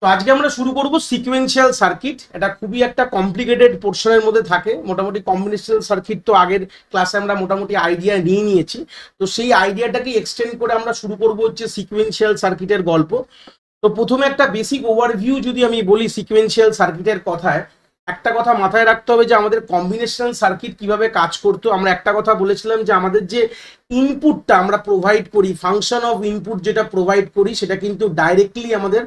তো আজকে আমরা শুরু করব সিকোয়েন্সিয়াল সার্কিট। এটা খুবই একটা কমপ্লিকেটেড পোর্শনের মধ্যে থাকে। মোটামুটি কম্বিনেশনাল সার্কিট তো আগের ক্লাসে আমরা মোটামুটি আইডিয়া নিয়ে নিয়েছি, তো সেই আইডিয়াটাকে এক্সটেন্ড করে আমরা শুরু করব হচ্ছে সিকোয়েন্সিয়াল সার্কিটের গল্প। তো প্রথমে একটা বেসিক ওভারভিউ যদি আমি বলি সিকোয়েন্সিয়াল সার্কিটের কথায়, একটা কথা মাথায় রাখতে হবে যে আমাদের কম্বিনেশনাল সার্কিট কিভাবে কাজ করতো। আমরা একটা কথা বলেছিলাম যে আমাদের যে ইনপুটটা আমরা প্রোভাইড করি, ফাংশন অফ ইনপুট যেটা প্রোভাইড করি, সেটা কিন্তু ডাইরেক্টলি আমাদের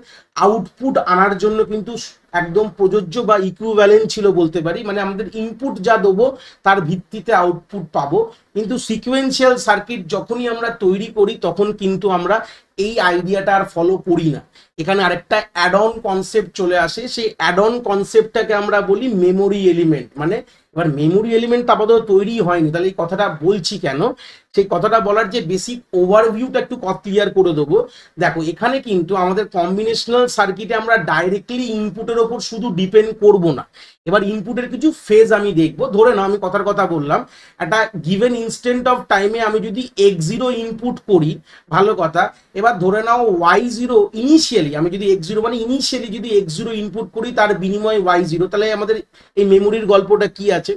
আউটপুট আনার জন্য কিন্তু একদম প্রযোজ্য বা ইকুইভ্যালেন্ট ছিল বলতে পারি। মানে আমাদের ইনপুট যা দেবো তার ভিত্তিতে আউটপুট পাবো। কিন্তু সিকোয়েন্সিয়াল সার্কিট যখনই আমরা তৈরি করি তখন কিন্তু আমরা এই আইডিয়াটা আর ফলো করি না। এখানে আরেকটা অ্যাড অন কনসেপ্ট চলে আসে, সেই অ্যাড অন কনসেপ্টটাকে আমরা বলি মেমোরি এলিমেন্ট। মানে এবার মেমোরি এলিমেন্ট আপাতত তৈরি হয়নি, তাহলে এই কথাটা বলছি কেন, সেই কথাটা বলার যে বেসিক ওভারভিউটা একটু ক্লিয়ার করে দেবো। দেখো এখানে কিন্তু আমাদের কম্বিনেশনাল সার্কিটে আমরা ডাইরেক্টলি ইনপুটের ওপর শুধু ডিপেন্ড করব না। এবার ইনপুটের কিছু ফেজ আমি দেখবো। ধরে নাও আমি কথার কথা বললাম, একটা গিভেন ইনস্ট্যান্ট অফ টাইমে আমি যদি x0 ইনপুট করি, ভালো কথা। এবার ধরে নাও y0 ইনিশিয়ালি, আমি যদি x0 মানে ইনিশিয়ালি যদি x0 ইনপুট করি তার বিনিময়ে y0, তাহলে আমাদের এই মেমোরির গল্পটা কি আছে।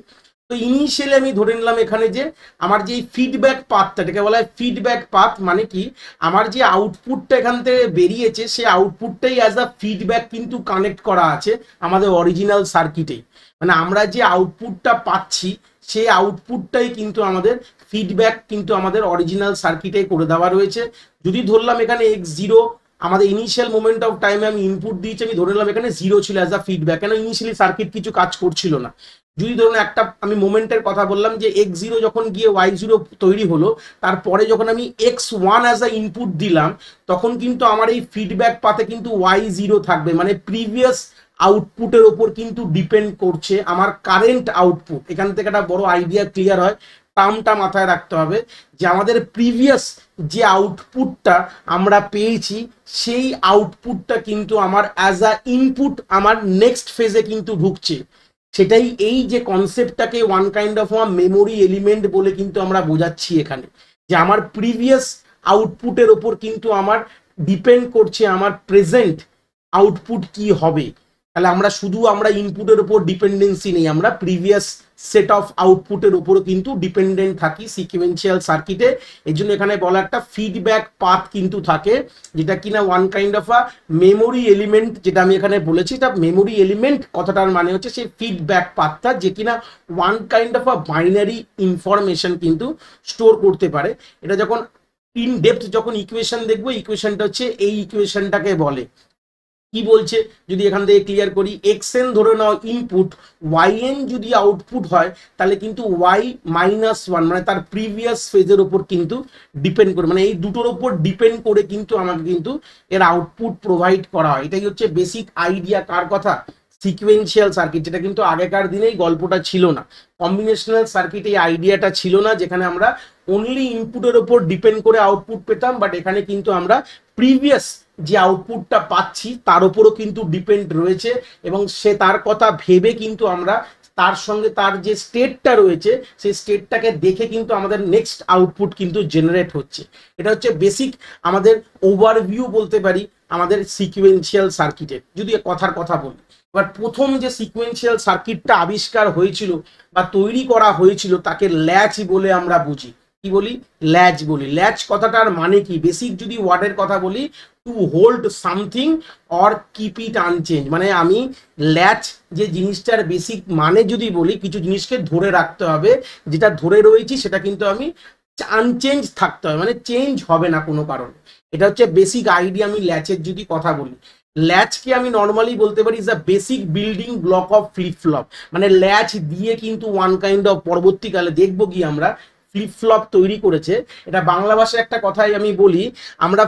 তো ইনিশিয়ালি আমি ধরে নিলাম এখানে যে আমার যে ফিডব্যাক পাথটা, এটাকে বলা হয় ফিডব্যাক পাথ। মানে কি, আমার যে আউটপুটটা এখান থেকে বেরিয়েছে সেই আউটপুটটাই অ্যাজ আ ফিডব্যাক কিন্তু কানেক্ট করা আছে আমাদের অরিজিনাল সার্কিটেই। মানে আমরা যে আউটপুটটা পাচ্ছি সেই আউটপুটটাই কিন্তু আমাদের ফিডব্যাক কিন্তু আমাদের অরিজিনাল সার্কিটে করে দেওয়া রয়েছে। যদি ধরলাম এখানে x0 আমাদের ইনিশিয়াল মোমেন্ট অফ টাইমে আমি ইনপুট দিয়েছি, আমি ধরে নিলাম এখানে 0 ছিল অ্যাজ আ ফিডব্যাক, কেন ইনিশিয়ালি সার্কিট কিছু কাজ করছিল না। যদি ধরুন একটা আমি মোমেন্টের কথা বললাম যে x0 যখন গিয়ে y0 তৈরি হলো, তারপরে যখন আমি x1 অ্যাজ আ ইনপুট দিলাম, তখন কিন্তু আমার এই ফিডব্যাক পাতে কিন্তু y0 থাকবে। মানে প্রিভিয়াস আউটপুটের ওপর কিন্তু ডিপেন্ড করছে আমার কারেন্ট আউটপুট। এখান থেকে একটা বড় আইডিয়া ক্লিয়ার হয়, টার্মটা মাথায় রাখতে হবে যে আমাদের প্রিভিয়াস যে আউটপুটটা আমরা পেয়েছি সেই আউটপুটটা কিন্তু আমার অ্যাজ আ ইনপুট আমার নেক্সট ফেজে কিন্তু ঢুকছে। সেটাই এই যে কনসেপ্টটাকে one kind of memory element বলে কিন্তু আমরা বোঝাচ্ছি এখানে, যে আমার প্রিভিয়াস আউটপুটের ওপর কিন্তু আমার ডিপেন্ড করছে আমার প্রেজেন্ট আউটপুট কি হবে। তাহলে আমরা ইনপুটের উপর ডিপেন্ডেন্সি নেই, আমরা প্রিভিয়াস সেট অফ আউটপুটের উপরও কিন্তু ডিপেন্ডেন্ট থাকি সিকোয়েন্সিয়াল সার্কিটে। এই জন্য এখানে বলা একটা ফিডব্যাক পাথ কিন্তু থাকে, যেটা কিনা one kind of a memory element. যেটা আমি এখানে বলেছি এটা মেমোরি এলিমেন্ট, কথাটার মানে হচ্ছে সেই ফিডব্যাক পাথটা, যে কিনা one kind of a binary information কিন্তু স্টোর করতে পারে। এটা যখন ইন ডেপথ যখন ইকুয়েশন দেখবো, ইকুয়েশনটা হচ্ছে এই ইকুয়েশনটাকে বলে। কি বলছে যদি এখান থেকে ক্লিয়ার করি, xn ধরে নাও ইনপুট, yn যদি আউটপুট হয় তাহলে কিন্তু y-1 মানে তার প্রিভিয়াস ফেজের উপর কিন্তু ডিপেন্ড করে, মানে এই দুটোর উপর ডিপেন্ড করে কিন্তু আমাকে কিন্তু এর আউটপুট প্রোভাইড করা হয়। এটাই হচ্ছে বেসিক আইডিয়া কার কথা, সিকোয়েন্সিয়াল সার্কিট। যেটা কিন্তু আগেকার দিনেই গল্পটা ছিল না, কম্বিনেশনাল সার্কিট এই আইডিয়াটা ছিল না, যেখানে আমরা অনলি ইনপুটের উপর ডিপেন্ড করে আউটপুট পেতাম। বাট এখানে কিন্তু আমরা প্রিভিয়াস যে আউটপুটটা পাচ্ছি তার উপরও কিন্তু ডিপেন্ড রয়েছে, এবং সে তার কথা ভেবে কিন্তু আমরা তার সঙ্গে তার যে স্টেটটা রয়েছে সেই স্টেটটাকে দেখে কিন্তু আমাদের নেক্সট আউটপুট কিন্তু জেনারেট হচ্ছে। এটা হচ্ছে বেসিক আমাদের ওভারভিউ বলতে পারি আমাদের সিকোয়েন্সিয়াল সার্কিটের। যদি কথার কথা বলি, এবার প্রথম যে সিকোয়েন্সিয়াল সার্কিটটা আবিষ্কার হয়েছিল বা তৈরি করা হয়েছিল তাকে ল্যাচ বলে আমরা বুঝি। কি বলি? ল্যাচ বলি। ল্যাচ কথাটার মানে কি, বেসিক যদি ওয়ার্ডের কথা বলি, to hold something or keep it unchange. মানে আমি ল্যাচ যে জিনিসটার বেসিক মানে যদি বলি, কিছু জিনিসকে ধরে রাখতে হবে, যেটা ধরে রয়েছি সেটা কিন্তু আমি আনচেঞ্জ থাকতে হবে, মানে চেঞ্জ হবে না কোনো কারণে। এটা হচ্ছে বেসিক আইডিয়া আমি ল্যাচের যদি কথা বলি। ল্যাচকে আমি নর্মালি বলতে পারি is a basic building block of flip flop. মানে ল্যাচ দিয়ে কিন্তু ওয়ান কাইন্ড অফ পরবর্তীকালে দেখবো কি আমরা ফ্লিপ ফ্লপ তৈরি করেছে। এটা বাংলা ভাষায় একটা কথাই আমি বলি, আমরা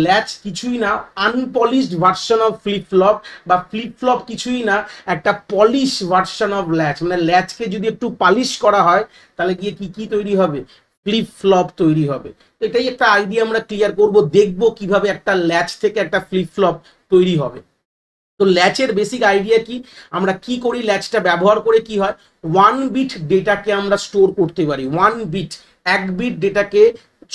ল্যাচ কিছুই না unpolished version of flip flop, বা ফ্লিপ ফ্লপ কিছুই না একটা পলিশ ভার্সন অফ ল্যাচ। মানে ল্যাচকে যদি একটু পালিশ করা হয় তাহলে গিয়ে কি তৈরি হবে, ফ্লিপ ফ্লপ তৈরি হবে। এটাই একটা আইডিয়া আমরা ক্লিয়ার করব, দেখবো কিভাবে একটা ল্যাচ থেকে একটা ফ্লিপ ফ্লপ তৈরি হবে। তো ল্যাচের বেসিক আইডিয়া কি, আমরা কি করি, ল্যাচটা ব্যবহার করে কি হয়, 1 বিট ডেটাকে আমরা স্টোর করতে পারি। 1 বিট, 1 বিট ডেটাকে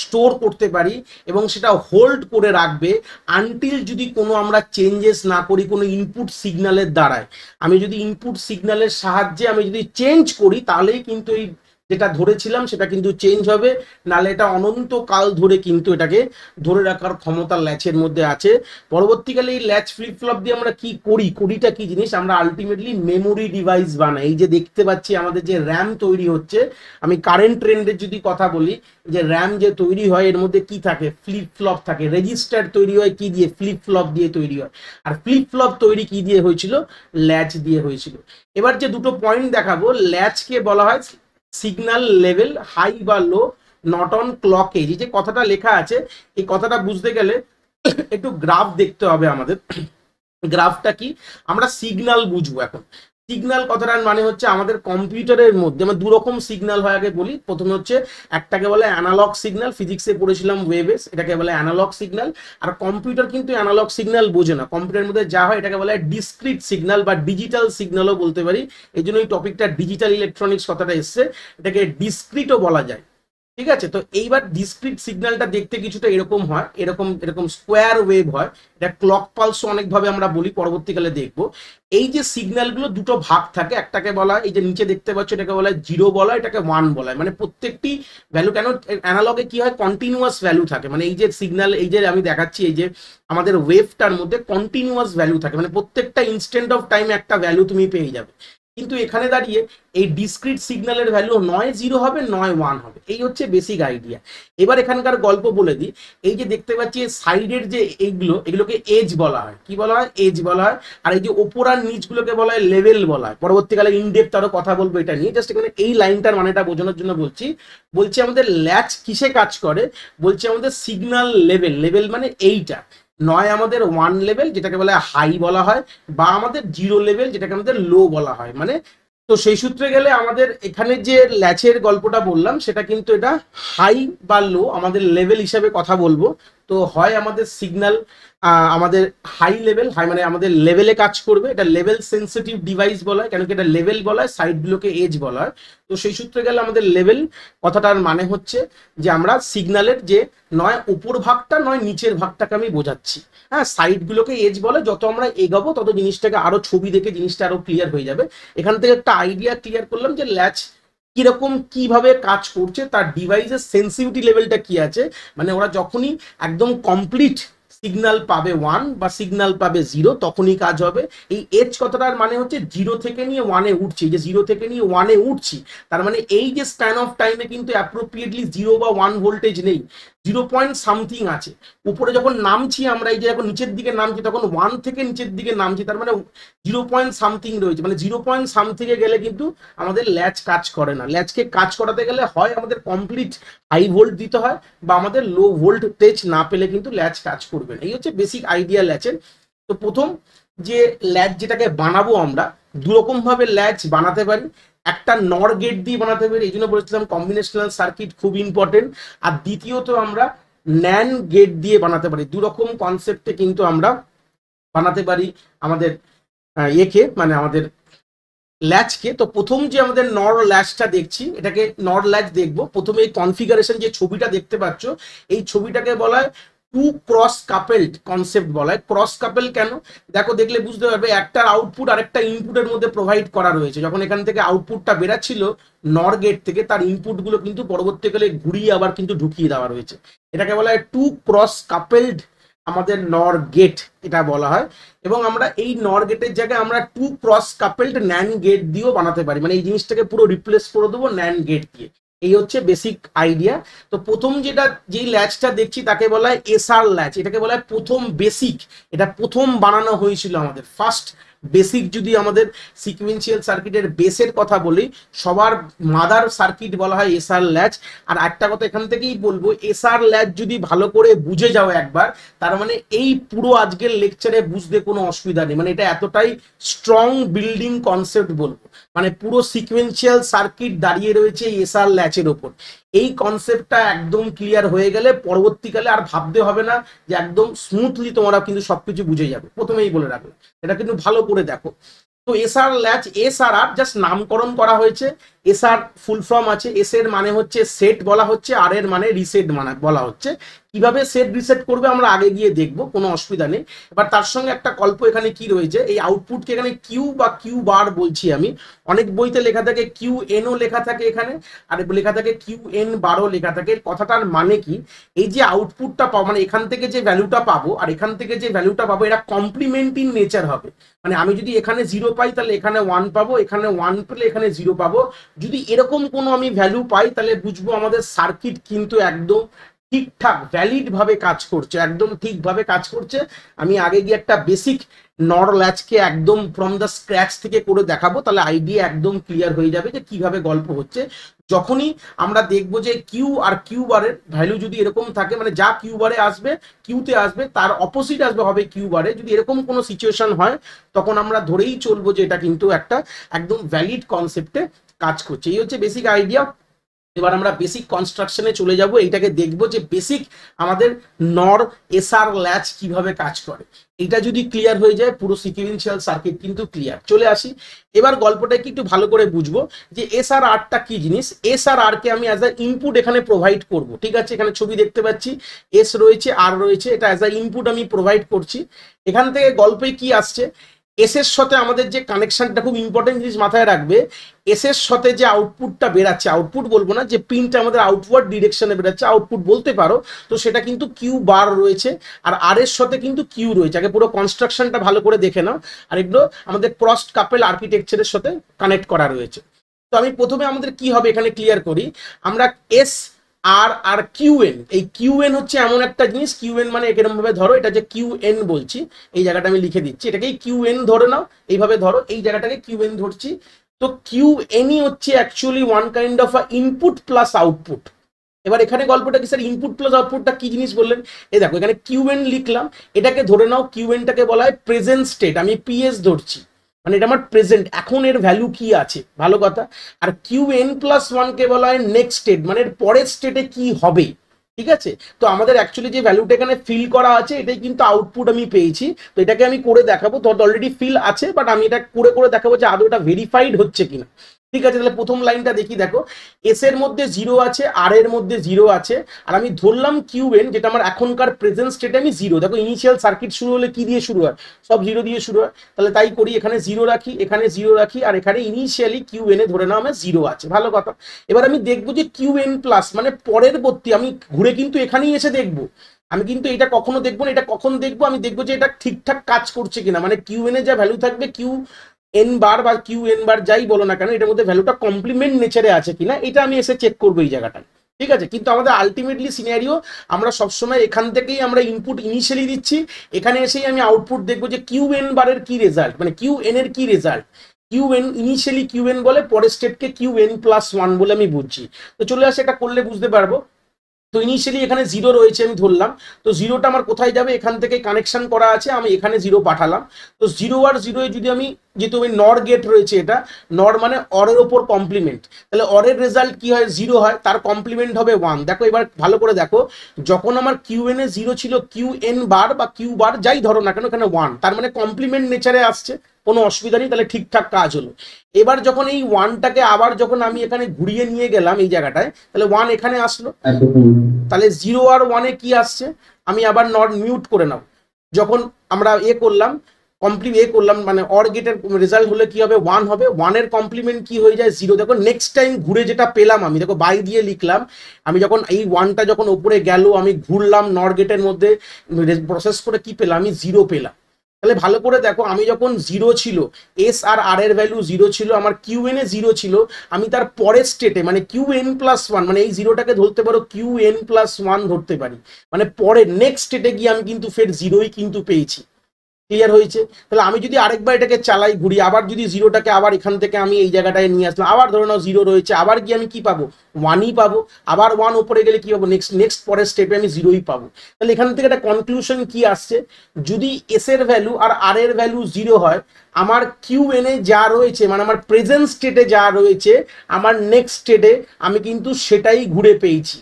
স্টোর করতে পারি এবং সেটা হোল্ড করে রাখবে আনটিল যদি কোনো আমরা চেঞ্জেস না করি কোনো ইনপুট সিগন্যালের দ্বারায়। আমি যদি ইনপুট সিগন্যালের সাহায্যে আমি যদি চেঞ্জ করি তাহলেই কিন্তু এই যেটা ধরেছিলাম সেটা কিন্তু চেঞ্জ হবে, নাহলে এটা অনন্তকাল ধরে কিন্তু এটাকে ধরে রাখার ক্ষমতা ল্যাচের মধ্যে আছে। পরবর্তীকালে এই ল্যাচ ফ্লিপ ফ্লপ দিয়ে আমরা কি করি, করিটা কি জিনিস, আমরা আলটিমেটলি মেমোরি ডিভাইস বানাই। এই যে দেখতে পাচ্ছি আমাদের যে র্যাম তৈরি হচ্ছে, আমি কারেন্ট ট্রেন্ডের যদি কথা বলি, যে র্যাম যে তৈরি হয় এর মধ্যে কি থাকে, ফ্লিপ ফ্লপ থাকে। রেজিস্টার তৈরি হয় কি দিয়ে, ফ্লিপ ফ্লপ দিয়ে তৈরি হয়। আর ফ্লিপ ফ্লপ তৈরি কি দিয়ে হয়েছিল, ল্যাচ দিয়ে হয়েছিল। এবার যে দুটো পয়েন্ট দেখাবো, ল্যাচকে বলা হয় সিগন্যাল লেভেল হাই বা লো, নট অন ক্লক এজ। যে কথাটা লেখা আছে, এই কথাটা বুঝতে গেলে একটু গ্রাফ দেখতে হবে আমাদের। গ্রাফটা কি, আমরা সিগন্যাল বুঝবো এখন। সিগন্যাল কথাটার মানে হচ্ছে আমাদের কম্পিউটারের মধ্যে আমরা দু রকম সিগন্যাল হয়, আগে বলি। প্রথমে হচ্ছে একটাকে বলে অ্যানালগ সিগন্যাল, ফিজিক্সে পড়েছিলাম ওয়েভেস, এটাকে বলে অ্যানালগ সিগন্যাল। আর কম্পিউটার কিন্তু অ্যানালগ সিগন্যাল বোঝে না, কম্পিউটারের মধ্যে যা হয় এটাকে বলে ডিসক্রিট সিগন্যাল বা ডিজিটাল সিগন্যালও বলতে পারি। এই জন্য এই টপিকটা ডিজিটাল ইলেকট্রনিক্স কথাটা এসছে, এটাকে ডিসক্রিটও বলা যায়। ঠিক আছে, তো এইবার ডিসক্রিট সিগন্যালটা দেখতে কিছুটা এরকম হয়, এরকম এরকম স্কোয়ার ওয়েভ হয়। এটা ক্লক পালস অনেকভাবে আমরা বলি, পরবর্তীকালে দেখবো। এই যে সিগন্যালগুলো দুটো ভাগ থাকে, একটাকে বলা হয়, এই যে নিচে দেখতে পাচ্ছ এটাকে বলা হয় 0 বলা হয়, এটাকে 1 বলা হয়। মানে প্রত্যেকটি ভ্যালু, কেন অ্যানালগে কি হয়, কন্টিনিউয়াস ভ্যালু থাকে। মানে এই যে সিগন্যাল, এই যে আমি দেখাচ্ছি, এই যে আমাদের ওয়েভটার মধ্যে কন্টিনিউয়াস ভ্যালু থাকে, মানে প্রত্যেকটা ইনস্ট্যান্ট অফ টাইম একটা ভ্যালু তুমি পেয়ে যাবে। কিন্তু এখানে দাঁড়িয়ে এই ডিসক্রিট সিগন্যালের ভ্যালু নয় 0 হবে, নয় 1 হবে। এই হচ্ছে বেসিক আইডিয়া। এবার এখানকার গল্প বলে দিই। এই যে দেখতে পাচ্ছি সাইডের যে এগুলোকে এজ বলা হয়। কি বলা হয়, এজ বলা হয়। আর এই যে ওপর আর নিচগুলোকে বলা হয় লেভেল বলা হয়। পরবর্তীকালে ইনডেপথ আরো কথা বলবো এটা নিয়ে, জাস্ট এখানে এই লাইনটার মানেটা বোঝানোর জন্য বলছি আমাদের ল্যাচ কিসে কাজ করে। বলছি আমাদের সিগন্যাল লেভেল, লেভেল মানে এইটা, নয় আমাদের 1 লেভেল যেটাকে বলা হয় হাই বলা হয়, বা আমাদের 0 লেভেল যেটাকে আমাদের লো বলা হয়। মানে তো সেই সূত্রে গেলে আমাদের এখানে যে ল্যাচের গল্পটা বললাম সেটা কিন্তু এটা হাই বা লো আমাদের লেভেল হিসাবে কথা বলবো। তো হয় আমাদের সিগন্যাল আমাদের হাই লেভেল, হাই মানে আমাদের লেভেলে কাজ করবে, এটা লেভেল সেন্সিটিভ ডিভাইস বলা হয়, কেন কি এটা লেভেল বলা হয়, সাইডগুলোকে এজ বলা হয়। তো সেই সূত্রে গেলে আমাদের লেভেল কথাটার মানে হচ্ছে যে আমরা সিগন্যালের যে নয় উপর ভাগটা নয় নিচের ভাগটাকে আমি বোঝাচ্ছি। হ্যাঁ, সাইডগুলোকে এজ বলে। যত আমরা এগাবো তত জিনিসটাকে আরো ছবি দেখে জিনিসটা আরো ক্লিয়ার হয়ে যাবে। এখান থেকে একটা আইডিয়া ক্লিয়ার করলাম যে ল্যাচ কিরকম কিভাবে কাজ করছে, তার ডিভাইসের সেন্সিটিভিটি লেভেলটা কি আছে। মানে ওরা যখনই একদম কমপ্লিট সিগন্যাল পাবে 1 বা সিগন্যাল পাবে 0 তখনই কাজ হবে। এই এজ কথাটার মানে হচ্ছে 0 থেকে নিয়ে 1-এ উঠছি, যে 0 থেকে নিয়ে 1-এ উঠছি, তার মানে এই যে স্প্যান অফ টাইমে কিন্তু অ্যাপ্রোপ্রিয়েটলি 0 বা 1 ভোল্টেজ নেই, 0 পয়েন্ট সামথিং আছে। উপরে যখন নামছি আমরা, এই যে যখন নিচের দিকে নামছি তখন 1 থেকে নিচের দিকে নামছি, তার মানে 0 পয়েন্ট সামথিং রয়েছে। মানে 0 পয়েন্ট সামথিং এ গেলে কিন্তু আমাদের ল্যাচ কাজ করে না। ল্যাচকে কাজ করাতে গেলে হয় আমাদের কমপ্লিট হাই ভোল্ট দিতে হয়, বা আমাদের লো ভোল্টেজ না পেলে কিন্তু ল্যাচ কাজ করবে না। এই হচ্ছে বেসিক আইডিয়া ল্যাচের। তো প্রথম যে ল্যাচ যেটাকে বানাবো আমরা, দুরকম ভাবে ল্যাচ বানাতে পারি। একটা নর গেট দিয়ে বানাতে পারি, এই জন্য বলেছিলাম কম্বিনেশনাল সার্কিট খুব ইম্পর্টেন্ট। আর দ্বিতীয়ত আমরা ন্যান গেট দিয়ে বানাতে পারি। দুরকম কনসেপ্টে কিন্তু আমরা বানাতে পারি আমাদের মানে আমাদের ল্যাচকে। তো প্রথম যে আমাদের নর ল্যাচটা দেখছি, এটাকে নর ল্যাচ দেখবো। প্রথমে এই কনফিগারেশন যে ছবিটা দেখতে পাচ্ছ, এই ছবিটাকে বলা হয় টু ক্রস কাপেলড কনসেপ্ট বলা হয়। ক্রস কাপেল কেন, দেখো, দেখলে বুঝতে পারবে। একটার আউটপুট আর একটা ইনপুটের মধ্যে প্রোভাইড করা রয়েছে। যখন এখান থেকে আউটপুটটা বেরাচ্ছিল নর গেট থেকে, তার ইনপুটগুলো কিন্তু পরবর্তীকালে ঘুরিয়ে আবার কিন্তু ঢুকিয়ে দেওয়া রয়েছে। এটাকে বলা হয় টু ক্রস কাপেলড আমাদের নর গেট এটা বলা হয়। এবং আমরা এই নর গেটের জায়গায় আমরা two cross coupled NAND gate দিয়েও বানাতে পারি। মানে এই জিনিসটাকে পুরো রিপ্লেস করে দেবো ন্যান গেট দিয়ে। এই হচ্ছে বেসিক আইডিয়া। তো প্রথম যেই ল্যাচটা দেখছি তাকে বলা হয় এসআর ল্যাচ। এটাকে বলা হয় প্রথম বেসিক, এটা প্রথম বানানো হয়েছিল আমাদের ফার্স্ট বেসিক। যদি আমাদের সিকুয়েন্সিয়াল সার্কিটের বেসের কথা বলি, সবার মাদার সার্কিট বলা হয় এসআর ল্যাচ। আর একটা কথা এখান থেকেই বলবো, এসআর ল্যাচ যদি ভালো করে বুঝে যাও একবার, তার মানে এই পুরো আজকের লেকচারে বুঝতে কোনো অসুবিধা নেই। মানে এটা এতটাই স্ট্রং বিল্ডিং কনসেপ্ট বলবো। মানে পুরো সিকুয়েন্সিয়াল সার্কিট দাঁড়িয়ে রয়েছে এসআর ল্যাচের ওপর। এই কনসেপ্টটা একদম ক্লিয়ার হয়ে গেলে পরবর্তীকালে আর ভাবতে হবে না, যে একদম স্মুথলি তোমরা কিন্তু সবকিছু বুঝে যাবে। প্রথমেই বলে রাখলাম, এটা কিন্তু ভালো করে দেখো। তো এসআর ল্যাচ, এসআরআর জাস্ট নামকরণ করা হয়েছে। এস আর ফুল ফর্ম আছে, এস এর মানে হচ্ছে সেট বলা হচ্ছে, আর এর মানে রিসেট মানে বলা হচ্ছে। কিভাবে সেট রিসেট করবে আমরা আগে গিয়ে দেখবো, কোনো অসুবিধা নেই। এবার তার সঙ্গে একটা গল্প এখানে কি রয়েছে, এই আউটপুটকে এখানে কিউ বা কিউ বার বলছি আমি। অনেক বইতে লেখা থাকে কিউ এনও লেখা থাকে এখানে, আর লেখা থাকে কিউ এন বারও লেখা থাকে। কথাটার মানে কি, এই যে আউটপুটটা পাবো মানে এখান থেকে যে ভ্যালুটা পাবো আর এখান থেকে যে ভ্যালুটা পাবো এটা কমপ্লিমেন্ট ইন নেচার হবে। মানে আমি যদি এখানে 0 পাই তাহলে এখানে 1 পাবো, এখানে 1 পেলে এখানে 0 পাবো। যদি এরকম কোনো আমি ভ্যালু পাই তাহলে বুঝবো আমাদের সার্কিট কিন্তু একদম ঠিকঠাক ভ্যালিড ভাবে কাজ করছে, একদম ঠিকভাবে কাজ করছে। আমি আগে গিয়ে একটা বেসিক নর ল্যাচকে একদম ফ্রম দ্য স্ক্র্যাচ থেকে করে দেখাবো, তাহলে আইডিয়া একদম ক্লিয়ার হয়ে যাবে যে কিভাবে গল্প হচ্ছে। যখনই আমরা দেখবো যে কিউ আর কিউ বারের ভ্যালু যদি এরকম থাকে, মানে যা কিউ বারে আসবে কিউতে আসবে তার অপোজিট আসবে হবে কিউ বারে, যদি এরকম কোনো সিচুয়েশন হয় তখন আমরা ধরেই চলবো যে এটা কিন্তু একটা একদম ভ্যালিড কনসেপ্টে কাজ করছে। এই হচ্ছে বেসিক আইডিয়া। এবার আমরা বেসিক কনস্ট্রাকশনে চলে যাব, এইটাকে দেখবো যে বেসিক আমাদের নর এসআর ল্যাচ কিভাবে কাজ করে। এটা যদি ক্লিয়ার হয়ে যায় পুরো সিকুয়েন্সিয়াল সার্কিট কিন্তু ক্লিয়ার। চলে আসি এবার গল্পটাকে একটু ভালো করে বুঝবো যে এস আর আরটা কি জিনিস। এস আর আর কে আমি অ্যাজ আ ইনপুট এখানে প্রোভাইড করব, ঠিক আছে। এখানে ছবি দেখতে পাচ্ছি, এস রয়েছে আর রয়েছে, এটা অ্যাজ আ ইনপুট আমি প্রোভাইড করছি। এখান থেকে গল্পে কি আসছে, এস এর সাথে আমাদের যে কানেকশনটা খুব ইম্পর্টেন্ট জিনিস মাথায় রাখবে, এস এর সাথে যে আউটপুটটা বেরাচ্ছে, আউটপুট বলবো না, যে পিনটা আমাদের আউটওয়ার্ড ডিরেকশনে বেরাচ্ছে আউটপুট বলতে পারো, তো সেটা কিন্তু কিউ বার রয়েছে। আর আর এর সাথে কিন্তু কিউ রয়েছে। আগে পুরো কনস্ট্রাকশনটা ভালো করে দেখে নাও। আর এগুলো আমাদের ক্রসড কাপেল আর্কিটেকচারের সাথে কানেক্ট করা রয়েছে। তো আমি প্রথমে আমাদের কি হবে এখানে ক্লিয়ার করি। আমরা এস আর আর কিউএন, এই কিউএন হচ্ছে এমন একটা জিনিস, কিউএন মানে এরকম ভাবে ধরো, এটা যে কিউএন বলছি, এই জায়গাটা আমি লিখে দিচ্ছি, এটাকেই কিউএন ধরে নাও, এইভাবে ধরো, এই জায়গাটাকে কিউএন ধরছি। তো কিউএনই হচ্ছে actually one kind of input plus output. এবার এখানে গল্পটা কি স্যার, ইনপুট প্লাস আউটপুটটা কি জিনিস বললেন, এই দেখো এখানে কিউএন লিখলাম, এটাকে ধরে নাও কিউএনটাকে বলা হয় প্রেজেন্ট স্টেট, আমি পিএস ধরছি, মানে এটা আমার প্রেজেন্ট, এখন এর ভ্যালু কি আছে, ভালো কথা। আর কিউ এন প্লাস ওয়ান কে বলা হয় নেক্সট স্টেট, মানে এর পরের স্টেটে কি হবে, ঠিক আছে। তো আমাদের অ্যাকচুয়ালি যে ভ্যালুটা এখানে ফিল করা আছে এটাই কিন্তু আউটপুট আমি পেয়েছি। তো এটাকে আমি করে দেখাবো, তো অলরেডি ফিল আছে, বাট আমি এটা করে করে দেখাবো যে আদৌ এটা ভেরিফাইড হচ্ছে কিনা। ঠিক আছে, তাহলে প্রথম লাইনটা দেখি, দেখো এস এর মধ্যে 0 আছে, আর এর মধ্যে 0 আছে, আর আমি ধরলাম কিউএন যেটা আমার এখনকার প্রেজেন্ট স্টেটে আমি 0। দেখো ইনিশিয়াল সার্কিট শুরু হলে কি দিয়ে শুরু হয়, সব 0 দিয়ে শুরু হয়। তাহলে তাই করি, এখানে 0 রাখি, এখানে 0 রাখি, আর এখানে ইনিশিয়ালি কিউএন এ ধরে নাও আমার 0 আছে, ভালো কথা। এবার আমি দেখবো যে কিউএন প্লাস মানে পরের বর্তী, আমি ঘুরে কিন্তু এখানেই এসে দেখবো। আমি কিন্তু এটা কখনো দেখবো না, এটা কখন দেখবো, আমি দেখবো যে এটা ঠিকঠাক কাজ করছে কিনা, মানে কিউএন এ যা ভ্যালু থাকবে কিউ এন বার বা কিউ এন বার যাই বলো না কেন, এটার মধ্যে ভ্যালুটা কমপ্লিমেন্ট নেচারে আছে কিনা এটা আমি এসে চেক করবো এই জায়গাটায়, ঠিক আছে। কিন্তু আমাদের আলটিমেটলি সিনারিও আমরা সবসময় এখান থেকেই আমরা ইনপুট ইনিশিয়ালি দিচ্ছি, এখানে এসেই আমি আউটপুট দেখবো যে কিউ এন বারের কি রেজাল্ট, মানে কিউ এন এর কি result. Q N initially Q N বলে, পরের স্টেপকে কিউ এন প্লাস ওয়ান বলে আমি বুঝছি। তো চলে আসে, এটা করলে বুঝতে পারবো। তো ইনিশিয়ালি এখানে 0 রয়েছে আমি ধরলাম, তো 0টা আমার কোথায় যাবে, এখান থেকে কানেকশন করা আছে, আমি এখানে 0 পাঠালাম। তো 0 আর 0 এ যদি আমি, যেহেতু আমি নর গেট রয়েছে, এটা নর মানে অরের ওপর কমপ্লিমেন্ট, তাহলে অরের রেজাল্ট কি হয়, 0 হয়, তার কমপ্লিমেন্ট হবে 1। দেখো এবার ভালো করে দেখো, যখন আমার কিউএন এ 0 ছিল, কিউ এন বার বা কিউ বার যাই ধরো না কেন, এখানে 1, তার মানে কমপ্লিমেন্ট নেচারে আসছে, কোনো অসুবিধা নেই, তাহলে ঠিকঠাক কাজ হলো। এবার যখন এই 1টাকে আবার যখন আমি এখানে ঘুরিয়ে নিয়ে গেলাম এই জায়গাটায়, তাহলে 1 এখানে আসলো, তাহলে 0 আর 1 এ কি আসছে, আমি আবার নট মিউট করে নাও। যখন আমরা করলাম করলাম মানে অর গেটের রেজাল্ট হলে কি হবে, 1 হবে, 1 এর কমপ্লিমেন্ট কি হয়ে যায়, 0। দেখো নেক্সট টাইম ঘুরে যেটা পেলাম আমি, দেখো বাই দিয়ে লিখলাম, আমি যখন এই 1টা যখন উপরে গেল, আমি ঘুরলাম নর গেটের মধ্যে প্রসেস করে কি পেলাম, আমি 0 পেলাম। তাহলে ভালো করে দেখো, আমি যখন 0 ছিল, এস আর আর এর ভ্যালু 0 ছিল, আমার কিউএন এ 0 ছিল, আমি তার পরের স্টেটে মানে কিউএন প্লাস 1, মানে এই 0টাকে ধরতে পারো কিউএন প্লাস 1 ধরতে পারি, মানে পরের নেক্সট স্টেটে গিয়ে আমি কিন্তু ফের 0ই কিন্তু পেয়েছি। ক্লিয়ার হয়েছে? তাহলে আমি যদি আরেকবার এটাকে চালাই ঘুরি, আবার যদি 0টাকে আবার এখান থেকে আমি এই জায়গাটায় নিয়ে আসলাম, আবার ধরে নাও 0 রয়েছে, আবার গিয়ে আমি কি পাবো, 1ই পাবো। আবার 1 উপরে গেলে কি পাবো, নেক্সট পরের স্টেপে আমি 0ই পাবো। তাহলে এখান থেকে একটা কনক্লুশন কি আসছে, যদি এস এর ভ্যালু আর আর এর ভ্যালু 0 হয়, আমার কিউএন এ যা রয়েছে মানে আমার প্রেজেন্ট স্টেটে যা রয়েছে, আমার নেক্সট স্টেটে আমি কিন্তু সেটাই ঘুরে পেয়েছি।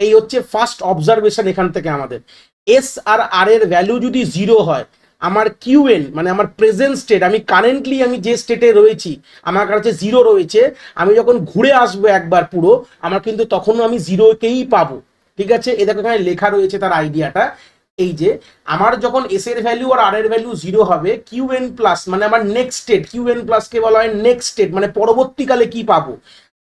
এই হচ্ছে ফার্স্ট অবজারভেশন এখান থেকে আমাদের। এস আর আর এর ভ্যালু যদি 0 হয়, আমার কিউএন মানে আমার প্রেজেন্ট স্টেট, আমি কারেন্টলি আমি যে স্টেটে রয়েছি আমার কাছে জিরো রয়েছে, আমি যখন ঘুরে আসবো একবার পুরো, আমার কিন্তু তখনও আমি জিরোকেই পাবো। ঠিক আছে, এ দেখো এখানে লেখা রয়েছে তার আইডিয়াটা, এই যে আমার যখন এস এর ভ্যালু আর আর এর ভ্যালু জিরো হবে, কিউএন প্লাস মানে আমার নেক্সট স্টেট, কিউএন প্লাস কে বলা হয় নেক্সট স্টেট, মানে পরবর্তীকালে কি পাবো,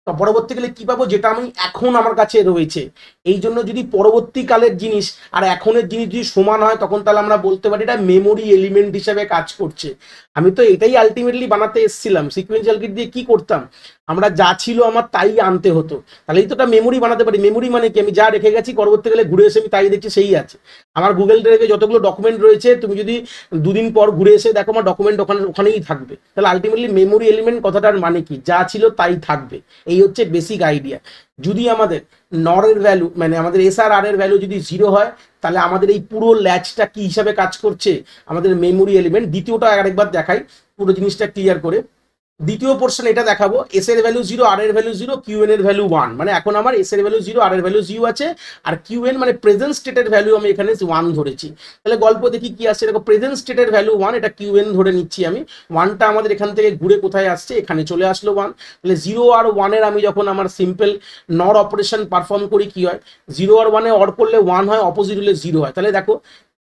তো পরবর্তীকালে কি পাবো যেটা আমি এখন আমার কাছে রয়েছে। এই জন্য যদি পরবর্তীকালের জিনিস আর এখনের জিনিস যদি সমান হয় তখন তাহলে আমরা বলতে পারি এটা মেমোরি এলিমেন্ট হিসেবে কাজ করছে। আমি তো এটাই আলটিমেটলি বানাতে এসেছিলাম, সিকোয়েন্সিয়াল সার্কিট দিয়ে কি করতাম, আমরা যা ছিল আমার তাই আনতে হতো, তাহলেই তো এটা মেমোরি বানাতে পারি। মেমোরি মানে কি, আমি যা রেখে গেছি পরবর্তীকালে ঘুরে এসে আমি তাই দেখছি সেই আছে। আমার গুগল ড্রাইভে যতগুলো ডকুমেন্ট রয়েছে তুমি যদি দুদিন পর ঘুরে এসে দেখো আমার ডকুমেন্ট ওখানেই থাকবে। তাহলে আলটিমেটলি মেমোরি এলিমেন্ট কথাটার মানে কি, যা ছিল তাই থাকবে, এই হচ্ছে বেসিক আইডিয়া। যদি আমাদের নরের ভ্যালু মানে আমাদের এস আর আর এর ভ্যালু যদি জিরো হয়, তাহলে আমাদের এই পুরো ল্যাচটা কি হিসাবে কাজ করছে, আমাদের মেমোরি এলিমেন্ট। দ্বিতীয়টা আরেকবার দেখাই পুরো জিনিসটা ক্লিয়ার করে। দ্বিতীয় পোর্শন এটা দেখাবো, এস এর ভ্যালু জিরো, আর এর ভ্যালু জিরো, কিউএন এর ভ্যালু ওয়ান, মানে এখন আমার এস এর ভ্যালু জিরো, আর এর ভ্যালু জিরো আছে, আর কিউএন মানে প্রেজেন্ট স্টেটের ভ্যালু আমি এখানে ওয়ান ধরেছি। তাহলে গল্প দেখি কি আসছে, দেখো প্রেজেন্ট স্টেটের ভ্যালু ওয়ান, এটা কিউএন ধরে নিচ্ছি আমি, ওয়ানটা আমাদের এখান থেকে ঘুরে কোথায় আসছে, এখানে চলে আসলো ওয়ান। তাহলে জিরো আর ওয়ানের আমি যখন আমার সিম্পল নর অপারেশন পারফর্ম করি কি হয়, জিরো আর ওয়ানে অর করলে ওয়ান হয়, অপোজিট হলে জিরো হয়। তাহলে দেখো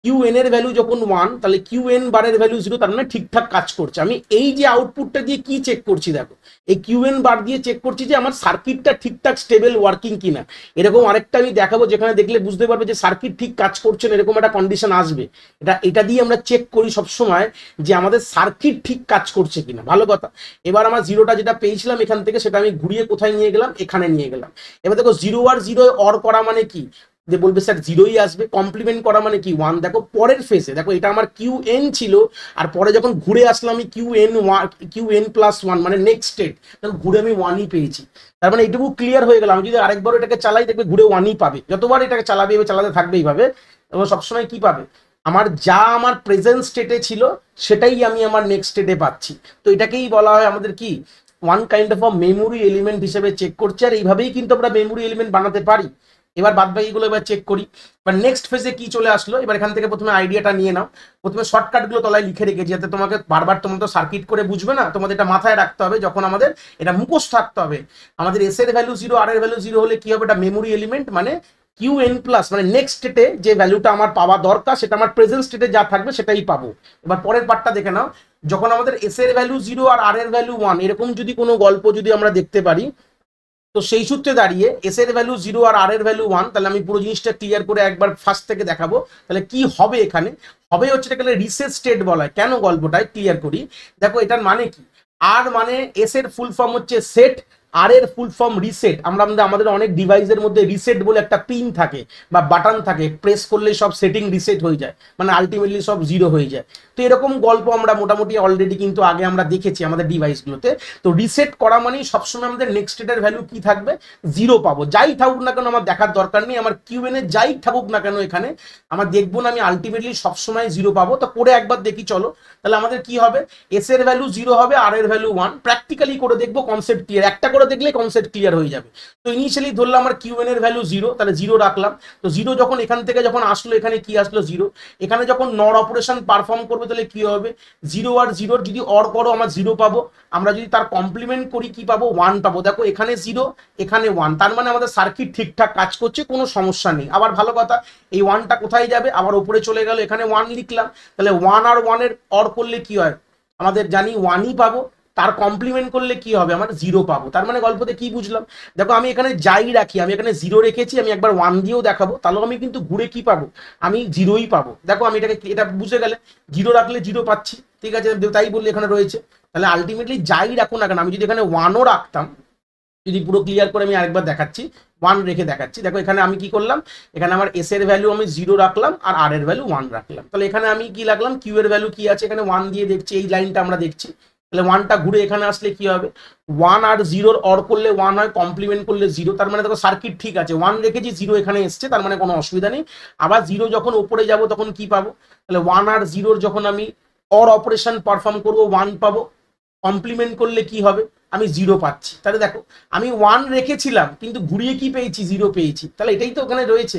কিউএন এর ভ্যালু যখন ওয়ান, তাহলে কিউএন বারের ভ্যালু জিরো, তার মানে ঠিকঠাক কাজ করছে। আমি এই যে আউটপুটটা দিয়ে কি চেক করছি, দেখো এই কিউএন বার দিয়ে চেক করছি যে আমার সার্কিটটা ঠিকঠাক স্টেবল ওয়ার্কিং কিনা। এরকম আরেকটা আমি দেখাবো যেখানে দেখলে বুঝতে পারবে যে সার্কিট ঠিক কাজ করছে না, এরকম একটা কন্ডিশন আসবে। এটা দিয়ে আমরা চেক করি সবসময় যে আমাদের সার্কিট ঠিক কাজ করছে কিনা। ভালো কথা, এবার আমার জিরোটা যেটা পেয়েছিলাম এখান থেকে সেটা আমি ঘুরিয়ে কোথায় নিয়ে গেলাম, এখানে নিয়ে গেলাম। এবার দেখো জিরো আর জিরো অর করা মানে কি, যে বলবে স্যার জিরোই আসবে, কমপ্লিমেন্ট করা মানে কি ওয়ান। দেখো পরের ফেসে দেখো এটা আমার কিউ এন ছিল, আর পরে যখন ঘুরে আসলাম আমি কিউ এন প্লাস ওয়ান মানে নেক্সট স্টেট, তখন ঘুরে আমি ওয়ানই পেয়েছি। তার মানে এইটুকু ক্লিয়ার হয়ে গেল। আমি যদি আরেকবার এটাকে চালাই দেখবে ঘুরে ওয়ানই পাবে, যতবার এটাকে চালাবে এবার চালাতে থাকবে এইভাবে, এবং সবসময় কি পাবে, আমার যা আমার প্রেজেন্ট স্টেটে ছিল সেটাই আমি আমার নেক্সট স্টেটে পাচ্ছি। তো এটাকেই বলা হয় আমাদের কি one kind of memory element হিসেবে চেক করছে, আর এইভাবেই কিন্তু আমরা মেমোরি এলিমেন্ট বানাতে পারি। এবার বাদ বাকিগুলো এবার চেক করি। এবার নেক্সট ফেজে কি চলে আসলো, এবার এখান থেকে প্রথমে আইডিয়াটা নিয়ে নাও। প্রথমে শর্টকাটগুলো তলায় লিখে রেখেছি যাতে তোমাকে বারবার তোমার তো সার্কিট করে বুঝবে না, তোমাদের এটা মাথায় রাখতে হবে, যখন আমাদের এটা মুখস্থ থাকতে হবে। আমাদের এস এর ভ্যালু জিরো, আর এর ভ্যালু জিরো হলে কি হবে, এটা মেমোরি এলিমেন্ট, মানে কিউ এন প্লাস মানে নেক্সট স্টেটে যে ভ্যালুটা আমার পাওয়া দরকার সেটা আমার প্রেজেন্ট স্টেটে যা থাকবে সেটাই পাবো। এবার পরের পার্টটা দেখে নাও, যখন আমাদের এস এর ভ্যালু জিরো আর এর ভ্যালু ওয়ান, এরকম যদি কোনো গল্প যদি আমরা দেখতে পারি, তো সেই সূত্রে দাঁড়িয়ে এস এর ভ্যালু জিরো আর আর এর ভ্যালু ওয়ান, তাহলে আমি পুরো জিনিসটা ক্লিয়ার করে একবার ফার্স্ট থেকে দেখাবো। তাহলে কি হবে, এখানে হবে হচ্ছে এটাকে রিসেট স্টেট বলা হয়। কেন গল্পটায় ক্লিয়ার করি, দেখো এটার মানে কি, আর মানে এস এর ফুল ফর্ম হচ্ছে সেট, আর এর ফুল ফর্ম রিসেট। আমাদের অনেক ডিভাইসের মধ্যে রিসেট বলে একটা পিন থাকে বা বাটন থাকে, প্রেস করলে সব সেটিং রিসেট হয়ে যায়, মানে আলটিমেটলি সব জিরো হয়ে যায়। তো এরকম গল্প আমরা মোটামুটি অলরেডি কিন্তু আগে আমরা দেখেছি আমাদের ডিভাইসগুলোতে। তো রিসেট করা মানেই সবসময় আমাদের নেক্সট স্টেটের ভ্যালু কি থাকবে, জিরো পাবো। যাই থাকুক না কেন আমার দেখার দরকার নেই, আমার কিউএন এ যাই থাকুক না কেন এখানে আমার দেখবো না, আমি আলটিমেটলি সবসময় জিরো পাবো। তো করে একবার দেখি চলো, তাহলে আমাদের কি হবে, এস এর ভ্যালু জিরো হবে, আর এর ভ্যালু ওয়ান। প্র্যাকটিক্যালি করে দেখবো, কনসেপ্ট ক্লিয়ার, একটা করে দেখলে কনসেপ্ট ক্লিয়ার হয়ে যাবে। তো ইনিশিয়ালি ধরলাম আমার কিউএন এর ভ্যালু জিরো, তাহলে জিরো রাখলাম। তো জিরো যখন এখান থেকে যখন আসলো, এখানে কি আসলো জিরো, এখানে যখন নর অপারেশন পারফর্ম করবে তাহলে কি হবে, জিরো আর জিরোর যদি অর করো আমার জিরো পাবো, আমরা যদি তার কমপ্লিমেন্ট করি কি পাবো, ওয়ান পাবো। দেখো এখানে জিরো এখানে ওয়ান, তার মানে আমাদের সার্কিট ঠিকঠাক কাজ করছে, কোনো সমস্যা নেই। আবার ভালো কথা, এই ওয়ানটা কোথায় যাবে, আবার উপরে চলে গেল, এখানে ওয়ান লিখলাম, তাহলে ওয়ান আর ওয়ানের অর করলে কি হয়, আমাদের জানি ওয়ানই পাবো, তার কমপ্লিমেন্ট করলে কি হবে, আমার জিরো পাবো। তার মানে গল্পতে কি বুঝলাম, দেখো আমি এখানে যাই রাখি, আমি এখানে জিরো রেখেছি, আমি একবার ওয়ান দিয়েও দেখাবো, তাহলে আমি কিন্তু ঘুরে কি পাবো, আমি জিরোই পাবো। দেখো আমি এটা বুঝে গেলে, জিরো রাখলে জিরো পাচ্ছি, ঠিক আছে, তাই বললে এখানে রয়েছে। তাহলে আলটিমেটলি যাই রাখো না কেন, আমি যদি এখানে ওয়ানও রাখতাম, যদি পুরো ক্লিয়ার করে আমি আরেকবার দেখাচ্ছি, ওয়ান রেখে দেখাচ্ছি। দেখো এখানে আমি কি করলাম, এখানে আমার এস এর ভ্যালু আমি জিরো রাখলাম, আর আর এর ভ্যালু ওয়ান রাখলাম। তাহলে এখানে আমি কি লাগলাম, কিউ এর ভ্যালু কি আছে, এখানে ওয়ান দিয়ে দেখছি, এই লাইনটা আমরা দেখছি। তাহলে ওয়ানটা ঘুরে এখানে আসলে কি হবে, ওয়ান আর জিরোর অর করলে ওয়ান হয়, কমপ্লিমেন্ট করলে জিরো। তার মানে দেখো সার্কিট ঠিক আছে, ওয়ান রেখেছি, জিরো এখানে এসছে, তার মানে কোনো অসুবিধা নেই। আবার জিরো যখন উপরে যাব তখন কি পাবো, তাহলে ওয়ান আর জিরোর যখন আমি অর অপারেশন পারফর্ম করবো ওয়ান পাবো, কমপ্লিমেন্ট করলে কি হবে, আমি 0 পাচ্ছি। তাহলে দেখো আমি 1 রেখেছিলাম কিন্তু ঘুরিয়ে কি পেয়েছি, 0 পেয়েছি। তাহলে এটাই তো ওখানে রয়েছে।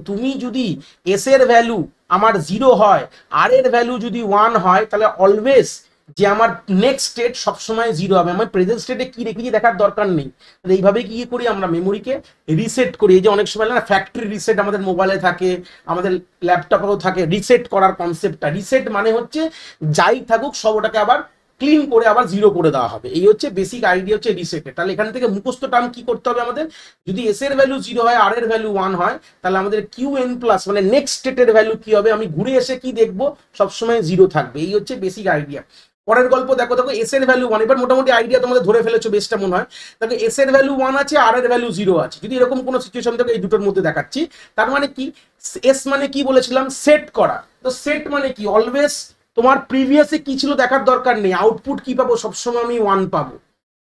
তুমি যদি এস এর ভ্যালু আমার 0 হয়, আর এর ভ্যালু যদি 1 হয়, তাহলে অলওয়েজ যে আমার নেক্সট স্টেট সবসময় 0 হবে। আমার প্রেজেন্ট স্টেটে কি রেখেছি দেখার দরকার নেই। তাহলে এইভাবে কি করি আমরা মেমোরিকে রিসেট করি। এই যে অনেক সময় না ফ্যাক্টরি রিসেট আমাদের মোবাইলে থাকে, আমাদের ল্যাপটপেও থাকে, রিসেট করার কনসেপ্টটা। রিসেট মানে হচ্ছে যাই থাকুক সব ওটাকে আবার ক্লিন করে আবার 0 করে দেওয়া হবে। এই হচ্ছে বেসিক আইডিয়া হচ্ছে রিসেটের। তাহলে এখান থেকে মুখস্থ টার্ম কি করতে হবে আমাদের, যদি এস এর ভ্যালু 0 হয়, আর এর ভ্যালু 1 হয়, তাহলে আমাদের কিউ এন প্লাস মানে নেক্সট স্টেটের ভ্যালু কি হবে, আমি ঘুরে এসে কি দেখবো, সবসময় 0 থাকবে। এই হচ্ছে বেসিক আইডিয়া। পরের গল্প দেখো, দেখো এস এর ভ্যালু 1, এবার মোটামুটি আইডিয়া তোমাদের ধরে ফেলেছো বেশটা মনে হয়। দেখো এস এর ভ্যালু 1 আছে, আর এর ভ্যালু 0 আছে। যদি এরকম কোনো সিচুয়েশন থাকে এই দুটোর মধ্যে দেখাচ্ছি, তার মানে কি, এস মানে কি বলেছিলাম, সেট করা। তো সেট মানে কি, অলওয়েজ তোমার প্রিভিয়াসে কি ছিল দেখার দরকার নেই, আউটপুট কি পাবো, সবসময় আমি 1 পাবো।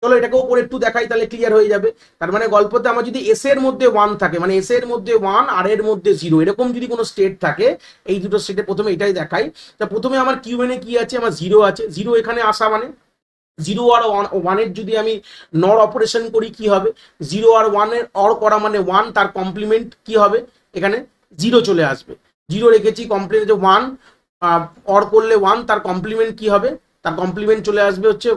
চলো এটাকেও করে একটু দেখাই, তাহলে ক্লিয়ার হয়ে যাবে। তার মানে গল্পতে আমার যদি এস এর মধ্যে 1 থাকে, মানে এস এর মধ্যে 1 আর এর মধ্যে 0, এরকম যদি কোনো স্টেট থাকে, এই দুটো স্টেটে প্রথমে এটাই দেখাই। তা প্রথমে আমার কিউএনে কি আছে, আমার 0 আছে। 0 এখানে আসা মানে 0 আর 1 এর যদি আমি নর অপারেশন করি কি হবে, 0 আর 1 এর অর করা মানে 1, তার কমপ্লিমেন্ট কি হবে, এখানে 0 চলে আসবে। 0 রেখেছি, কমপ্লিমেন্ট 1 অর করলে 1, তার কমপ্লিমেন্ট কি হবে, তার কমপ্লিমেন্ট চলে আসবে হচ্ছে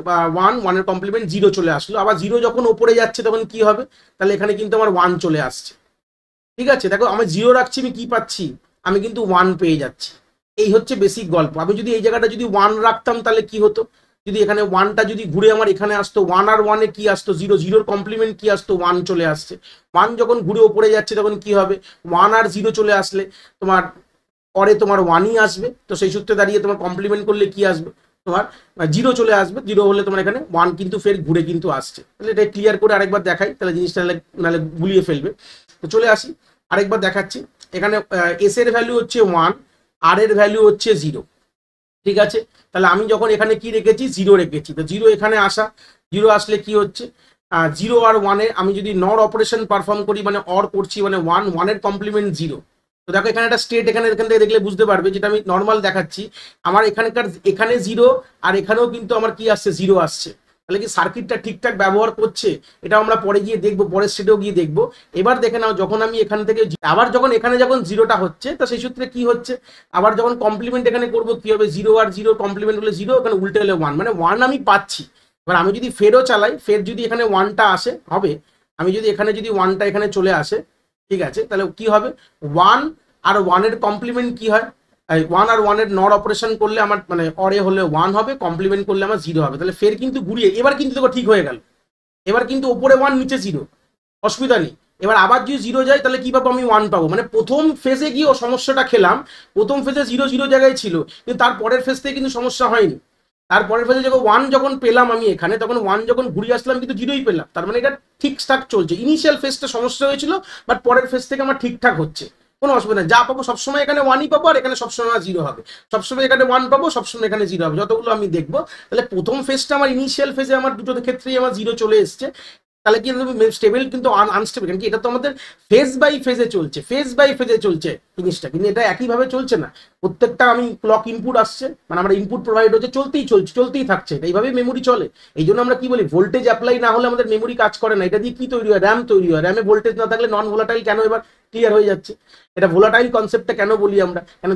1, 1 এর কমপ্লিমেন্ট 0 চলে আসলো। আবার 0 যখন ওপরে যাচ্ছে তখন কি হবে, তাহলে এখানে কিন্তু আমার 1 চলে আসছে। ঠিক আছে, দেখো আমি 0 রাখছি, আমি কি পাচ্ছি, আমি কিন্তু 1 পেয়ে যাচ্ছি। এই হচ্ছে বেসিক গল্প। আমি যদি এই জায়গাটা যদি 1 রাখতাম তাহলে কি হতো, যদি এখানে 1টা যদি ঘুরে আমার এখানে আসতো, 1 আর 1 এ কি আসতো, 0, 0 কমপ্লিমেন্ট কি আসতো, 1 চলে আসছে। 1 যখন ঘুরে ওপরে যাচ্ছে তখন কি হবে, 1 আর 0 চলে আসলে তোমার পরে তোমার 1ই আসবে। তো সেই সূত্রে দাঁড়িয়ে তোমার কমপ্লিমেন্ট করলে কি আসবে, তোমার 0 চলে আসবে। 0 হলে তোমার এখানে 1 কিন্তু ফের ঘুরে কিন্তু আসছে। তাহলে এটা ক্লিয়ার করে আরেকবার দেখাই, তাহলে জিনিসটা নাহলে গুলিয়ে ফেলবে। তো চলে আসি, আরেকবার দেখাচ্ছি। এখানে এস এর ভ্যালু হচ্ছে 1, আর এর ভ্যালু হচ্ছে 0। ঠিক আছে, তাহলে আমি যখন এখানে কি রেখেছি, 0 রেখেছি। তো 0 এখানে আসা, 0 আসলে কি হচ্ছে, 0 আর 1 এ আমি যদি নর অপারেশন পারফর্ম করি, মানে অর করছি, মানে 1 এর কমপ্লিমেন্ট 0। তো দেখো এখানে একটা স্টেট, এখানে এখান থেকে দেখলে বুঝতে পারবে, যেটা আমি নর্মাল দেখাচ্ছি। আমার এখানকার এখানে 0 আর এখানেও কিন্তু আমার কি আসছে, 0 আসছে। তাহলে কি সার্কিটটা ঠিকঠাক ব্যবহার করছে, এটা আমরা পরে গিয়ে দেখবো, পরের স্টেটেও গিয়ে দেখবো। এবার দেখে নাও, যখন আমি এখান থেকে আবার যখন এখানে যখন 0টা হচ্ছে, তো সেই সূত্রে কি হচ্ছে, আবার যখন কমপ্লিমেন্ট এখানে করবো কি হবে, 0 আর 0 কমপ্লিমেন্ট হলে 0, এখানে উল্টে হলে 1, মানে 1 আমি পাচ্ছি। এবার আমি যদি ফেরও চালাই, ফের যদি এখানে 1টা আসে হবে, আমি যদি এখানে যদি 1টা এখানে চলে আসে, ঠিক আছে, তাহলে কি হবে, 1 আর 1 এর কমপ্লিমেন্ট কি হয়, 1 আর 1 এর নর অপারেশন করলে আমার মানে অরে হলে 1 হবে, কমপ্লিমেন্ট করলে আমার 0 হবে। তাহলে ফের কিন্তু ঘুরিয়ে এবার কিন্তু দেখো ঠিক হয়ে গেল। এবার কিন্তু ওপরে 1 নিচে 0, অসুবিধা নেই। এবার আবার যদি 0 যায় তাহলে কি পাবো, আমি 1 পাবো। মানে প্রথম ফেজে গিয়ে ও সমস্যাটা খেলাম, প্রথম ফেজে 0 0 জায়গায় ছিল, কিন্তু তারপরের ফেজ থেকে কিন্তু সমস্যা হয়নি। তারপরের ফেজে যখন 1 যখন পেলাম আমি এখানে, তখন 1 যখন ঘুরিয়ে আসলাম কিন্তু 0ই পেলাম। তার মানে এটা ঠিকঠাক চলছে। ইনিশিয়াল ফেজটা সমস্যা হয়েছিল, বাট পরের ফেজ থেকে আমার ঠিকঠাক হচ্ছে, কোনো অসুবিধা নেই। যা পাবো সবসময় এখানে 1ই পাবো, আর এখানে সবসময় 0 হবে। সবসময় এখানে 1 পাবো, সবসময় এখানে 0 হবে, যতগুলো আমি দেখবো। তাহলে প্রথম ফেজটা আমার ইনিশিয়াল ফেজে আমার দুটোর ক্ষেত্রেই আমার 0 চলে এসছে। তাহলে কি স্টেবল কিন্তু আনস্টেবল, কারণ কি এটা তো আমাদের ফেজ বাই ফেজে চলছে, ফেজ বাই ফেজে চলছে জিনিসটা, কিন্তু এটা একইভাবে চলছে না। প্রত্যেকটা আমি ক্লক ইনপুট আসছে, মানে আমরা ইনপুট প্রোভাইড হচ্ছে, চলতেই চলছে, চলতেই থাকছে। এইভাবেই মেমোরি চলে। এই জন্য আমরা কি বলি, ভোল্টেজ অ্যাপ্লাই না হলে আমাদের মেমোরি কাজ করে না। এটা দিয়ে কি তৈরি হয়, র্যাম তৈরি হয়। র্যামে ভোল্টেজ না থাকলে নন ভোলাটাইল কেন, এবার ক্লিয়ার হয়ে যাচ্ছে। এটা ভোলাটাইল কনসেপ্টটা কেন বলি আমরা, কেন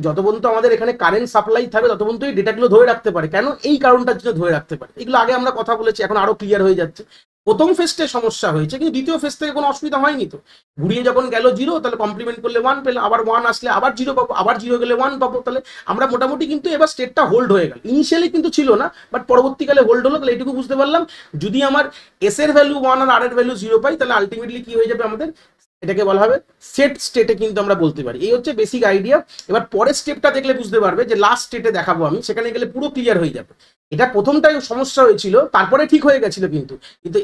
যত পর্যন্ত আমাদের এখানে কারেন্ট সাপ্লাই থাকবে তত পর্যন্ত এই ডেটাগুলো ধরে রাখতে পারে। কেন, এই কারণটার জন্য ধরে রাখতে পারে। এগুলো আগে আমরা কথা বলেছি, এখন আরো ক্লিয়ার হয়ে যাচ্ছে। প্রথম ফেজে সমস্যা হয়েছে, কিন্তু দ্বিতীয় ফেজ থেকে কোনো অসুবিধা হয়নি। তো ঘুরিয়ে যখন গেল 0, তাহলে কমপ্লিমেন্ট করলে 1 পেলাম, আবার 1 আসলে আবার 0 পাবো, আবার 0 গেলে 1 পাবো। তাহলে আমরা মোটামুটি কিন্তু এবার স্টেটটা হোল্ড হয়ে গেল। ইনিশিয়ালি কিন্তু ছিল না, বাট পরবর্তীকালে হোল্ড হলো। তাহলে এটুকু বুঝতে পারলাম, যদি আমার এস এর ভ্যালু 1 আর আর এর ভ্যালু 0 পাই, তাহলে আলটিমেটলি কি হয়ে যাবে আমাদের, এটাকে বলা হবে সেট স্টেটে কিন্তু আমরা বলতে পারি। এই হচ্ছে বেসিক আইডিয়া। এবার পরের স্টেপটা দেখলে বুঝতে পারবে, যে লাস্ট স্টেটে দেখাবো আমি, সেখানে গেলে পুরো ক্লিয়ার হয়ে যাবে। এটা প্রথমটাই সমস্যা হয়েছিল, তারপরে ঠিক হয়ে গেছিল। কিন্তু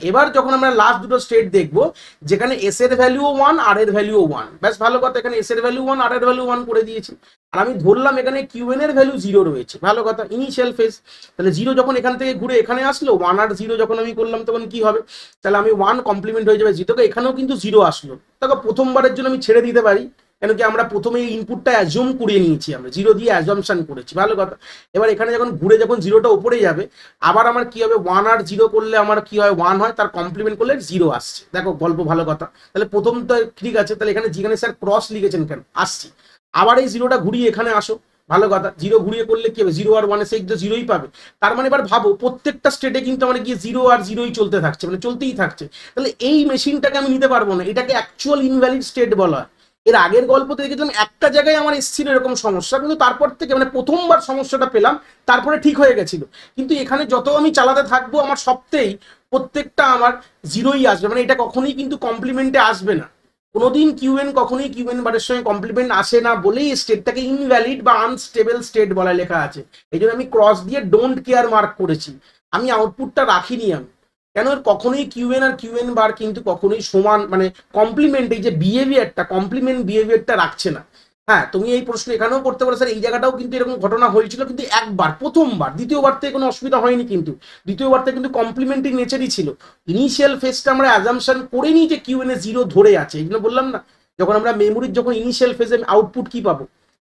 এবার যখন আমরা লাস্ট দুটো স্টেট দেখবো, যেখানে এস এর ভ্যালুও 1 আর এর ভ্যালুও 1, ব্যাস ভালো কথা, এখানে এস এর ভ্যালু 1 আর এর ভ্যালু 1 করে দিয়েছি। আর আমি ধরলাম এখানে কিউএন এর ভ্যালু 0 রয়েছে, ভালো কথা, ইনিশিয়াল ফেজ। তাহলে 0 যখন এখান থেকে ঘুরে এখানে আসলো, 1 আর 0 যখন আমি করলাম তখন কি হবে, তাহলে আমি 1 কমপ্লিমেন্ট হয়ে যাবে 0, এখানেও কিন্তু 0 আসলো। দেখো প্রথমবারের জন্য আমি ছেড়ে দিতে পারি, কেন কি আমরা প্রথমে এই ইনপুটটা অ্যাজুম করিয়ে নিয়েছি, আমরা জিরো দিয়ে অ্যাজামশন করেছি, ভালো কথা। এবার এখানে যখন ঘুরে যখন জিরোটা উপরে যাবে, আবার আমার কি হবে, 1 আর 0 করলে আমার কি হয়, 1 হয়, তার কমপ্লিমেন্ট করলে 0 আসছে। দেখো গল্প ভালো কথা। তাহলে প্রথমটা ঠিক আছে, তাহলে এখানে যেখানে স্যার ক্রস লিখেছেন কেন, আসছি। আবার এই জিরোটা ঘুরিয়ে এখানে আসো, ভালো কথা। 0 ঘুরিয়ে করলে কি হবে, 0 আর 1 সেই তো 0ই পাবে। তার মানে এবার ভাবো প্রত্যেকটা স্টেটে কিন্তু আমার গিয়ে 0 আর 0ই চলতে থাকছে, মানে চলতেই থাকছে। তাহলে এই মেশিনটাকে আমি নিতে পারবো না, এটাকে অ্যাকচুয়াল ইনভ্যালিড স্টেট বলা হয়। এর আগের গল্পতে দেখেছিলাম একটা জায়গায় আমার এসেছিল এরকম সমস্যা, কিন্তু তারপর থেকে মানে প্রথমবার সমস্যাটা পেলাম, তারপরে ঠিক হয়ে গেছিল। কিন্তু এখানে যত আমি চালাতে থাকবো আমার সবতেই প্রত্যেকটা আমার 0ই আসবে, মানে এটা কখনোই কিন্তু কমপ্লিমেন্টে আসবে না। কোনোদিন কিউএন কখনোই কিউএন বারের সঙ্গে কমপ্লিমেন্ট আসে না বলেই স্টেটটাকে ইনভ্যালিড বা আনস্টেবল স্টেট বলা লেখা আছে। এই জন্য আমি ক্রস দিয়ে ডোন্ট কেয়ার মার্ক করেছি, আমি আউটপুটটা রাখিনি আমি। কেন, কখনোই কিউএন আর কিউএন বার কিন্তু কখনোই সমান মানে কমপ্লিমেন্ট, এই যে বিহেভিয়ারটা কমপ্লিমেন্ট বিহেভিয়ারটা রাখছে না। হ্যাঁ, তুমি এই প্রশ্ন এখানেও করতে পারো স্যার এই জায়গাটাও কিন্তু এরকম ঘটনা হয়েছিল, কিন্তু একবার প্রথমবার, দ্বিতীয়বার থেকে কোনো অসুবিধা হয়নি। কিন্তু দ্বিতীয়বার থেকে কিন্তু কমপ্লিমেন্টারি নেচারই ছিল। ইনিশিয়াল ফেজটা আমরা অ্যাজাম্পশন করে নিই যে কিউএন এ 0 ধরে আছে, এই জন্য বললাম না যখন আমরা মেমোরির যখন ইনিশিয়াল ফেজে আউটপুট কি পাবো,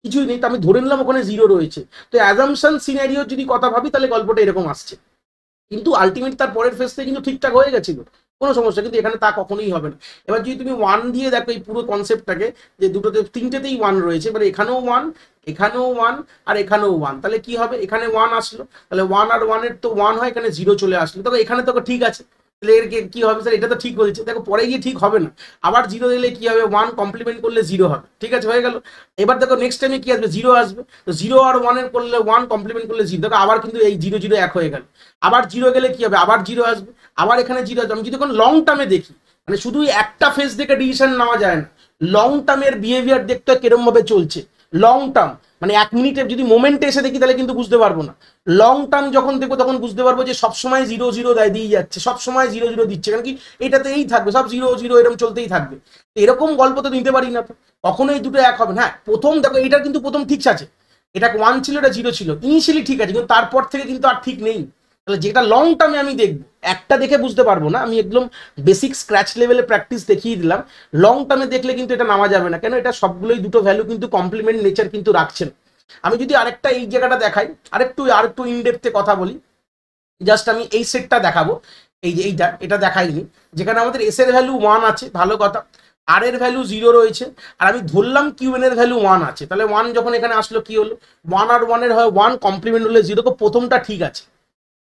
কিছুই নেই, তো আমি ধরে নিলাম ওখানে 0 রয়েছে। তো অ্যাজাম্পশন সিনারিও যদি কথা ভাবি তাহলে গল্পটা এরকম আসছে, কিন্তু আলটিমেট তার পরের ফেজতে কিন্তু ঠিকঠাক হয়ে গেছিল, কোনো সমস্যা। কিন্তু এখানে তা কখনোই হবে না। এবার যদি তুমি 1 দিয়ে দেখো এই পুরো কনসেপ্টটাকে, যে দুটোতে তিনটেতেই 1 রয়েছে, এবার এখানেও 1, এখানেও 1 আর এখানেও 1, তাহলে কি হবে, এখানে 1 আসলো, তাহলে 1 আর 1 এর তো 1 হয়, এখানে 0 চলে আসলো, তবে এখানে তো ঠিক আছে। তাহলে এর কি হবে স্যার, এটা তো ঠিক হয়েছে। দেখো পরে গিয়ে ঠিক হবে না, আবার 0 দিলে কি হবে, 1 কমপ্লিমেন্ট করলে 0 হবে, ঠিক আছে, হয়ে গেল। এবার দেখো নেক্সট টাইমে কি আসবে, 0 আসবে, তো 0 আর 1 এর করলে 1 কমপ্লিমেন্ট করলে 0, দেখো আবার কিন্তু এই 0 0 এক হয়ে গেল। আবার 0 গেলে কি হবে, আবার 0 আসবে, আবার এখানে 0 আসবে। আমি যদি এখন লং টার্মে দেখি, মানে শুধু একটা ফেজ দেখে ডিসিশন নেওয়া যায় না, লং টার্মের বিহেভিয়ার দেখতে হয় কিরম ভাবে চলছে। লং টার্ম মানে 1 মিনিটে যদি মোমেন্টে এসে দেখি তাহলে কিন্তু বুঝতে পারবো না। লং টার্ম যখন দেখবো তখন বুঝতে পারবো যে সবসময় 0 0 দিয়ে যাচ্ছে, সবসময় 0 0 দিচ্ছে, কারণ কি এটাতে এই থাকবে, সব 0 0 এরকম চলতেই থাকবে। এরকম গল্প তো নিতে পারি না, তো কখনোই দুটো এক হবে না। হ্যাঁ, প্রথম দেখো এটার কিন্তু প্রথম ঠিক আছে, এটা 1 ছিল, এটা 0 ছিল, ইনিশিয়ালি ঠিক আছে, কিন্তু তারপর থেকে কিন্তু আর ঠিক নেই। তাহলে যেটা লং টার্মে আমি দেখবো, একটা দেখে বুঝতে পারবো না, আমি একদম বেসিক স্ক্র্যাচ লেভেলে প্র্যাকটিস দেখিয়ে দিলাম। লং টার্মে দেখলে কিন্তু এটা নামা যাবে না, কেন এটা সবগুলোই দুটো ভ্যালু কিন্তু কমপ্লিমেন্ট নেচার কিন্তু রাখছেন। আমি যদি আরেকটা এই জায়গাটা দেখাই, আরেকটু ইনডেপথে কথা বলি, জাস্ট আমি এই সেটটা দেখাবো, এই যে এটা দেখাইনি, যেখানে আমাদের এস এর ভ্যালু 1 আছে, ভালো কথা, আর এর ভ্যালু 0 রয়েছে, আর আমি ধরলাম কিউএন এর ভ্যালু 1 আছে। তাহলে 1 যখন এখানে আসলো কি হলো, 1 আর 1 এর হয় 1 কমপ্লিমেন্ট হলে 0, তো প্রথমটা ঠিক আছে,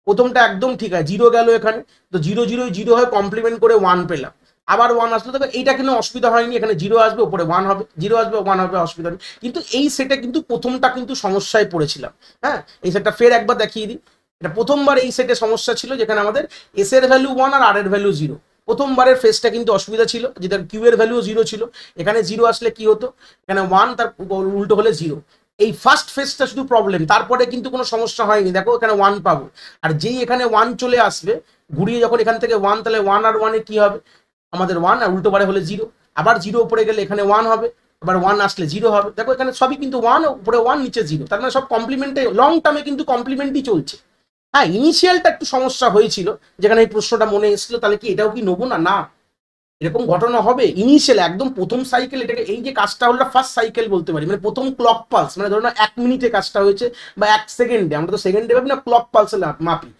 প্রথমটা একদম ঠিক আছে, 0 গেল এখানে, তো 0 0 0 হয় কমপ্লিমেন্ট করে 1 পেলাম, আবার 1 আসলো, তবে এইটা কিন্তু অসুবিধা হয়নি, এখানে 0 আসবে উপরে 1 হবে, 0 আসবে 1 হবে, অসুবিধা নেই। কিন্তু এই সেটে কিন্তু প্রথমটা কিন্তু সমস্যায় পড়েছিলাম। হ্যাঁ, এই সেটটা ফের একবার দেখিয়ে দিই। এটা প্রথমবার এই সেটে সমস্যা ছিল, যেখানে আমাদের এস এর ভ্যালু 1 আর আর এর ভ্যালু 0, প্রথমবারের ফেজটা কিন্তু অসুবিধা ছিল, যেটা কিউ এর ভ্যালু 0 ছিল, এখানে 0 আসলে কি হতো, এখানে 1 তার উল্টো হলে 0। এই ফার্স্ট ফেজটা শুধু প্রবলেম, তারপরে কিন্তু কোনো সমস্যা হয়নি, দেখো এখানে 1 পাবো, আর যেই এখানে 1 চলে আসবে ঘুরিয়ে, যখন এখান থেকে 1, তাহলে 1 আর 1 এ কি হবে, আমাদের 1, আর উল্টো বারে হলে 0, আবার 0 উপরে গেলে এখানে 1 হবে, আবার 1 আসলে 0 হবে। দেখো এখানে সবই কিন্তু 1, উপরে 1 নিচে 0, তার মানে সব কমপ্লিমেন্টে, লং টার্মে কিন্তু কমপ্লিমেন্টই চলছে। হ্যাঁ, ইনিশিয়ালটা একটু সমস্যা হয়েছিল, যেখানে এই প্রশ্নটা মনে এসেছিল, তাহলে কি এটাও কি নেবো না, না এরকম ঘটনা হবে ইনিশিয়াল একদম প্রথম সাইকেল, এটাকে এই যে কাজটা হলো ফার্স্ট সাইকেল বলতে পারি, মানে প্রথম ক্লক পালস, মানে ধরো না 1 মিনিটে কাজটা হয়েছে বা 1 সেকেন্ডে, আমরা তো সেকেন্ডে ভাবি না, ক্লক পালসে মাপি,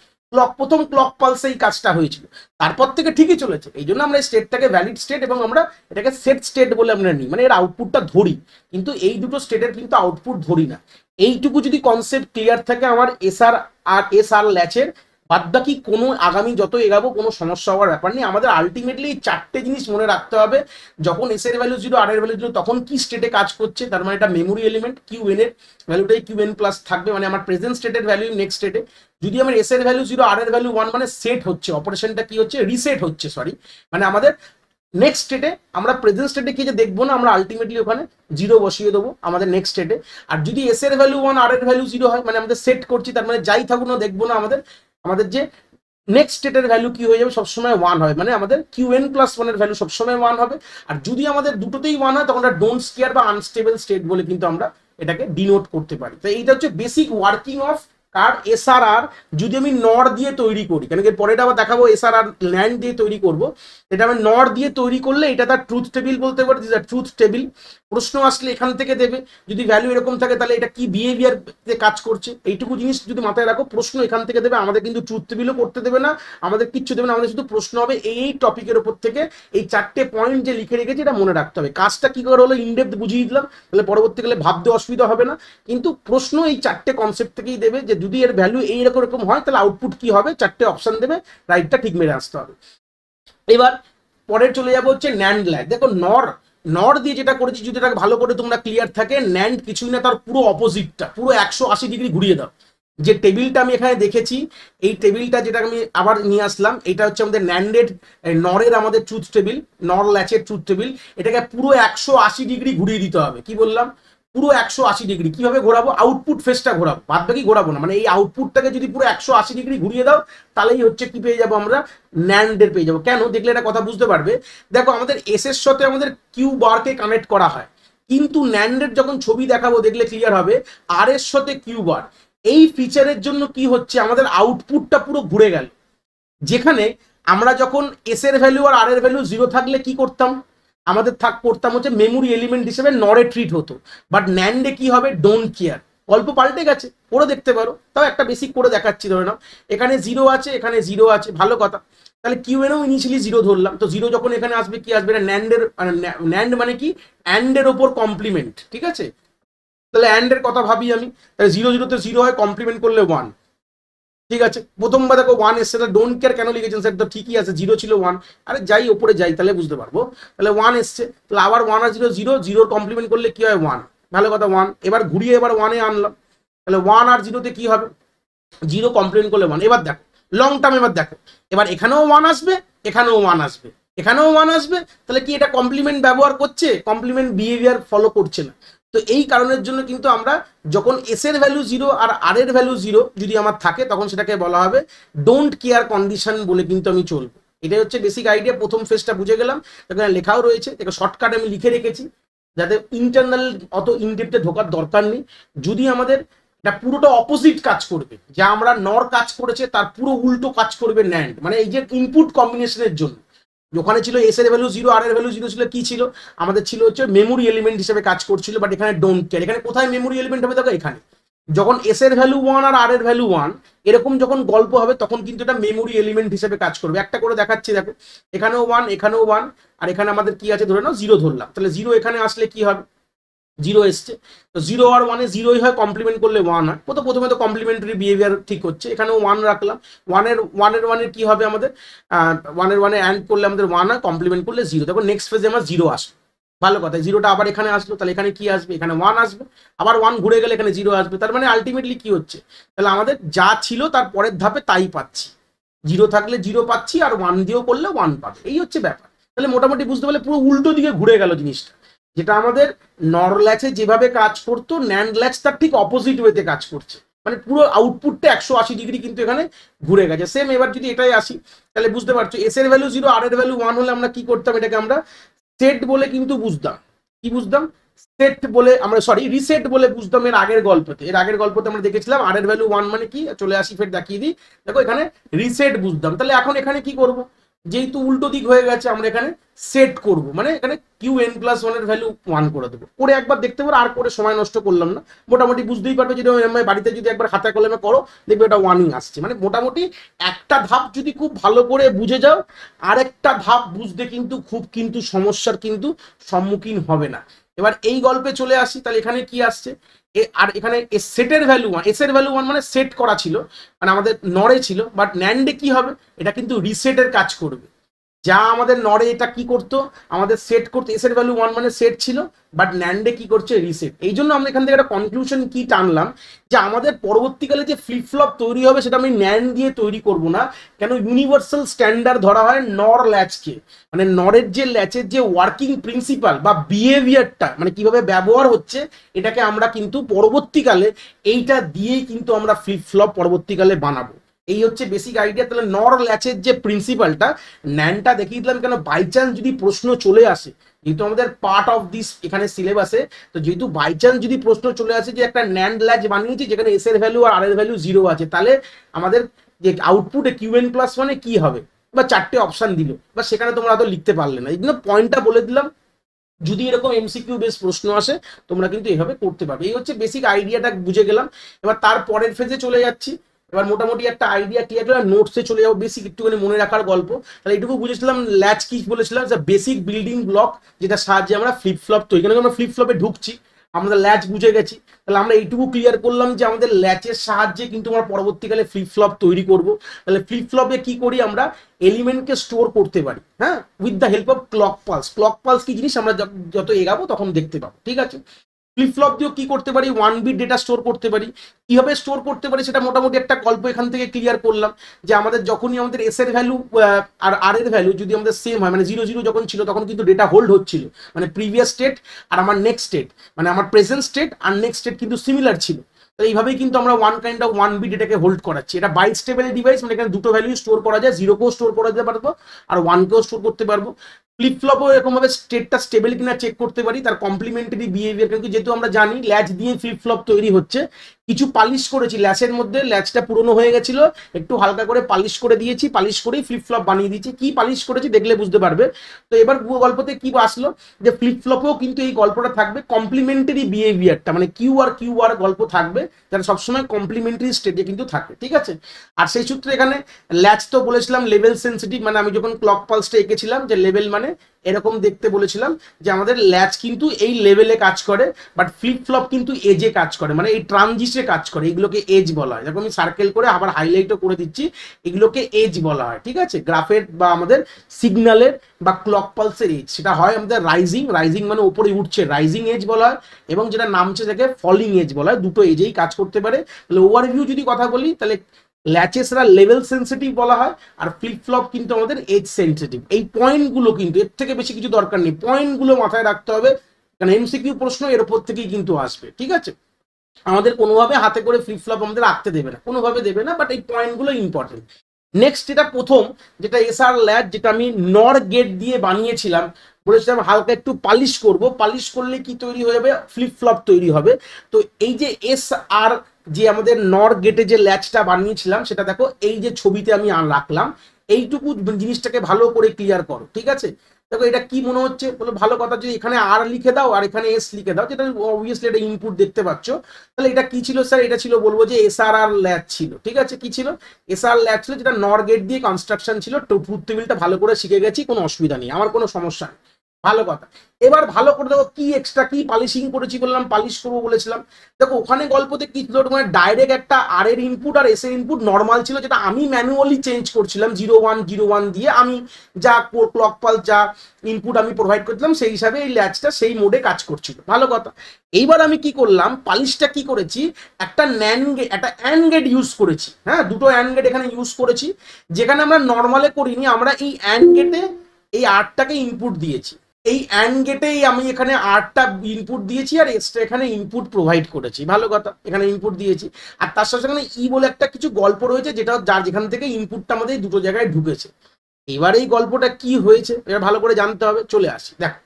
প্রথম ক্লক পালসে এই কাজটা হয়েছিল, তারপর থেকে ঠিকই চলেছে। এই জন্য আমরা স্টেটটাকে ভ্যালিড স্টেট এবং আমরা এটাকে সেট স্টেট বলে আমরা নিই, মানে এর আউটপুটটা ধরি, কিন্তু এই দুটো স্টেটের কিন্তু আউটপুট ধরি না। এইটুকু যদি কনসেপ্ট ক্লিয়ার থাকে আমার এসআর আর এসআর ল্যাচের, বাদ বাকি কোনো আগামী যত এগাবো কোনো সমস্যা হওয়ার ব্যাপার নেই। আমাদের আলটিমেটলি এই 4টে জিনিস মনে রাখতে হবে, যখন এস এর ভ্যালু 0 আর এর ভ্যালু 0 তখন কি স্টেটে কাজ করছে, তার মানে এটা মেমোরি এলিমেন্ট, কিউএন এর ভ্যালুটাই কিউএন প্লাস থাকবে, মানে আমার প্রেজেন্ট স্টেটের ভ্যালু নেক্সট স্টেটে। যদি আমার এস এর ভ্যালু 0 আর এর ভ্যালু 1, মানে সেট হচ্ছে, অপারেশনটা কি হচ্ছে, রিসেট হচ্ছে, সরি, মানে আমাদের নেক্সট স্টেটে আমরা প্রেজেন্ট স্টেটে কি যে দেখবো না, আমরা আলটিমেটলি ওখানে 0 বসিয়ে দেবো আমাদের নেক্সট স্টেটে। আর যদি এস এর ভ্যালু 1 আর এর ভ্যালু 0 হয়, মানে আমাদের সেট করছি, তার মানে যাই থাকুক না দেখবো না, আমাদের যে নেক্সট স্টেটের ভ্যালু কি হয়ে যাবে, সবসময় 1 হবে, মানে আমাদের কিউএন প্লাস 1 এর ভ্যালু সবসময় 1 হবে। আর যদি আমাদের দুটোতেই 1 হয়, তখন আমরা ডোন্ট স্কেয়ার বা আনস্টেবল স্টেট বলে কিন্তু আমরা এটাকে ডিনোট করতে পারি। তো এইটা হচ্ছে বেসিক ওয়ার্কিং অফ কার এসআরআর যদি আমি নর দিয়ে তৈরি করি, কেন কি পরেটা আবার দেখাবো এসআরআর ল্যান্ড দিয়ে তৈরি করব, এটা আমি নর দিয়ে তৈরি করলে এটা তার ট্রুথ টেবিল বলতে পারি, দিস আর ট্রুথ টেবিল। প্রশ্ন আসলে এখান থেকে দেবে, যদি ভ্যালু এরকম থাকে তাহলে এটা কি বিহেভিয়ার কাজ করছে, এইটুকু জিনিস যদি মাথায় রাখো। প্রশ্ন এখান থেকে দেবে, আমাদের কিন্তু ট্রুথ টেবিলও করতে দেবে না, আমাদের কিচ্ছু দেবে না, আমাদের শুধু প্রশ্ন হবে এই টপিকের উপর থেকে। এই 4টে পয়েন্ট যে লিখে রেখেছি এটা মনে রাখতে হবে। কাজটা কি করে হলো ইনডেপথ বুঝিয়ে দিলাম, তাহলে পরবর্তীকালে ভাবতে অসুবিধা হবে না। কিন্তু প্রশ্ন এই 4টে কনসেপ্ট থেকেই দেবে যে যদি এর ভ্যালু এইরকম এরকম হয় তাহলে আউটপুট কি হবে, 4টে অপশন দেবে, রাইটটা ঠিক মেরে আসতে হবে। এবার পরে চলে যাবো হচ্ছে ন্যান্ড ল্যাগ। দেখো নর দিয়ে যেটা করেছি যদি এটা ভালো করে তোমরা ক্লিয়ার থাকে, ন্যান্ড কিছুই না, তার পুরো অপোজিটটা, পুরো 180 ডিগ্রি ঘুরিয়ে দাও। যে টেবিলটা আমি এখানে দেখেছি, এই টেবিলটা যেটা আমি আবার নিয়ে আসলাম, এটা হচ্ছে আমাদের ন্যান্ডেড নরের আমাদের ট্রুথ টেবিল, নর ল্যাচের ট্রুথ টেবিল। এটাকে পুরো 180 ডিগ্রি ঘুরিয়ে দিতে হবে। কি বললাম, পুরো 180 ডিগ্রি। কিভাবে ঘোরাবো, আউটপুট ফেসটা ঘোরাবো, বাদ বাকি ঘোরাবো না। মানে এই আউটপুটটাকে যদি পুরো 180 ডিগ্রি ঘুরিয়ে দাও তাহলেই হচ্ছে কি পেয়ে যাবো আমরা, ন্যান্ডের পেয়ে যাবো। কেন, দেখলে একটা কথা বুঝতে পারবে। দেখো আমাদের এস এর সাথে আমাদের কিউ বারকে কানেক্ট করা হয়, কিন্তু ন্যান্ডের যখন ছবি দেখাবো দেখলে ক্লিয়ার হবে আর এর সাথে কিউ বার। এই ফিচারের জন্য কি হচ্ছে, আমাদের আউটপুটটা পুরো ঘুরে গেল। যেখানে আমরা যখন এস এর ভ্যালু আর আর এর ভ্যালু 0 থাকলে কি করতাম, আমাদের করতাম হচ্ছে মেমোরি এলিমেন্ট হিসেবে নরে ট্রিট হতো। বাট ন্যান্ডে কি হবে, ডোন্ট কেয়ার। গল্প পাল্টে গেছে, করে দেখতে পারো, তাও একটা বেসিক করে দেখাচ্ছি। ধরে নাও এখানে 0 আছে, এখানে 0 আছে, ভালো কথা। তাহলে কিউ এনেও ইনিশিয়ালি 0 ধরলাম, তো 0 যখন এখানে আসবে কি আসবে, ন্যান্ডের ন্যান্ড মানে কি, অ্যান্ডের ওপর কমপ্লিমেন্ট, ঠিক আছে। তাহলে অ্যান্ডের কথা ভাবি আমি, তাহলে 0 0 0 হয়, কমপ্লিমেন্ট করলে 1, ঠিক আছে। প্রথমবার দেখো 1 এসছে, তাহলে ডোন্ট কেয়ার কেন লিখেছেন স্যার, তো ঠিকই আছে, 0 ছিল 1, আরে যাই ওপরে যাই তাহলে বুঝতে পারবো। তাহলে 1 এসছে, তাহলে আবার 1 আর 0 0, 0 কমপ্লিমেন্ট করলে কি হয় 1, ভালো কথা 1। এবার ঘুরিয়ে এবার 1 এ আনলাম, তাহলে 1 আর 0 তে কি হবে, 0 কমপ্লিমেন্ট করলে 1। এবার দেখো লং টার্ম, এবার দেখো এবার এখানেও 1 আসবে, এখানেও 1 আসবে, এখানেও 1 আসবে, তাহলে কি এটা কমপ্লিমেন্ট ব্যবহার করছে, কমপ্লিমেন্ট বিহেভিয়ার ফলো করছে না। তো এই কারণের জন্য কিন্তু আমরা যখন এস এর ভ্যালু 0 আর আর এর ভ্যালু 0 যদি আমার থাকে তখন সেটাকে বলা হবে ডোন্ট কেয়ার কন্ডিশন বলে কিন্তু আমি চলবো। এটাই হচ্ছে বেসিক আইডিয়া। প্রথম ফেজটা বুঝে গেলাম, এখানে লেখাও রয়েছে, এটা শর্টকাট আমি লিখে রেখেছি যাতে ইন্টারনাল অত ইনডেপথে ঢোকার দরকার নেই। যদি আমাদের এটা পুরোটা অপোজিট কাজ করবে, যা আমরা নর কাজ করেছে তার পুরো উল্টো কাজ করবে ন্যান্ড, মানে এই যে ইনপুট কম্বিনেশনের জন্য ওখানে ছিল এস এর ভ্যালু 0 আর এর ভ্যালু 0 ছিল, কি ছিল আমাদের ছিল হচ্ছে মেমোরি এলিমেন্ট হিসেবে কাজ করছিল। বাট এখানে ডোন্ট কেয়ার, এখানে কোথায় মেমোরি এলিমেন্ট হবে দেখো, এখানে যখন এস এর ভ্যালু 1 আর আর এর ভ্যালু 1 এরকম যখন গল্প হবে তখন কিন্তু এটা মেমোরি এলিমেন্ট হিসেবে কাজ করবে। একটা করে দেখাচ্ছি, দেখো এখানেও 1, এখানেও 1, আর এখানে আমাদের কি আছে ধরে নাও 0 ধরলাম, তাহলে 0 এখানে আসলে কি হবে, 0 এসছে, তো 0 আর 1 এ 0ই হয়, কমপ্লিমেন্ট করলে 1 হয়। প্রথমে তো কমপ্লিমেন্টারি বিহেভিয়ার ঠিক হচ্ছে, এখানেও 1 রাখলাম, 1 এর কি হবে আমাদের, 1 এ অ্যান্ড করলে আমাদের 1 হয়, কমপ্লিমেন্ট করলে 0। দেখো নেক্সট ফেজে আমার 0 আসবে, ভালো কথা। 0টা আবার এখানে আসলো, তাহলে এখানে কি আসবে, এখানে 1 আসবে, আবার 1 ঘুরে গেলে এখানে 0 আসবে। তার মানে আলটিমেটলি কি হচ্ছে, তাহলে আমাদের যা ছিল তার পরের ধাপে তাই পাচ্ছি, 0 থাকলে 0 পাচ্ছি, আর 1 দিয়েও করলে 1 পাবে, এই হচ্ছে ব্যাপার। তাহলে মোটামুটি বুঝতে পারলে পুরো উল্টো দিকে ঘুরে গেল জিনিসটা। যেটা আমাদের নর ল্যাচে যেভাবে কাজ করতো, ন্যান্ড ল্যাচ তার ঠিক অপোজিট ওয়েতে কাজ করছে, মানে পুরো আউটপুটটা 180 ডিগ্রি কিন্তু এখানে ঘুরে গেছে। সেম এবার যদি এটাই আসি তাহলে বুঝতে পারছো এস এর ভ্যালু 0 আর এর ভ্যালু 1 হলে আমরা কি করতাম, এটাকে আমরা সেট বলে কিন্তু বুঝতাম। কি বুঝতাম, সেট বলে আমরা, সরি রিসেট বলে বুঝতাম এর আগের গল্পতে। এর আগের গল্পতে আমরা দেখেছিলাম আর এর ভ্যালু 1 মানে কি, চলে আসি ফের দেখিয়ে দিই, দেখো এখানে রিসেট বুঝতাম। তাহলে এখন এখানে কি করব, যেহেতু উল্টো দিক হয়ে গেছে আমরা এখানে সেট করব, মানে এখানে কিউ এন প্লাস 1 এর ভ্যালু 1 করে দেবো। করে একবার দেখতে পারো, আর করে সময় নষ্ট করলাম না, মোটামুটি বুঝতেই পারবে। যদি বাড়িতে যদি একবার হাতে কলমে করো দেখবে এটা 1ই আসছে। মানে মোটামুটি একটা ধাপ যদি খুব ভালো করে বুঝে যাও, আরেকটা ধাপ বুঝতে কিন্তু খুব কিন্তু সমস্যার কিন্তু সম্মুখীন হবে না। এবার এই গল্পে চলে আসি, তাহলে এখানে কি আসছে, আর এখানে সেটের ভ্যালু 1, এস এর ভ্যালু 1 মানে সেট করা ছিল, মানে আমাদের নরে ছিল। বাট ন্যান্ডে কি হবে, এটা কিন্তু রিসেটের কাজ করবে। যা আমাদের নরে এটা কি করতো, আমাদের সেট করতো, এস এর ভ্যালু 1 মানে সেট ছিল, বাট ন্যান্ডে কি করছে, রিসেট। এই জন্য আমরা এখান থেকে একটা কনক্লুশন কি টানলাম, যে আমাদের পরবর্তীকালে যে ফ্লিপ ফ্লপ তৈরি হবে সেটা আমি ন্যান্ড দিয়ে তৈরি করব না। কেন, ইউনিভার্সাল স্ট্যান্ডার্ড ধরা হয় নর ল্যাচকে, মানে নরের যে ল্যাচের যে ওয়ার্কিং প্রিন্সিপাল বা বিহেভিয়ারটা, মানে কিভাবে ব্যবহার হচ্ছে, এটাকে আমরা কিন্তু পরবর্তীকালে এইটা দিয়েই কিন্তু আমরা ফ্লিপ ফ্লপ পরবর্তীকালে বানাবো। এই হচ্ছে বেসিক আইডিয়া। তাহলে নর ল্যাচের যে প্রিন্সিপালটা, ন্যানটা দেখিয়ে দিলাম, কেন বাই চান্স যদি প্রশ্ন চলে আসে যেহেতু আমাদের পার্ট অফ দিস এখানে সিলেবাসে, তো যেহেতু বাই চান্স যদি প্রশ্ন চলে আসে যে একটা ন্যান্ড ল্যাচ বানিয়েছি যেখানে এস এর ভ্যালু আর আর এর ভ্যালু 0 আছে, তাহলে আমাদের যে আউটপুটে কিউএন প্লাস মানে কি হবে, বা 4টে অপশন দিল, বা সেখানে তোমরা হয়তো লিখতে পারলে না, এই জন্য পয়েন্টটা বলে দিলাম। যদি এরকম এমসিকিউ বেস প্রশ্ন আসে তোমরা কিন্তু এইভাবে করতে পারবে। এই হচ্ছে বেসিক আইডিয়াটা বুঝে গেলাম। এবার তার পরের ফেজে চলে যাচ্ছি। এবার মোটামুটি একটা আইডিয়া ক্লিয়ার করে নোটসে চলে যাবো, বেসিক একটুখানি মনে রাখার গল্প। তাহলে এইটুকু বুঝেছিলাম ল্যাচ কি বলেছিলাম, বেসিক বিল্ডিং ব্লক, যেটা সাহায্যে আমরা ফ্লিপ ফ্লপ তৈরি, কেন আমরা ফ্লিপ ফ্লপে ঢুকছি, আমাদের ল্যাচ বুঝে গেছি। তাহলে আমরা এইটুকু ক্লিয়ার করলাম যে আমাদের ল্যাচের সাহায্যে কিন্তু আমরা পরবর্তীকালে ফ্লিপ ফ্লপ তৈরি করব। তাহলে ফ্লিপ ফ্লপে কি করি, আমরা এলিমেন্টকে স্টোর করতে পারি, হ্যাঁ, with the help of clock pulse. Clock pulse কি জিনিস আমরা যত এগাবো তখন দেখতে পাবো, ঠিক আছে। ফ্লিপ ফ্লপ দিয়েও কি করতে পারি, 1 বিট ডেটা স্টোর করতে পারি। কিভাবে স্টোর করতে পারি সেটা মোটামুটি একটা গল্প এখান থেকে ক্লিয়ার করলাম, যে আমাদের যখনই আমাদের এস এর ভ্যালু আর আর এর ভ্যালু যদি আমাদের সেম হয়, মানে 0 0 যখন ছিল তখন কিন্তু ডেটা হোল্ড হচ্ছিল, মানে প্রিভিয়াস স্টেট আর আমার নেক্সট স্টেট, মানে আমার প্রেজেন্ট স্টেট আর নেক্সট স্টেট কিন্তু সিমিলার ছিল। তো এইভাবেই কিন্তু আমরা ওয়ান বিট এটাকে হোল্ড করাচ্ছি। এটা বাইস্টেবল ডিভাইস, মানে এখানে দুটো ভ্যালু স্টোর করা যায়, 0 কেও স্টোর করা যেতে পারবো আর 1 কেও স্টোর করতে পারবো। ফ্লিপ ফ্লপও এরকম ভাবে স্টেটটা স্টেবল কিনা চেক করতে পারি, তার কমপ্লিমেন্টারি বিহেভিয়ার, কিন্তু যেহেতু আমরা জানি ল্যাচ দিয়ে ফ্লিপ ফ্লপ তৈরি হচ্ছে, কিছু পালিশ করেছি ল্যাচের মধ্যে, ল্যাচটা পুরনো হয়ে গেছিল, একটু হালকা করে পালিশ করে দিয়েছি, পালিশ করেই ফ্লিপ ফ্লপ বানিয়ে দিয়েছি। কি পালিশ করেছি দেখলে বুঝতে পারবে। তো এবার গল্পতে কি আসলো, যে ফ্লিপ ফ্লপেও কিন্তু এই গল্পটা থাকবে, কমপ্লিমেন্টারি বিহেভিয়ারটা, মানে কিউ আর গল্প থাকবে, যারা সবসময় কমপ্লিমেন্টারি স্টেটে কিন্তু থাকে, ঠিক আছে। আর সেই সূত্রে এখানে ল্যাচ তো বলেছিলাম লেভেল সেন্সিটিভ, মানে আমি যখন ক্লক পালসটা এঁকেছিলাম যে লেভেল মানে এরকম দেখতে বলেছিলাম, যে আমাদের ল্যাচ কিন্তু এই লেভেলে কাজ করে, বাট ফ্লিপ ফ্লপ কিন্তু এজে কাজ করে, মানে এই ট্রানজিশে কাজ করে, এগুলোকে এজ বলা হয়। দেখো আমি সার্কেল করে আবার হাইলাইটও করে দিচ্ছি, এগুলোকে এজ বলা হয়, ঠিক আছে। গ্রাফের বা আমাদের সিগন্যালের বা ক্লক পালসের এজ, সেটা হয় আমাদের রাইজিং মানে উপরে উঠছে, রাইজিং এজ বলা হয়, এবং যেটা নামছে তাকে ফলিং এজ বলা হয়। দুটো এজেই কাজ করতে পারে। তাহলে ওভারভিউ যদি কথা বলি, তাহলে ল্যাচেসরা লেভেল সেন্সিটিভ বলা হয়, আর ফ্লিপ ফ্লপ কিন্তু আমাদের এজ সেন্সিটিভ। এই পয়েন্টগুলো কিন্তু, এর থেকে বেশি কিছু দরকার নেই, পয়েন্টগুলো মাথায় রাখতে হবে, কারণ এমসিকিউ প্রশ্ন এর উপর থেকেই কিন্তু আসবে, ঠিক আছে। আমাদের কোনোভাবে হাতে করে ফ্লিপ ফ্লপ আমাদের আঁকতে দেবে না, কোনোভাবে দেবে না, বাট এই পয়েন্টগুলো ইম্পর্টেন্ট। নেক্সট, এটা প্রথম যেটা এসআর ল্যাচ, যেটা আমি নর গেট দিয়ে বানিয়েছিলাম, বলেছিলাম হালকা একটু পালিশ করব, পালিশ করলে কি তৈরি হয়ে যাবে, ফ্লিপ ফ্লপ তৈরি হবে। তো এই যে এস আর যে আমাদের নর গেটে যে ল্যাচটা বানিয়েছিলাম, সেটা দেখো এই যে ছবিতে আমি রাখলাম, এইটুকু জিনিসটাকে ভালো করে ক্লিয়ার করো, ঠিক আছে। দেখো এটা কি মনে হচ্ছে, বলো ভালো কথা, যদি এখানে আর লিখে দাও আর এখানে এস লিখে দাও, যেটা অবভিয়াসলি এটা ইনপুট দেখতে পাচ্ছ, তাহলে এটা কি ছিল স্যার, এটা ছিল বলবো যে এসআর আর ল্যাচ ছিল, ঠিক আছে। কি ছিল, এসআর ল্যাচ ছিল, যেটা নর গেট দিয়ে কনস্ট্রাকশন ছিল। ট্রুথ টেবিলটা ভালো করে শিখে গেছি, কোনো অসুবিধা নেই, আমার কোনো সমস্যা নেই, ভালো কথা। এবার ভালো করে দেখো কি এক্সট্রা কি পালিশিং করেছি, বললাম পালিশ করবো বলেছিলাম। দেখো ওখানে গল্পতে কি ছিল, মানে ডাইরেক্ট একটা আর এর ইনপুট আর এস এর ইনপুট নর্মাল ছিল, যেটা আমি ম্যানুয়ালি চেঞ্জ করছিলাম 0 1 0 1 দিয়ে, আমি যা ক্লক পালস যা ইনপুট আমি প্রোভাইড করছিলাম সেই হিসাবে এই ল্যাচটা সেই মোডে কাজ করছিল, ভালো কথা। এইবার আমি কি করলাম, পালিশটা কি করেছি, একটা একটা অ্যান্ড গেট ইউজ করেছি, হ্যাঁ, দুটো অ্যান্ড গেট এখানে ইউজ করেছি, যেখানে আমরা নর্মালে করিনি, আমরা এই অ্যান্ড গেটে এই আরটাকে ইনপুট দিয়েছি, এই অ্যান্ড গেটেই আমি এখানে আরটা ইনপুট দিয়েছি আর এক্সট্রা এখানে ইনপুট প্রোভাইড করেছি, ভালো কথা, এখানে ইনপুট দিয়েছি। আর তার সাথে এখানে ই বলে একটা কিছু গল্প রয়েছে, যেটা যার যেখান থেকে ইনপুটটা আমাদের দুটো জায়গায় ঢুকেছে। এবার এই গল্পটা কি হয়েছে এটা ভালো করে জানতে হবে, চলে আসি দেখো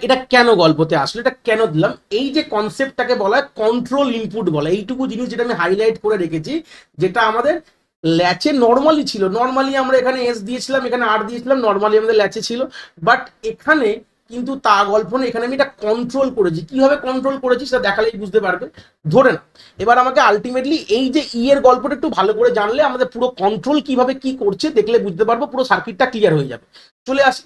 এটা কেন গল্পতে আসলো, এটা কেন দিলাম। এই যে কনসেপ্টটাকে বলা হয় কন্ট্রোল ইনপুট বলে, এইটুকু জিনিস যেটা আমি হাইলাইট করে রেখেছি, যেটা আমাদের ল্যাচে নর্মালি ছিল, নর্মালি আমরা এখানে এস দিয়েছিলাম, এখানে আর দিয়েছিলাম, নর্মালি আমাদের ল্যাচে ছিল, বাট এখানে কিন্তু তা গল্প না, এখানে আমি এটা কন্ট্রোল করেছি। কিভাবে কন্ট্রোল করেছি সেটা দেখালেই বুঝতে পারবে, ধরে না। এবার আমাকে আলটিমেটলি এই যে ই এর গল্পটা একটু ভালো করে জানলে আমাদের পুরো কন্ট্রোল কিভাবে কি করছে দেখলে বুঝতে পারবো, পুরো সার্কিটটা ক্লিয়ার হয়ে যাবে। চলে আসি,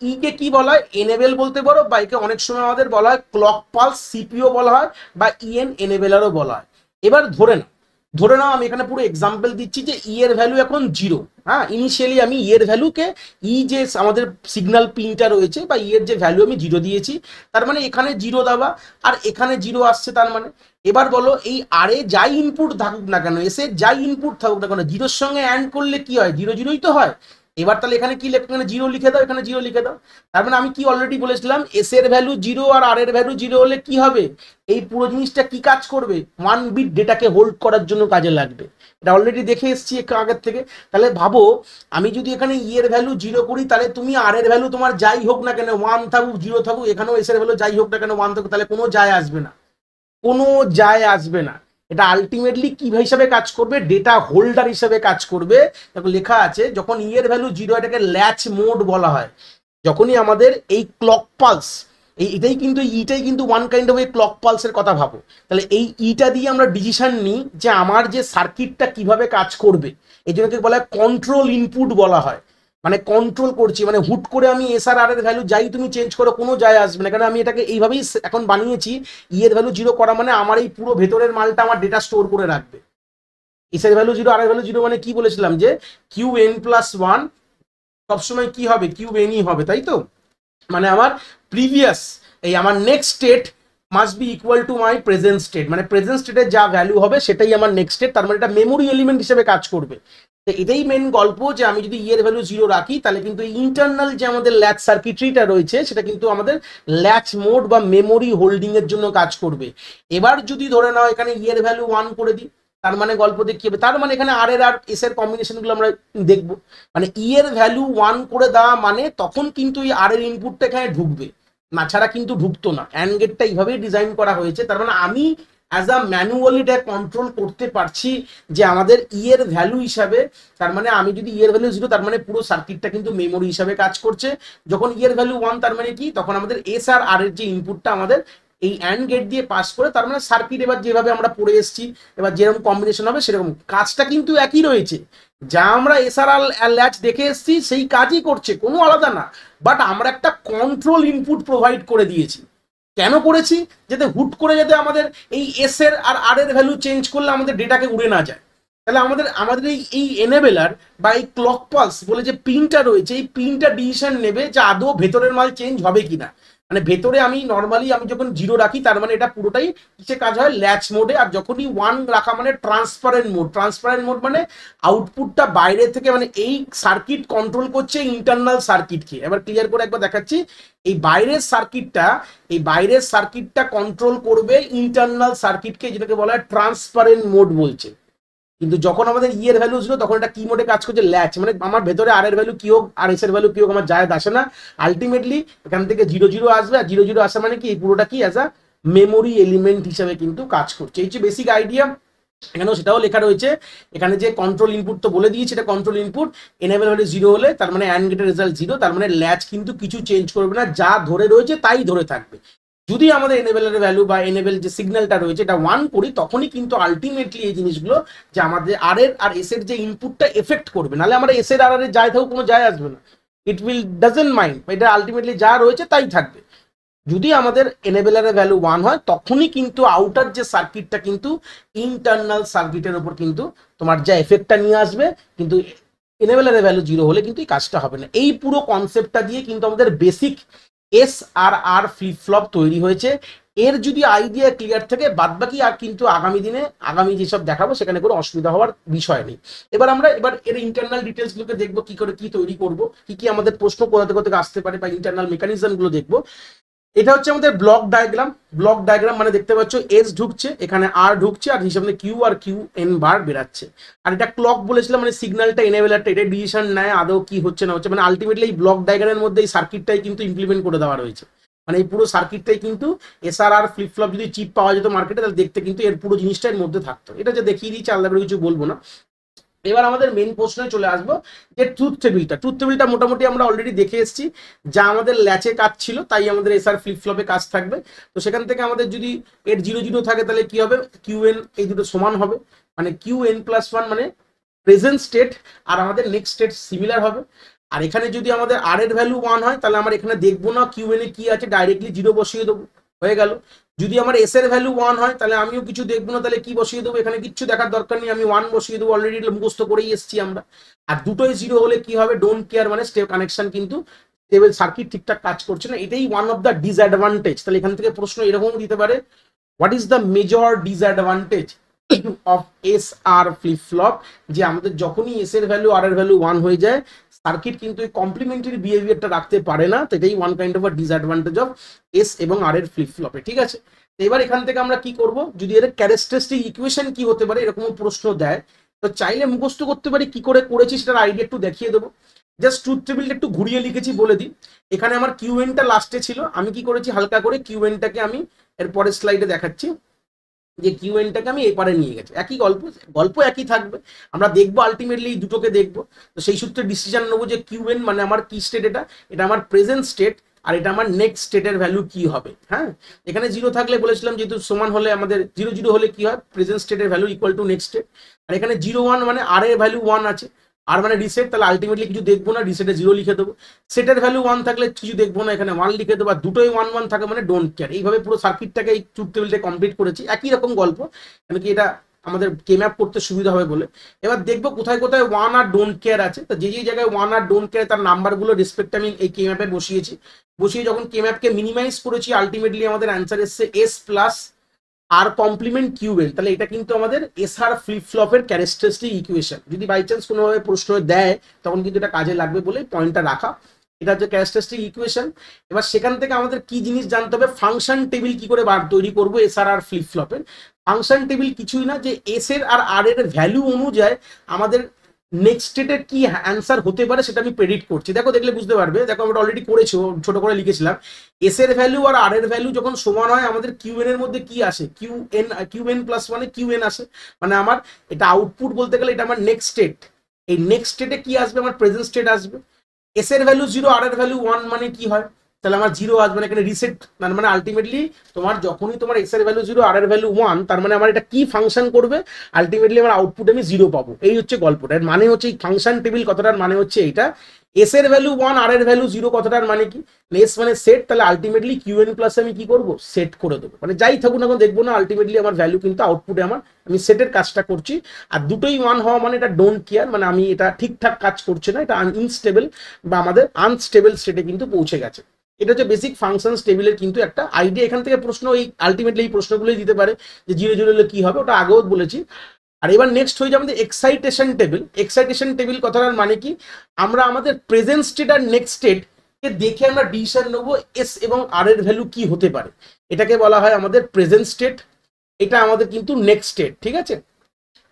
ই কে কি বলা হয়, এনেবেল বলতে পারো, বা একে অনেক সময় আমাদের বলা হয় ক্লক পালস সিপিও বলা হয়, বা ইএন এনেবেলারও বলা হয়। এবার ধরে নাও আমি এখানে পুরো এক্সাম্পল দিচ্ছি যে ই এর ভ্যালু এখন 0, হ্যাঁ, ইনিশিয়ালি আমি ই এর ভ্যালুকে, ই যে আমাদের সিগন্যাল পিনটা রয়েছে বা ই এর যে ভ্যালু আমি 0 দিয়েছি, তার মানে এখানে 0 দেওয়া আর এখানে 0 আসছে, তার মানে এবার বলো এই আর এ যাই ইনপুট থাকুক না কেন, এসে যাই ইনপুট থাকুক না কেন, 0 এর সঙ্গে অ্যান্ড করলে কি হয়, 0 0ই তো হয়। এবার তাহলে এখানে কি লেখো, এখানে জিরো লিখে দাও, এখানে জিরো লিখে দাও। তার মানে আমি কি অলরেডি বলেছিলাম, এস এর ভ্যালু জিরো আর আর এর ভ্যালু জিরো হলে কি হবে, এই পুরো জিনিসটা কি কাজ করবে, 1 বিট ডেটাকে হোল্ড করার জন্য কাজে লাগবে। এটা অলরেডি দেখে এসেছি একটু আগের থেকে। তাহলে ভাবো আমি যদি এখানে ই এর ভ্যালু জিরো করি, তাহলে তুমি আর এর ভ্যালু তোমার যাই হোক না কেন, 1 থাকুক জিরো থাকুক, এখানেও এস এর ভ্যালু যাই হোক না কেন 1 থাকুক, তাহলে কোনো যায় আসবে না, কোনো যায় আসবে না। এটা আলটিমেটলি কি হিসাবে কাজ করবে, ডেটা হোল্ডার হিসাবে কাজ করবে। দেখো লেখা আছে যখন ই এর ভ্যালু জিরো, এটাকে ল্যাচ মোড বলা হয়। যখনই আমাদের এই ক্লক পালস, এটাই কিন্তু ইটাই কিন্তু ওয়ান কাইন্ড অফ এই ক্লক পালসের কথা ভাবো। তাহলে এই ইটা দিয়ে আমরা ডিসিশন নিই যে আমার যে সার্কিটটা কিভাবে কাজ করবে। এই জন্য বলা হয় কন্ট্রোল ইনপুট বলা হয়। মানে কন্ট্রোল করছি, মানে হুট করে আমি এস আর আর এর ভ্যালু যাই তুমি চেঞ্জ করো, কোনো যায় আসবে না, কারণ আমি এটাকে এইভাবেই এখন বানিয়েছি। ই এর ভ্যালু জিরো করা মানে আমার এই পুরো ভেতরের মালটা আমার ডেটা স্টোর করে রাখবে। এস এর ভ্যালু জিরো, আর এর ভ্যালু জিরো, মানে কি বলেছিলাম যে কিউ এন প্লাস ওয়ান সবসময় কি হবে, কিউ এনই হবে, তাই তো। মানে আমার প্রিভিয়াস, এই আমার next state must be equal to my present state, মানে প্রেজেন্ট স্টেটের যা ভ্যালু হবে সেটাই আমার নেক্সট স্টেট। তার মানে এটা মেমোরি এলিমেন্ট হিসেবে কাজ করবে। তো এটাই মেন গল্প, যে আমি যদি ইয়ের ভ্যালু জিরো রাখি, তাহলে কিন্তু ইন্টারনাল যে আমাদের ল্যাচ সার্কিটরিটা রয়েছে সেটা কিন্তু আমাদের ল্যাচ মোড বা মেমোরি হোল্ডিং এর জন্য কাজ করবে। এবার যদি ধরে নাও এখানে ইয়ের ভ্যালু 1 করে দিই, তার মানে গল্প দেখি হবে, তার মানে এখানে আর এর আর এস এর কম্বিনেশন গুলো আমরা দেখবো। মানে ই এর ভ্যালু 1 করে দেওয়া মানে তখন কিন্তু এই আর এর ইনপুটটা এখানে ঢুকবে, না ছাড়া কিন্তু ঢুকতো না। অ্যান্ড গেটটা এইভাবেই ডিজাইন করা হয়েছে। তার মানে আমি অ্যাজ আ ম্যানুয়ালি এটা কন্ট্রোল করতে পারছি যে আমাদের ই এর ভ্যালু হিসাবে, তার মানে আমি যদি ই এর ভ্যালু জিরো, তার মানে পুরো সার্কিটটা কিন্তু মেমোরি হিসাবে কাজ করছে। যখন ই এর ভ্যালু 1, তার মানে কি, তখন আমাদের এস আর আর এর যে ইনপুটটা আমাদের এই অ্যান্ড গেট দিয়ে পাস করে, তার মানে সার্কিট এবার যেভাবে আমরা পড়ে এসেছি, এবার যেরকম কম্বিনেশন হবে সেরকম, কাজটা কিন্তু একই রয়েছে। যা আমরা এসআরআর ল্যাচ দেখে এসেছি সেই কাজই করছে, কোনো আলাদা না। বাট আমরা একটা কন্ট্রোল ইনপুট প্রোভাইড করে দিয়েছি। কেন করেছি, যাতে হুট করে যাতে আমাদের এই এস এর আর আর এর ভ্যালু চেঞ্জ করলে আমাদের ডেটাকে উড়ে না যায়। তাহলে আমাদের আমাদের এই এনেবেলার বা এই ক্লক পালস বলে যে পিনটা রয়েছে, এই পিনটা ডিসিশন নেবে যে আদৌ ভেতরের মাল চেঞ্জ হবে কিনা। মানে ভেতরে আমি নর্মালি আমি যখন জিরো রাখি, তার মানে এটা পুরোটাই কিসে কাজ হয়, ল্যাচ মোডে। আর যখনই 1 রাখা মানে ট্রান্সপারেন্ট মোড। ট্রান্সপারেন্ট মোড মানে আউটপুটটা বাইরে থেকে, মানে এই সার্কিট কন্ট্রোল করছে ইন্টারনাল সার্কিটকে। এবার ক্লিয়ার করে একবার দেখাচ্ছি, এই বাইরের সার্কিটটা, এই বাইরের সার্কিটটা কন্ট্রোল করবে ইন্টারনাল সার্কিটকে, যেটাকে বলা হয় ট্রান্সপারেন্ট মোড বলছে। কিন্তু যখন আমাদের ই এর ভ্যালু ছিল, তখন এটা কি মোডে কাজ করছে, ল্যাচ। মানে আমার ভেতরে আর এর ভ্যালু কি হোক আর এস এর ভ্যালু কি হোক আমার যায় আসে না। আলটিমেটলি এখান থেকে জিরো জিরো আসবে, আর জিরো জিরো আসা মানে কি, এই পুরোটা কি অ্যাজ আ মেমোরি এলিমেন্ট হিসাবে কিন্তু কাজ করছে। এই যে বেসিক আইডিয়া, এখানেও সেটাও লেখা রয়েছে। এখানে যে কন্ট্রোল ইনপুট তো বলে দিয়েছি, এটা কন্ট্রোল ইনপুট। এনেবল হলে জিরো হলে তার মানে অ্যান্ড গেটের রেজাল্ট জিরো, তার মানে ল্যাচ কিন্তু কিছু চেঞ্জ করবে না, যা ধরে রয়েছে তাই ধরে থাকবে। যদি আমাদের এনেবেলের ভ্যালু বা এনেবেল যে সিগন্যালটা রয়েছে এটা 1 করি, তখনই কিন্তু আলটিমেটলি এই জিনিসগুলো যে আমাদের আর এর আর এস এর যে ইনপুটটা এফেক্ট করবে। নাহলে আমরা এস এর আর এর যায় থাকুক কোনো যায় আসবে না, ইট উইল ডাজেন্ট মাইন্ড, এটা আলটিমেটলি যা রয়েছে তাই থাকবে। যদি আমাদের এনেবেলারের ভ্যালু 1 হয়, তখনই কিন্তু আউটার যে সার্কিটটা কিন্তু ইন্টারনাল সার্কিটের উপর কিন্তু তোমার যা এফেক্টটা নিয়ে আসবে, কিন্তু এনেবেলারের ভ্যালু জিরো হলে কিন্তু এই কাজটা হবে না। এই পুরো কনসেপ্টটা দিয়ে কিন্তু আমাদের বেসিক এস আর আর ফ্লিপ ফ্লপ তৈরি হয়েছে। এর যদি আইডিয়া ক্লিয়ার থাকে, বাদবাকি আর কিন্তু আগামী দিনে আগামী যেসব দেখাবো সেখানে কোনো অসুবিধা হওয়ার বিষয় নেই। এবার আমরা এর ইন্টারনাল ডিটেলস গুলোকে দেখবো, কি করে কি তৈরি করব, কি কি আমাদের প্রশ্ন কোথা থেকে আসতে পারে, বা ইন্টারনাল মেকানিজম গুলো দেখবো। এটা হচ্ছে আমাদের ব্লক ডায়াগ্রাম। ব্লক ডায়াগ্রাম মানে দেখতে পাচ্ছ এস ঢুকছে, এখানে আর ঢুকছে, আর হিসাবে কিউ আর কিউ এন বার বেরাচ্ছে। আর এটা ক্লক বলেছিলাম, মানে সিগন্যালটা এনেবেলারটা এটা ডিসিশন নেয় আদৌ কি হচ্ছে না হচ্ছে। মানে আলটিমেটলি এই ব্লক ডায়াগ্রামের মধ্যে এই সার্কিটটাই কিন্তু ইমপ্লিমেন্ট করে দেওয়া রয়েছে। মানে এই পুরো সার্কিটটাই কিন্তু এসআরআর ফ্লিপ ফ্লপ যদি চিপ পাওয়া যেত মার্কেটে, তাহলে দেখতে কিন্তু এর পুরো জিনিসটা এর মধ্যে থাকতো। এটা যে দেখিয়ে দিচ্ছি, আলাদা করে কিছু বলবো না। এবার আমাদের মেন প্রশ্নে চলে আসবো, যে ট্রুথ টেবিলটা মোটামুটি আমরা অলরেডি দেখে এসেছি। যা আমাদের ল্যাচে কাজ ছিল তাই আমাদের এসআর ফ্লিপ ফ্লপে কাজ থাকবে। তো সেখান থেকে আমাদের যদি এর জিরো জিরো থাকে, তাহলে কি হবে, কিউ এন এই দুটো সমান হবে, মানে কিউ এন প্লাস ওয়ান মানে প্রেজেন্ট স্টেট, আর আমাদের নেক্সট স্টেট সিমিলার হবে। আর এখানে যদি আমাদের আর এর ভ্যালু 1 হয়, তাহলে আমরা এখানে দেখবো না কিউ এন এ কি আছে, ডাইরেক্টলি জিরো বসিয়ে দেবো, হয়ে গেল। যদি আমার এস এর ভ্যালু 1 হয়, তাহলে আমিও কিছু দেখবো না, তাহলে কি বসিয়ে দেবো, এখানে কিচ্ছু দেখার দরকার নেই, আমি 1 বসিয়ে দেবো, অলরেডি মুখস্থ করেই এসেছি আমরা। আর দুটোই জিরো হলে কি হবে, ডোন্ট কেয়ার, মানে স্টেপ কানেকশন কিন্তু স্টেবল সার্কিট ঠিকঠাক কাজ করছে না। এটাই ওয়ান অফ দ্য ডিসঅ্যাডভান্টেজ। তাহলে এখান থেকে প্রশ্ন এরকম দিতে পারে, what is the major disadvantage of S R flip flop, যে আমাদের যখনই এস এর ভ্যালু আর এর ভ্যালু 1 হয়ে যায়, সার্কিট কিন্তু এই কমপ্লিমেন্টারি বিহেভিয়ারটা রাখতে পারে না, তো এটাই one kind of a disadvantage of S এবং আর এর ফ্লিপ ফ্লপে। ঠিক আছে, এবার এখান থেকে আমরা কি করব, যদি এর ক্যারেক্টারিস্টিক ইকুয়েশন কি হতে পারে এরকম প্রশ্ন দেয়, তো চাইলে মুখস্থ করতে পারি, কি করে করেছি সেটার আইডিয়া একটু দেখিয়ে দেবো। জাস্ট ট্রুথ টেবিলটা একটু ঘুরিয়ে লিখেছি বলে দিই। এখানে আমার কিউএনটা লাস্টে ছিল, আমি কি করেছি হালকা করে কিউএনটাকে আমি এর পরের স্লাইডে দেখাচ্ছি যে কিউএনটাকে আমি এপারে নিয়ে গেছি। একই গল্প, গল্প একই থাকবে, আমরা দেখবো আলটিমেটলি এই দুটোকে দেখবো। তো সেই সূত্রে ডিসিশন নেবো যে কিউএন মানে আমার কি স্টেট, এটা আমার প্রেজেন্ট স্টেট, আর এটা আমার নেক্সট স্টেটের ভ্যালু কি হবে। হ্যাঁ, এখানে জিরো থাকলে বলেছিলাম যেহেতু সমান হলে আমাদের জিরো জিরো হলে কি হয়, প্রেজেন্ট স্টেটের value equal to next state. আর এখানে জিরো ওয়ান মানে আর এর ভ্যালু ওয়ান আছে, আর মানে রিসেট, তাহলে আলটিমেটলি কিছু দেখবো না, রিসেটে জিরো লিখে দেবো। সেটের ভ্যালু ওয়ান থাকলে কিছু দেখবো না, এখানে ওয়ান লিখে দেবো। আর দুটোই ওয়ান ওয়ান থাকে মানে ডোন্ট কেয়ার। এইভাবে পুরো সার্কিটটাকে এই ট্রুথ টেবিলটা কমপ্লিট করেছি, একই রকম গল্প, কেন কি এটা আমাদের কে ম্যাপ করতে সুবিধা হবে বলে। এবার দেখবো কোথায় কোথায় ওয়ান আর ডোন্ট কেয়ার আছে, তো যে যে জায়গায় ওয়ান আর ডোন্ট কেয়ার তার নাম্বারগুলো রেসপেক্ট আমি এই কে ম্যাপে বসিয়েছি। বসিয়ে যখন কে ম্যাপকে মিনিমাইজ করেছি, আলটিমেটলি আমাদের অ্যান্সার এসছে এস প্লাস আর কমপ্লিমেন্ট কিউবেল। তাহলে এটা কিন্তু আমাদের এসআর ফ্লিপ ফ্লপের ক্যারেক্টারিস্টিক ইকুয়েশন। যদি বাই চান্স কোনোভাবে প্রশ্ন দেয় তখন কিন্তু এটা কাজে লাগবে বলে পয়েন্টটা রাখা। এটা হচ্ছে ক্যারেক্টারিস্টিক ইকুয়েশন। এবার সেখান থেকে আমাদের কি জিনিস জানতে হবে, ফাংশন টেবিল কি করে বার তৈরি করবো এসআর আর ফ্লিপ ফ্লপের। ফাংশন টেবিল কিছুই না, যে এস এর আর আর এর ভ্যালু অনুযায়ী আমাদের নেক্সট স্টেটের কি অ্যান্সার হতে পারে সেটা আমি প্রেডিক্ট করছি। দেখো, দেখলে বুঝতে পারবে। দেখো, আমরা অলরেডি করেছি, ছোট করে লিখেছিলাম। এস এর ভ্যালু আর আর এর ভ্যালু যখন সমান হয় আমাদের কিউএন এর মধ্যে কি আসে, কিউএন প্লাস মানে কিউএন আসে, মানে আমার এটা আউটপুট বলতে গেলে এটা আমার নেক্সট স্টেট। এই নেক্সট স্টেটে কি আসবে, আমার প্রেজেন্ট স্টেট আসবে। এস এর ভ্যালু জিরো, আর এর ভ্যালু ওয়ান, মানে কি হয়, তাহলে আমার জিরো আসবে না, এখানে রিসেট। মানে আলটিমেটলি তোমার যখনই তোমার এক্স এর ভ্যালু জিরো, আর এর ভ্যালু ওয়ান, তার মানে আমার এটা কি ফাংশন করবে, আলটিমেটলি আমার আউটপুট আমি জিরো পাবো। এই হচ্ছে গল্পটা। এর মানে হচ্ছে এই ফাংশন টেবিল কথাটার মানে হচ্ছে এইটা, এস এর ভ্যালু ওয়ান, আর এর ভ্যালু জিরো কথাটার মানে কি, এস মানে সেট, তাহলে আলটিমেটলি কিউএন প্লাস আমি কি করবো, সেট করে দেবো। মানে যাই থাকুন এখন দেখবো না, আলটিমেটলি আমার ভ্যালু কিন্তু আউটপুটে আমার আমি সেটের কাজটা করছি। আর দুটোই ওয়ান হওয়া মানে এটা ডোন্ট কেয়ার, মানে আমি এটা ঠিকঠাক কাজ করছে না, এটা ইনস্টেবল বা আমাদের আনস্টেবল স্টেটে কিন্তু পৌঁছে গেছে। এটা হচ্ছে বেসিক ফাংশন টেবিলের কিন্তু একটা আইডিয়া। এখান থেকে প্রশ্ন এই আলটিমেটলি এই প্রশ্নগুলোই দিতে পারে যে জিরো জিরো হলে কি হবে, ওটা আগেও বলেছি। আর এবার নেক্সট হয়ে যাবে আমাদের এক্সাইটেশন টেবিল। এক্সাইটেশন টেবিল কথাটার মানে কি, আমরা আমাদের প্রেজেন্ট স্টেট আর নেক্সট স্টেট কে দেখে আমরা ডিসিশন নেবো এস এবং আর এর ভ্যালু কি হতে পারে। এটাকে বলা হয় আমাদের প্রেজেন্ট স্টেট, এটা আমাদের কিন্তু নেক্সট স্টেট। ঠিক আছে,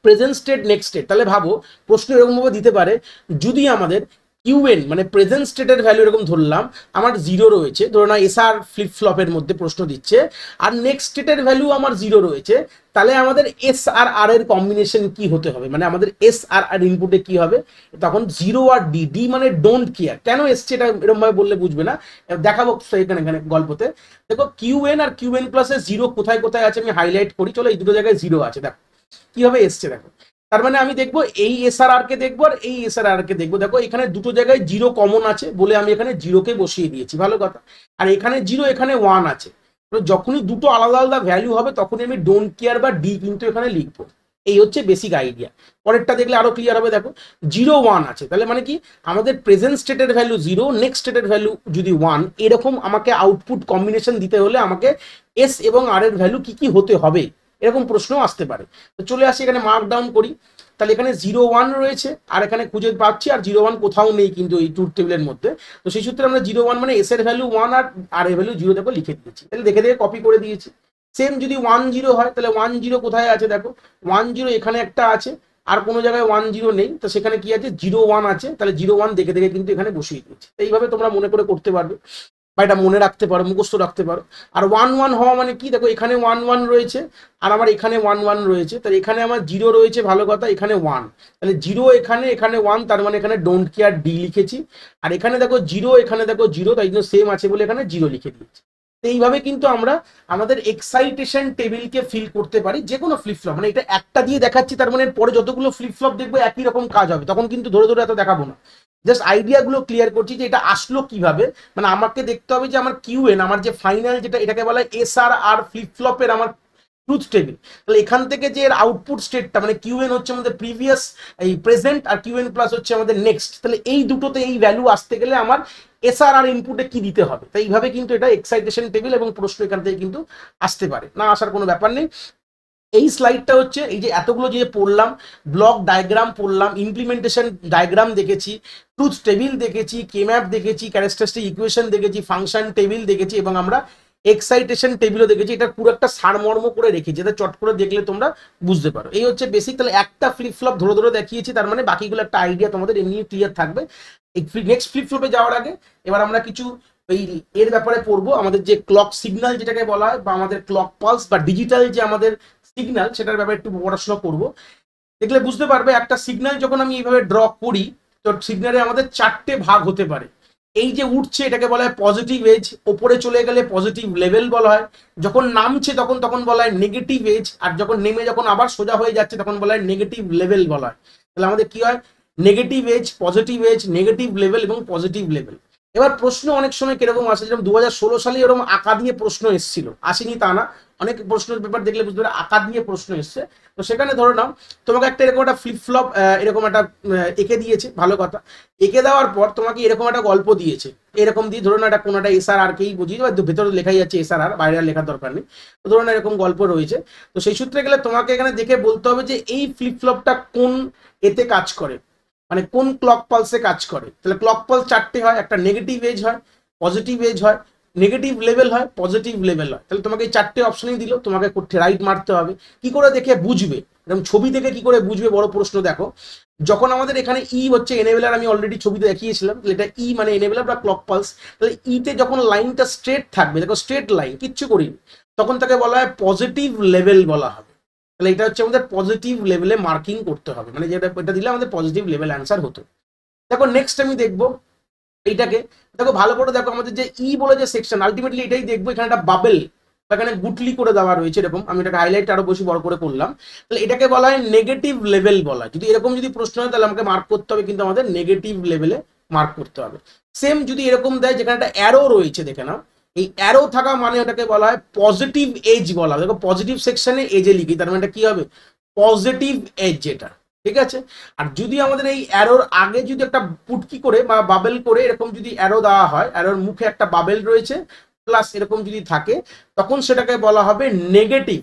প্রেজেন্ট স্টেট নেক্সট স্টেট। তাহলে ভাবো প্রশ্ন এরকম ভাবে দিতে পারে, যদি আমাদের কিউএন মানে প্রেজেন্ট স্টেটের ভ্যালু এরকম ধরলাম আমার জিরো রয়েছে, ধরো না এসআর ফ্লিপ ফ্লপের মধ্যে প্রশ্ন দিচ্ছে, আর নেক্সট স্টেটের ভ্যালু আমার জিরো রয়েছে, তাহলে আমাদের এস আর আর এর কম্বিনেশন কি হতে হবে, মানে আমাদের এস আর আর ইনপুটে কি হবে, তখন জিরো আর ডি। ডি মানে ডোন্ট কেয়ার। কেন এসছে এটা এরকম ভাবে বললে বুঝবে না, দেখাবো এখানে এখানে গল্পতে। দেখো, কিউএন আর কিউএন প্লাসে জিরো কোথায় কোথায় আছে আমি হাইলাইট করি। চলো, এই দুটো জায়গায় জিরো আছে, দেখো কিভাবে এসছে। দেখো, তার মানে আমি দেখবো এই এসআরআর কে দেখবো আর এই এসআরআর কে দেখবো। দেখো, এখানে দুটো জায়গায় জিরো কমন আছে বলে আমি এখানে জিরোকে বসিয়ে দিয়েছি, ভালো কথা। আর এখানে জিরো, এখানে ওয়ান আছে, যখনই দুটো আলাদা আলাদা ভ্যালু হবে তখনই আমি ডোন্ট কেয়ার বা ডি কিন্তু এখানে লিখবো। এই হচ্ছে বেসিক আইডিয়া। পরেরটা দেখলে আরো ক্লিয়ার হবে। দেখো, জিরো ওয়ান আছে, তাহলে মানে কি আমাদের প্রেজেন্ট স্টেটের ভ্যালু জিরো, নেক্সট স্টেটের ভ্যালু যদি ওয়ান, এরকম আমাকে আউটপুট কম্বিনেশন দিতে হলে আমাকে এস এবং আর এর ভ্যালু কি কি হতে হবে, এরকম প্রশ্ন আসতে পারে। তো চলে আসি এখানে মার্ক ডাউন করি। তাহলে এখানে জিরো ওয়ান রয়েছে, আর এখানে খুঁজে পাচ্ছি আর জিরো ওয়ান কোথাও নেই কিন্তু এই ট্রুথ টেবিলের মধ্যে। তো সেই সূত্রে আমরা জিরো ওয়ান মানে এস এর ভ্যালু ওয়ান আর এর ভ্যালু জিরো দেখো লিখে দিয়েছি। তাহলে দেখে দেখে কপি করে দিয়েছি। সেম যদি ওয়ান জিরো হয়, তাহলে ওয়ান জিরো কোথায় আছে, দেখো ওয়ান জিরো এখানে একটা আছে, আর কোনো জায়গায় ওয়ান জিরো নেই, তো সেখানে কি আছে, জিরো ওয়ান আছে। তাহলে জিরো ওয়ান দেখে দেখে কিন্তু এখানে বসিয়ে দিয়েছি। এইভাবে তোমরা মনে করে করতে পারবে বা এটা মনে রাখতে পারো, মুখস্থ রাখতে পারো। আর ওয়ান ওয়ান হওয়া মানে কি, দেখো এখানে ওয়ান ওয়ান রয়েছে আর আমার এখানে ওয়ান ওয়ান রয়েছে, তাহলে এখানে আমার জিরো রয়েছে, ভালো কথা, এখানে ওয়ান, তাহলে জিরো এখানে, এখানে ওয়ান, তার মানে এখানে ডোন্ট কেয়ার ডি লিখেছি। আর এখানে দেখো জিরো, এখানে দেখো জিরো, তাই জন্য সেম আছে বলে এখানে জিরো লিখে দিয়েছি। এইভাবে কিন্তু আমরা আমাদের এক্সাইটেশন টেবিলকে ফিল করতে পারি যে কোনো ফ্লিপ ফ্লপ। মানে এটা একটা দিয়ে দেখাচ্ছি, তার মানে পরে যতগুলো ফ্লিপ ফ্লপ দেখবো একই রকম কাজ হবে, তখন কিন্তু ধরে ধরে এত দেখাবো না। জাস্ট আইডিয়াগুলো ক্লিয়ার করছি যে এটা আসলো কিভাবে। মানে আমাকে দেখতে হবে যে আমার কিউএন, আমার যে ফাইনাল যেটা, এটাকে বলা হয় এসআর আর ফ্লিপ ফ্লপের আমার ট্রুথ টেবিল। তাহলে এখান থেকে যে এর আউটপুট স্টেটটা, মানে কিউএন হচ্ছে আমাদের প্রিভিয়াস এই প্রেজেন্ট, আর কিউএন প্লাস হচ্ছে আমাদের নেক্সট, তাহলে এই দুটোতে এই ভ্যালু আসতে গেলে আমার এসআর আর ইনপুটে কি দিতে হবে। তাই এইভাবে কিন্তু এটা এক্সাইটেশন টেবিল, এবং প্রশ্ন এখান থেকে কিন্তু আসতে পারে, না আসার কোনো ব্যাপার নেই। এই স্লাইডটা হচ্ছে এই যে এতগুলো যে পড়লাম, ব্লক ডায়াগ্রাম পড়লাম, ইমপ্লিমেন্টেশন ডায়াগ্রাম দেখেছি, ট্রুথ টেবিল দেখেছি, কে ম্যাপ দেখেছি, ক্যারেক্টারিস্টিক ইকুয়েশন দেখেছি, ফাংশন টেবিল দেখেছি এবং আমরা এক্সাইটেশন টেবিলও দেখেছি। এটা পুরো একটা সারমর্ম করে রেখেছি, যেটা চট করে দেখলে তোমরা বুঝতে পারো। এই হচ্ছে বেসিক। তাহলে একটা ফ্লিপ ফ্লপ ধরে ধরে দেখিয়েছি, তার মানে বাকিগুলো একটা আইডিয়া তোমাদের এমনি ক্লিয়ার থাকবে। নেক্সট ফ্লিপ ফ্লপে যাওয়ার আগে এবার আমরা কিছু এই এর ব্যাপারে পড়বো, আমাদের যে ক্লক সিগন্যাল যেটাকে বলা হয়, বা আমাদের ক্লক পালস বা ডিজিটাল যে আমাদের সিগন্যাল, সেটার ব্যাপারে একটু পড়াশোনা করবো। দেখলে বুঝতে পারবে একটা সিগন্যাল যখন আমি এইভাবে ড্র করি, তো সিগন্যালে আমাদের চারটে ভাগ হতে পারে। এই যে উঠছে এটাকে বলা হয় পজিটিভ এজ, ওপরে চলে গেলে পজিটিভ লেভেল বলা হয়, যখন নামছে তখন বলা হয় নেগেটিভ এজ, আর যখন নেমে যখন আবার সোজা হয়ে যাচ্ছে তখন বলা হয় নেগেটিভ লেভেল বলা হয়। তাহলে আমাদের কি হয়, negative edge, positive edge, negative level এবং পজিটিভ লেভেল। এবার প্রশ্ন অনেক সময় কিরকম আসে, যেরকম 2016 সালে এরকম আঁকা দিয়ে প্রশ্ন এসেছিল, আসেনি তা না, অনেক প্রশ্নের পেপার দেখলে বুঝতে পারে আঁকা দিয়ে প্রশ্ন এসছে। তো সেখানে ধরে নাও তোমাকে একটা এরকম একটা ফ্লিপ ফ্লপ এরকম একটা এঁকে দিয়েছে, ভালো কথা। এঁকে দেওয়ার পর তোমাকে এরকম একটা গল্প দিয়েছে, এরকম দিয়ে ধরুন একটা কোনো একটা এসআর আর কেই বুঝিয়ে, ভেতরে লেখাই যাচ্ছে এসআর আর, বাইরে আর লেখার দরকার নেই। তো ধরুন এরকম গল্প রয়েছে। তো সেই সূত্রে গেলে তোমাকে এখানে দেখে বলতে হবে যে এই ফ্লিপ ফ্লপটা কোন এতে কাজ করে, মানে কোন ক্লক পালসে কাজ করে। তাহলে ক্লক পালস চারটে হয়, একটা নেগেটিভ এজ হয়, পজিটিভ এজ হয়, নেগেটিভ লেভেল হয়, পজিটিভ লেভেল হয়। তাহলে তোমাকে এই চারটে অপশনই দিল, তোমাকে রাইট মারতে হবে। কি করে দেখে বুঝবে, এরকম ছবি দেখে কি করে বুঝবে, বড় প্রশ্ন। দেখো যখন আমাদের এখানে ই হচ্ছে এনেবেলার, আমি অলরেডি ছবিতে দেখিয়েছিলাম, এটা ই মানে এনেবেলার বা ক্লক পালস। তাহলে ইতে যখন লাইনটা স্ট্রেট থাকবে, দেখো স্ট্রেট লাইন, কিচ্ছু করিনি, তখন তাকে বলা হয় পজিটিভ লেভেল বলা হবে। তাহলে এটা হচ্ছে আমাদের পজিটিভ লেভেলে মার্কিং করতে হবে, মানে যেটা এটা দিলে আমাদের পজিটিভ লেভেল অ্যান্সার হতো। দেখো নেক্সট আমি দেখবো এইটাকে, দেখো ভালো করে দেখো, আমাদের যে ই বলে যে সেকশন, আলটিমেটলি এটাই দেখবো। এখানে একটা বাবেল, এখানে গুটলি করে দেওয়া রয়েছে এরকম, আমি এটাকে হাইলাইট আরো বেশি বড় করে করলাম। তাহলে এটাকে বলা হয় নেগেটিভ লেভেল বলা হয়। যদি এরকম যদি প্রশ্ন হয় তাহলে আমাকে মার্ক করতে হবে, কিন্তু আমাদের নেগেটিভ লেভেলে মার্ক করতে হবে। সেম যদি এরকম দেয় যেখানে একটা অ্যারো রয়েছে, দেখে নাও, এই অ্যারো থাকা মানে ওটাকে বলা হয় পজিটিভ এজ বলা হয়। দেখো পজিটিভ সেকশনে এজে লিখি, তার মানে এটা কি হবে, পজিটিভ এজ যেটা, ঠিক আছে। আর যদি আমাদের এই অ্যারোর আগে যদি একটা পুটকি করে বা বাবেল করে এরকম যদি অ্যারো দেওয়া হয়, অ্যারোর মুখে একটা বাবেল রয়েছে প্লাস এরকম যদি থাকে, তখন সেটাকে বলা হবে নেগেটিভ।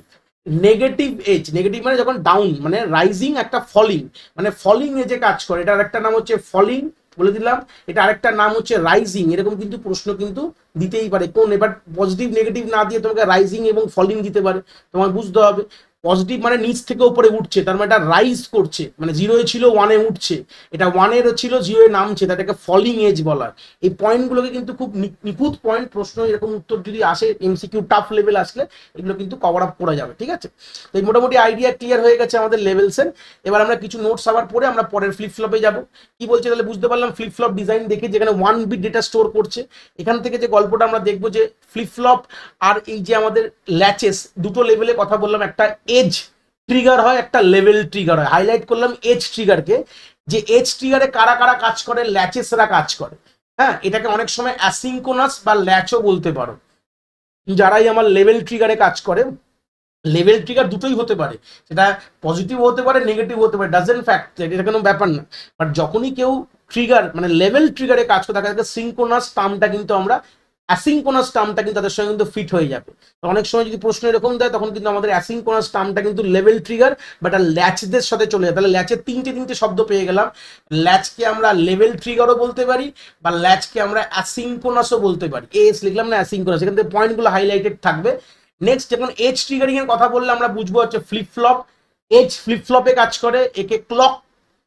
নেগেটিভ এজ, নেগেটিভ মানে যখন ডাউন, মানে রাইজিং, একটা ফলিং, মানে ফলিং এজে কাজ করে। এটার একটা নাম হচ্ছে ফলিং, বলে দিলাম। এটা আরেকটা নাম হচ্ছে রাইজিং। এরকম কিন্তু প্রশ্ন কিন্তু দিতেই পারে, কোন এবার পজিটিভ নেগেটিভ না দিয়ে তোমাকে রাইজিং এবং ফলিং দিতে পারে, তোমার বুঝতে হবে। পজিটিভ মানে নিচ থেকে উপরে উঠছে, তার মানে এটা রাইজ করছে, মানে জিরোয় ছিল ওয়ানে উঠছে, এটা ওয়ানের ছিল জিরোয় নামছে, তাদেরকে ফলিং এজ বলা হয়। এই পয়েন্টগুলোকে কিন্তু খুব নিখুঁত পয়েন্ট, প্রশ্ন এরকম উত্তর যদি আসে এমসিকিউ টাফ লেভেল আসলে এগুলো কিন্তু কভার আপ করা যাবে, ঠিক আছে। তো এই মোটামুটি আইডিয়া ক্লিয়ার হয়ে গেছে আমাদের লেভেলসের। এবার আমরা কিছু নোটস আবার পরে আমরা পরের ফ্লিপ ফ্লপে যাবো। কি বলছে তাহলে বুঝতে পারলাম, ফ্লিপ ফ্লপ ডিজাইন দেখে যেখানে 1 বিট ডেটা স্টোর করছে। এখান থেকে যে গল্পটা আমরা দেখবো যে ফ্লিপ ফ্লপ আর এই যে আমাদের ল্যাচেস, দুটো লেভেলে কথা বললাম, একটা এজ ট্রিগার হয়, একটা লেভেল ট্রিগার হয়। হাইলাইট করলাম এজ ট্রিগারকে, যে এজ ট্রিগারে কারা কারা কাজ করে, ল্যাচেসরা কাজ করে। হ্যাঁ, এটাকে অনেক সময় অ্যাসিঙ্কোনাস বা ল্যাচও বলতে পারো। যারাই আমার লেভেল ট্রিগারে কাজ করে, লেভেল ট্রিগার দুটোই হতে পারে, সেটা পজিটিভ হতে পারে, নেগেটিভ হতে পারে, ডাজেন্ট ফ্যাক্ট, এটা কোনো ব্যাপার না। বাট যখনই কেউ ট্রিগার মানে লেভেল ট্রিগারে কাজ করে, তাকে সিঙ্কোনাস টার্মটা কিন্তু আমরা, অ্যাসিঙ্কোনাস টার্মটা কিন্তু তাদের সঙ্গে কিন্তু ফিট হয়ে যাবে। তো অনেক সময় যদি প্রশ্ন এরকম দেয়, তখন কিন্তু আমাদের অ্যাসিঙ্কোনাস টার্মটা কিন্তু লেভেল ট্রিগার বাট ল্যাচদের সাথে চলে যায়। তাহলে ল্যাচের তিনটে শব্দ পেয়ে গেলাম। ল্যাচকে আমরা লেভেল ট্রিগারও বলতে পারি, বা ল্যাচকে আমরা অ্যাসিঙ্কোনাসও বলতে পারি। এস লিখলাম না, অ্যাসিঙ্কোনাস, এখান থেকে পয়েন্টগুলো হাইলাইটেড থাকবে। নেক্সট যখন এজ ট্রিগারিং এর কথা বললে আমরা বুঝবো হচ্ছে ফ্লিপ ফ্লপ। এজ ফ্লিপ ফ্লপে কাজ করে, একে ক্লক,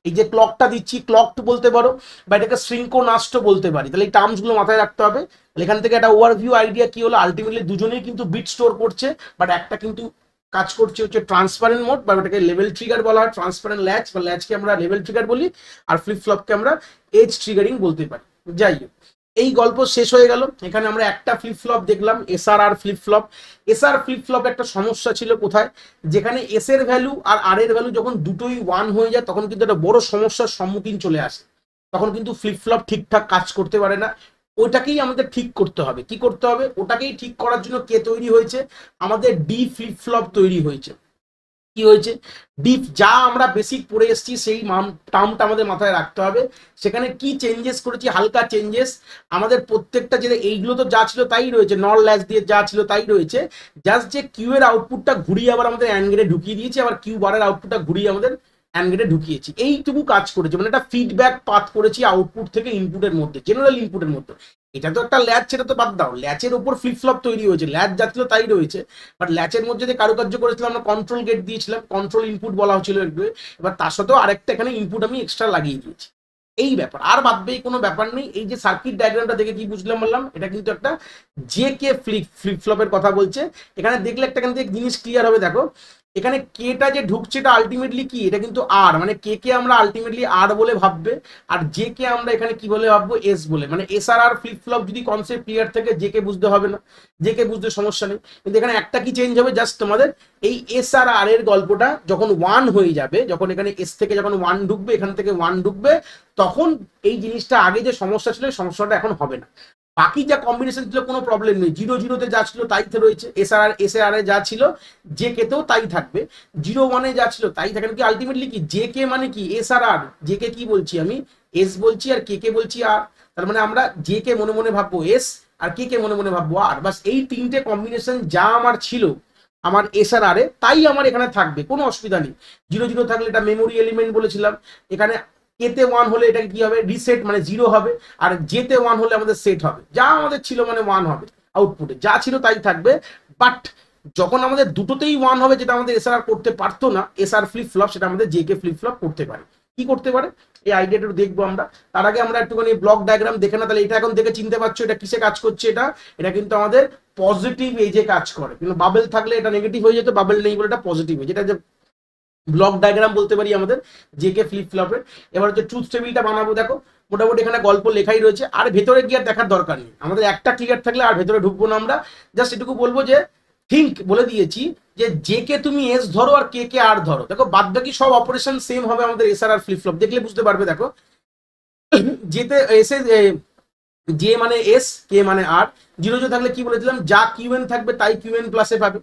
এই যে ক্লকটা দিচ্ছি ক্লকড বলতে পারো, বা এটাকে সিঙ্কোনাস্ট বলতে পারি। তাহলে এই টার্মস গুলো মাথায় রাখতে হবে। এখান থেকে একটা ওভারভিউ আইডিয়া কি হলো, আলটিমেটলি দুজনেই কিন্তু বিট স্টোর করছে, বাট একটা কিন্তু কাজ করছে হচ্ছে ট্রান্সপারেন্ট মোড, বা ওটাকে লেভেল ট্রিগার বলা হয়, ট্রান্সপারেন্ট ল্যাচ বা ল্যাচকে আমরা লেভেল ট্রিগার বলি, আর ফ্লিপ ফ্লপকে আমরা এজ ট্রিগারিং বলতে পারি। যাই হোক, এই গল্প শেষ হয়ে গেল। এখানে আমরা একটা ফ্লিপ ফ্লপ দেখলাম, এসআর আর flip flop. SR flip flop একটা সমস্যা ছিল কোথায়, যেখানে এস এর ভ্যালু আর আর এর ভ্যালু যখন দুটোই 1 হয়ে যায়, তখন কিন্তু একটা বড় সমস্যার সম্মুখীন চলে আসে। তখন কিন্তু ফ্লিপ ফ্লপ ঠিকঠাক কাজ করতে পারে না। ওটাকেই আমাদের ঠিক করতে হবে। কি করতে হবে, ওটাকেই ঠিক করার জন্য কে তৈরি হয়েছে, আমাদের ডি ফ্লিপ ফ্লপ তৈরি হয়েছে। কি হয়েছে, ডিপ যা আমরা বেসিক পড়ে এসেছি সেই টার্মটা আমাদের মাথায় রাখতে হবে। সেখানে কি চেঞ্জেস করেছি, হালকা চেঞ্জেস। আমাদের প্রত্যেকটা যে এইগুলো তো যা ছিল তাই রয়েছে, নল ল্যাচ দিয়ে যা ছিল তাই রয়েছে, জাস্ট যে কিউ এর আউটপুটটা ঘুরিয়ে আবার আমাদের অ্যান্ড গেটে ঢুকিয়ে দিয়েছি, আবার কিউ বারের আউটপুটটা ঘুরিয়ে আমাদের অ্যান্ড গেটে ঢুকিয়েছি, এইটুকু কাজ করেছে। মানে একটা ফিডব্যাক পাথ করেছি আউটপুট থেকে ইনপুটের মধ্যে, জেনারেল ইনপুটের মধ্যে। এটা তো একটা ল্যাচ, সেটা তো বাদ দাও, ল্যাচের ওপর ফ্লিপ ফ্লপ তৈরি হয়েছে, ল্যাচ যা ছিল তাই রয়েছে, বাট ল্যাচের মধ্যে যে কারুকার্য করেছিলাম আমরা, কন্ট্রোল গেট দিয়েছিলাম, কন্ট্রোল ইনপুট বলা হচ্ছিল একটু, এবার তার সাথেও আরেকটা এখানে ইনপুট আমি এক্সট্রা লাগিয়ে দিয়েছি। এই ব্যাপার, আর বাদবে কোনো ব্যাপার নেই। এই যে সার্কিট ডায়াগ্রামটা দেখে কি বুঝলাম বললাম, এটা কিন্তু একটা জে কে ফ্লিপ ফ্লপের কথা বলছে। এখানে দেখলে একটা এখান থেকে জিনিস ক্লিয়ার হবে, দেখো এখানে কেটা যে ঢুকছে এটা আলটিমেটলি কি, এটা কিন্তু আর, মানে কে কে আমরা আলটিমেটলি আর বলে ভাববে, আর জে কে আমরা এখানে কি বলে ভাববো, এস বলে। মানে এস আর আর ফ্লিপ ফ্লপ যদি কনসেপ্ট ক্লিয়ার থাকে, জে কে বুঝতে হবে না, জে কে বুঝতে সমস্যা নেই। কিন্তু এখানে একটা কি চেঞ্জ হবে, জাস্ট তোমাদের এই এস আর আর এর গল্পটা যখন ওয়ান হয়ে যাবে, যখন এখানে এস থেকে যখন ওয়ান ঢুকবে, এখান থেকে ওয়ান ঢুকবে, তখন এই জিনিসটা আগে যে সমস্যা ছিল, সমস্যাটা এখন হবে না। বাকি যা কম্বিনেশন ছিল কোনো প্রবলেম নেই, 0-0 যা ছিল তাই রয়েছে, এস আর যা ছিল জে কেতেও তাই থাকবে, 0-1 যা ছিল তাই থাকে। কি আলটিমেটলি কি জে কে মানে কি এস আর, জে কে কি বলছি আমি, এস বলছি, আর কে কে বলছি আর। তার মানে আমরা জে কে মনে মনে ভাববো এস, আর কে কে মনে মনে ভাববো আর। বাস এই তিনটে কম্বিনেশন যা আমার ছিল আমার এস আর এ, তাই আমার এখানে থাকবে, কোনো অসুবিধা নেই। 0-0 থাকলে এটা মেমোরি এলিমেন্ট বলেছিলাম, এখানে কেতে ওয়ান হলে এটা কি হবে, রিসেট মানে 0 হবে, আর যেতে ওয়ান হলে আমাদের সেট হবে, যা আমাদের ছিল মানে 1 হবে, আউটপুটে যা ছিল তাই থাকবে। বাট যখন আমাদের দুটোতেই 1 হবে, যেটা আমাদের এসআর করতে পারতো না, এসআর ফ্লিপ ফ্লপ, সেটা আমাদের জেকে ফ্লিপ ফ্লপ করতে পারে। কি করতে পারে এই আইডিয়াটা দেখবো আমরা। তার আগে আমরা একটুখানি ব্লক ডায়াগ্রাম দেখে না, তাহলে এটা এখন দেখে চিনতে পারছো এটা কিসে কাজ করছে। এটা কিন্তু আমাদের পজিটিভ এজে কাজ করে, কিন্তু বাবেল থাকলে এটা নেগেটিভ হয়ে যেত, বাবেল নেই বলে এটা পজিটিভ হয়ে, যেটা যে ব্লক ডায়াগ্রাম বলতে পারি আমাদের জেকে ফ্লিপ ফ্লপের। এবার হচ্ছে ট্রুথ টেবিলটা বানাবো, দেখো মোটামুটি এখানে গল্প লেখাই রয়েছে, আর ভেতরে গিয়ে দেখার দরকার নেই, আমাদের একটা ক্লিয়ার থাকলে আর ভেতরে ঢুকবো না আমরা। জাস্ট এটুকু বলবো যে থিঙ্ক বলে দিয়েছি যে জে কে তুমি এস ধরো আর কে কে আর ধরো, দেখো বাদ বাকি সব অপারেশন সেম হবে আমাদের এস আর ফ্লিপ ফ্লপ, দেখলে বুঝতে পারবে। দেখো যেতে এসে জে মানে এস, কে মানে আর, 0-0 থাকলে কি বলেছিলাম, যা কিউএন থাকবে তাই কিউএন প্লাসে পাবে।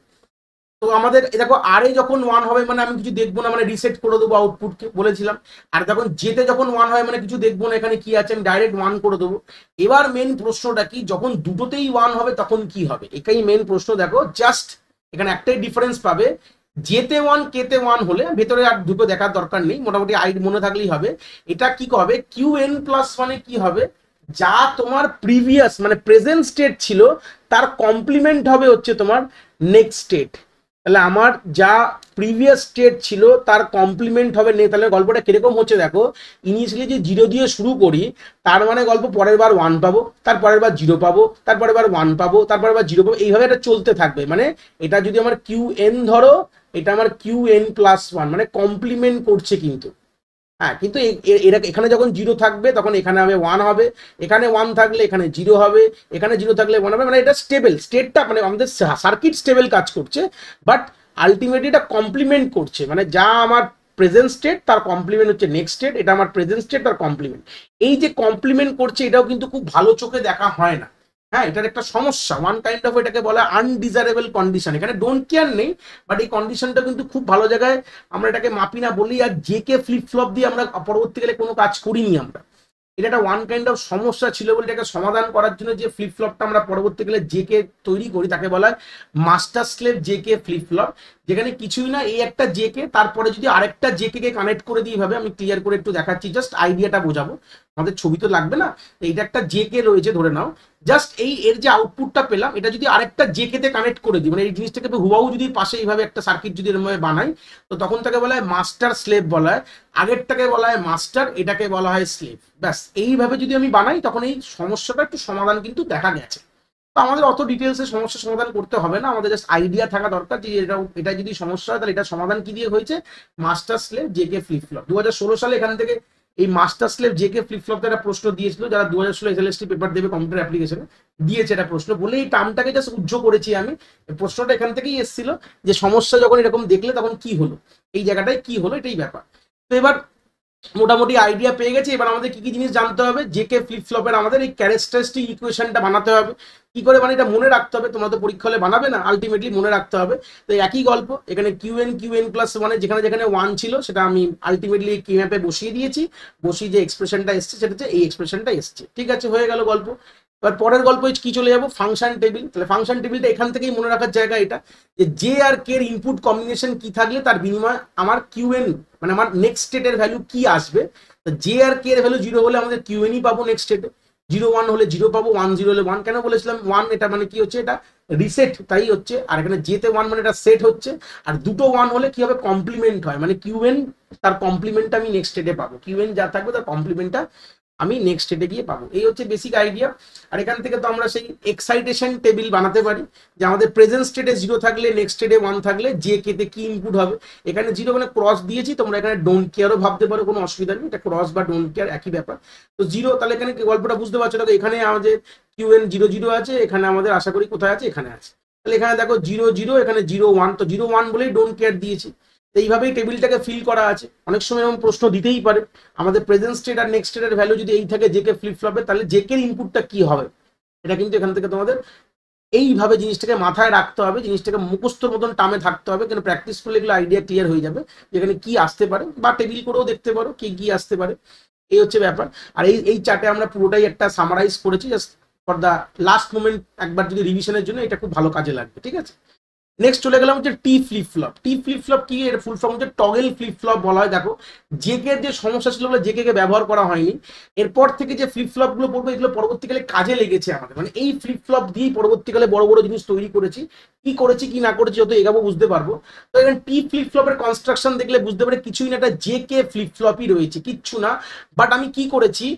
তো আমাদের দেখো আর এ যখন 1 হবে মানে আমি কিছু দেখবো না, মানে রিসেট করে দেবো আউটপুটকে বলেছিলাম। আর যখন যেতে যখন 1 হয় মানে কিছু দেখবো না, এখানে কি আছে আমি ডাইরেক্ট 1 করে দেবো। এবার মেন প্রশ্নটা কি, যখন দুটোতেই 1 হবে তখন কি হবে, এটাই মেন প্রশ্ন। দেখো জাস্ট এখানে একটাই ডিফারেন্স পাবে, যেতে 1 কেতে 1 হলে, ভেতরে আর দুটো দেখার দরকার নেই, মোটামুটি আইড মনে থাকলেই হবে। এটা কি হবে, কিউ এন প্লাস মানে কি হবে, যা তোমার প্রিভিয়াস মানে প্রেজেন্ট স্টেট ছিল তার কমপ্লিমেন্ট হবে হচ্ছে তোমার নেক্সট স্টেট। তাহলে আমার যা প্রিভিয়াস স্টেট ছিল তার কমপ্লিমেন্ট হবে নেই। তাহলে গল্পটা কিরকম হচ্ছে দেখো, ইনিশিয়ালি যে 0 দিয়ে শুরু করি, তার মানে গল্প পরের বার 1 পাবো, তারপরের বার 0 পাবো, তারপরের বার 1 পাবো, তারপরের বার 0 পাবো, এইভাবে এটা চলতে থাকবে। মানে এটা যদি আমার কিউ এন ধরো, এটা আমার কিউ এন প্লাস 1, মানে কমপ্লিমেন্ট করছে কিন্তু। হ্যাঁ, কিন্তু এরা এখানে যখন 0 থাকবে তখন এখানে হবে 1 হবে, এখানে 1 থাকলে এখানে 0 হবে, এখানে 0 থাকলে 1 হবে, মানে এটা স্টেবল স্টেটটা, মানে আমাদের সার্কিট স্টেবল কাজ করছে। বাট আলটিমেটলি এটা কমপ্লিমেন্ট করছে, মানে যা আমার প্রেজেন্ট স্টেট তার কমপ্লিমেন্ট হচ্ছে নেক্সট স্টেট, এটা আমার প্রেজেন্ট স্টেট তার কমপ্লিমেন্ট। এই যে কমপ্লিমেন্ট করছে এটাও কিন্তু খুব ভালো চোখে দেখা হয় না। হ্যাঁ, এটার একটা সমস্যা, ওয়ান কাইন্ড অফ, এটাকে বলা আনডিজারেবল কন্ডিশন। এখানে ডোন্ট কেয়ার নেই, বাট এই কন্ডিশনটা কিন্তু খুব ভালো জায়গায় আমরা এটাকে মাপি না বলি, আর জে কে ফ্লিপ ফ্লপ দিয়ে আমরা পরবর্তীকালে কোনো কাজ করিনি আমরা। এটা একটা ওয়ান কাইন্ড অফ সমস্যা ছিল বলে এটাকে সমাধান করার জন্য যে ফ্লিপ ফ্লপটা আমরা পরবর্তীকালে জে কে তৈরি করি তাকে বলা হয় master slave J K flip flop, যেখানে কিছুই না, এই একটা জে কে তারপরে যদি আরেকটা জে কে কানেক্ট করে দিই, ভাবে আমি ক্লিয়ার করে একটু দেখাচ্ছি, জাস্ট আইডিয়াটা বোঝাবো, আমাদের ছবি তো লাগবে না। এইটা একটা জে কে রয়েছে ধরে নাও, জাস্ট এই এর যে আউটপুটটা পেলাম এটা যদি আরেকটা জে কে তে কানেক্ট করে দিই, মানে এই জিনিসটাকে হুবাহু যদি পাশে এইভাবে একটা সার্কিট যদি এরকমভাবে বানাই, তো তখন তাকে বলা হয় মাস্টার স্লেভ বলা হয়, আগেরটাকে বলা হয় মাস্টার, এটাকে বলা হয় স্লেভ। ব্যাস এইভাবে যদি আমি বানাই তখন এই সমস্যাটা একটু সমাধান কিন্তু দেখা গেছে। তো আমাদের অত ডিটেলসে সমস্যা সমাধান করতে হবে না, আমাদের জাস্ট আইডিয়া থাকা দরকার যে এটা যদি সমস্যা হয় তাহলে এটা সমাধান কি দিয়ে হয়েছে, master slave J K flip flop. 2016 সালে এখান থেকে এই master slave J K flip flop একটা প্রশ্ন দিয়েছিল, যারা 2016 এসএলএসটি পেপার দেবে কম্পিউটার অ্যাপ্লিকেশনে, দিয়েছে এটা প্রশ্ন, বলে এই টার্মটাকে জাস্ট উজ্জ্ব করেছি আমি। প্রশ্নটা এখান থেকেই এসেছিল যে সমস্যা যখন এরকম দেখলে তখন কি হলো, এই জায়গাটায় কি হলো, এটাই ব্যাপার। তো এবার মোটামুটি আইডিয়া পেয়ে গেছি। এবার আমাদের কি কি জিনিস জানতে হবে, জেকে ফ্লিপ ফ্লপের আমাদের এই ক্যারেক্টারিস্টিক ইকুয়েশনটা বানাতে হবে। কি করে মানে এটা মনে রাখতে হবে, তোমরা তো পরীক্ষা হলে বানাবে না, আলটিমেটলি মনে রাখতে হবে। তো একই গল্প, এখানে কিউ এন প্লাস ওয়ানে যেখানে যেখানে ওয়ান ছিল সেটা আমি আলটিমেটলি কি ম্যাপে বসিয়ে দিয়েছি, বসিয়ে যে এক্সপ্রেশনটা এসছে সেটা হচ্ছে এই এক্সপ্রেশনটা এসছে। ঠিক আছে, হয়ে গেল গল্প। এবার পরের গল্প কি চলে যাবো, ফাংশন টেবিল। তাহলে ফাংশন টেবিলটা এখান থেকেই মনে রাখার জায়গা এটা, যে জে আর কে এর ইনপুট কম্বিনেশন কি থাকলে তার বিনিময়ে আমার কিউএন মানে আমার নেক্সট স্টেটের ভ্যালু কি আসবে। জে আর কে এর ভ্যালু 0 হলে আমাদের কিউএনই পাবো নেক্সট স্টেটে, 0 1 হলে 0 পাবো, 1 0 হলে 1। কেন বলেছিলাম 1, এটা মানে কি হচ্ছে, এটা রিসেট, তাই হচ্ছে। আর এখানে জেতে 1 মানে এটা সেট হচ্ছে। আর দুটো 1 হলে কি হবে, কমপ্লিমেন্ট হয়, মানে কিউএন তার কমপ্লিমেন্টটা আমি নেক্সট স্টেটে পাবো, কিউএন যা থাকবে তার কমপ্লিমেন্টটা আমি নেক্সট স্টেটে গিয়ে পাবো। এই হচ্ছে বেসিক আইডিয়া। আর এখান থেকে তো আমরা সেই এক্সাইটেশন টেবিল বানাতে পারি, যে আমাদের প্রেজেন্ট স্টেটে 0 থাকলে নেক্সট স্টেটে 1 থাকলে যে কেতে কি ইনপুট হবে। এখানে 0 মানে ক্রস দিয়েছি, তোমরা এখানে ডোন্ট কেয়ারও ভাবতে পারো, কোনো অসুবিধা নেই, এটা ক্রস বা ডোন্ট কেয়ার একই ব্যাপার। তো 0, তাহলে এখানে গল্পটা বুঝতে পারছো, দেখো এখানে আমাদের কিউএন 0 0 আছে, এখানে আমাদের আশা করি কোথায় আছে, এখানে আছে। তাহলে এখানে দেখো 0 0, এখানে 0 1, তো 0 1 বলেই ডোন্ট কেয়ার দিয়েছি। এইভাবেই টেবিলটাকে ফিল করা আছে। অনেক সময় এরকম প্রশ্ন দিতেই পারে, আমাদের প্রেজেন্ট স্টেট আর নেক্সট স্টেটের ভ্যালু যদি এই থাকে জেকে ফ্লিপ ফ্লপে, তাহলে জেকের ইনপুটটা কি হবে। এটা কিন্তু এখান থেকে তোমাদের এইভাবে জিনিসটাকে মাথায় রাখতে হবে, জিনিসটাকে মুখস্থর মতন টামে থাকতে হবে, কিন্তু প্র্যাকটিস করলে এগুলো আইডিয়া ক্লিয়ার হয়ে যাবে যেখানে কি আসতে পারে, বা টেবিল করেও দেখতে পারো কি কি আসতে পারে। এই হচ্ছে ব্যাপার। আর এই চার্টে আমরা পুরোটাই একটা সামারাইজ করেছি just for the last moment, একবার যদি রিভিশনের জন্য এটা খুব ভালো কাজে লাগবে। ঠিক আছে, নেক্সট চলে গেলাম হচ্ছে টি ফ্লিপ ফ্লপ। টি ফ্লিপ ফ্লপ কি, এর ফুল ফর্ম হচ্ছে টগল ফ্লিপ ফ্লপ বলা হয়। দেখো জেকে যে সমস্যা ছিল বলে জেকে কে ব্যবহার করা হয়নি, এরপর থেকে যে ফ্লিপ ফ্লপ গুলো পড়বো এগুলো পরবর্তীকালে কাজে লেগেছে আমাদের, মানে এই ফ্লিপ ফ্লপ দিয়েই পরবর্তীকালে বড় বড় জিনিস তৈরি করেছি। কি না করেছি যত এগাবো বুঝতে পারবো। তো এখানে টি ফ্লিপ ফ্লপের কনস্ট্রাকশন দেখলে বুঝতে পারে কিছুই না, একটা জেকে ফ্লিপ ফ্লপই রয়েছে, কিচ্ছু না। বাট আমি কি করেছি,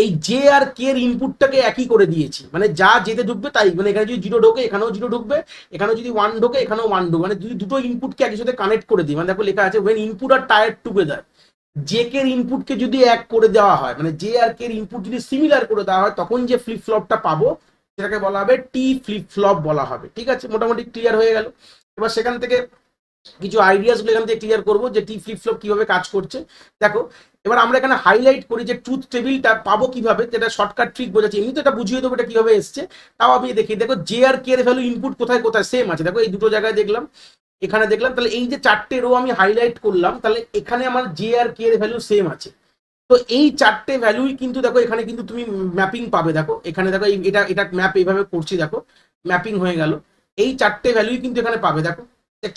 এই জে আর কে এর ইনপুটটাকে একই করে দিয়েছি, মানে যা যেতে ঢুকবে তাই, মানে এখানে যদি 0 ঢোকে এখানেও 0 ঢুকবে, এখানেও যদি 1 ঢোকে এখানেও 1 ঢুকবে, মানে যদি দুটো ইনপুটকে একই সাথে কানেক্ট করে দিই, মানে দেখো লেখা আছে when input are tied together, J K এর ইনপুটকে যদি এক করে দেওয়া হয়, মানে জে আর কে এর ইনপুট যদি সিমিলার করে দেওয়া হয়, তখন যে ফ্লিপ ফ্লপটা পাবো সেটাকে বলা হবে টি ফ্লিপ ফ্লপ বলা হবে। ঠিক আছে, মোটামুটি ক্লিয়ার হয়ে গেল। এবার সেখান থেকে কিছু আইডিয়াস গুলো এখান থেকে ক্লিয়ার করবো যে টি ফ্লিপ ফ্লপ কিভাবে কাজ করছে। দেখো এবার আমরা এখানে হাইলাইট করি যে ট্রুথ টেবিলটা পাবো কিভাবে, যেটা শর্টকাট ট্রিক বোঝাচ্ছি, এমনি তো এটা বুঝিয়ে দেবো এটা কিভাবে এসছে, তাও আমি দেখি। দেখো জে আর কে এর ভ্যালু ইনপুট কোথায় কোথায় সেম আছে, দেখো এই দুটো জায়গায় দেখলাম, এখানে দেখলাম, তাহলে এই যে 4টে রো আমি হাইলাইট করলাম, তাহলে এখানে আমার জে আর কে এর ভ্যালু সেম আছে। তো এই 4টে ভ্যালুই কিন্তু দেখো এখানে কিন্তু তুমি ম্যাপিং পাবে। দেখো এখানে দেখো এটা এটা ম্যাপ এইভাবে করছি, দেখো ম্যাপিং হয়ে গেল, এই 4টে ভ্যালুই কিন্তু এখানে পাবে। দেখো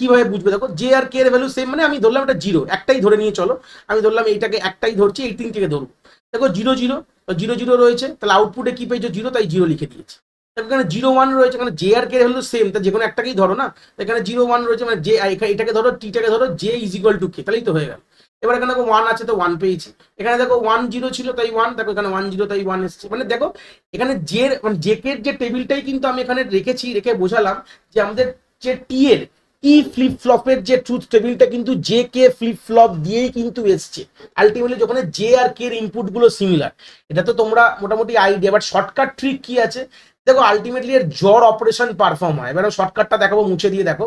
কিভাবে বুঝবে, দেখো জে আর কে এর ভ্যালু সেম, মানে আমি ধরলাম এটা 0, একটাই ধরে নিয়ে চলো, আমি ধরলাম এইটাকে একটাই ধরছি, এই 3টিকে ধরবো। দেখো 0 0 0 0 রয়েছে, তাহলে আউটপুটে কি পেয়েছো 0, তাই 0 লিখে দিয়েছি। এখানে 0 1 রয়েছে, এখানে জে আর কে এর ভ্যালু সেম, তা যে কোনো একটাকেই ধরো না, এখানে 0 1 রয়েছে, মানে জে এটাকে ধরো, টিটাকে ধরো, জে ইজ ইকুয়াল টু কে, তাহলেই তো হয়ে গেল। এবার এখানে দেখো 1 আছে তো 1 পেয়েছি, এখানে দেখো 1 0 ছিল তাই 1, দেখো এখানে 1 0 তাই 1 এসছে। মানে দেখো এখানে জে মানে জেকের যে টেবিলটাই কিন্তু আমি এখানে রেখেছি, রেখে বোঝালাম যে আমাদের যে টি এর ই ফ্লিপ ফ্লপের যে ট্রুথ টেবিলটা কিন্তু জে কে ফ্লিপ ফ্লপ দিয়েই কিন্তু এসছে আলটিমেটলি, যখন জে আর কে এর ইনপুট গুলো সিমিলার। এটা তো তোমরা মোটামুটি আইডিয়া, বাট শর্টকাট ট্রিক কি আছে দেখো, আলটিমেটলি এর জর অপারেশন পারফর্ম হয়। এবার শর্টকাটটা দেখাবো, মুছে দিয়ে দেখো।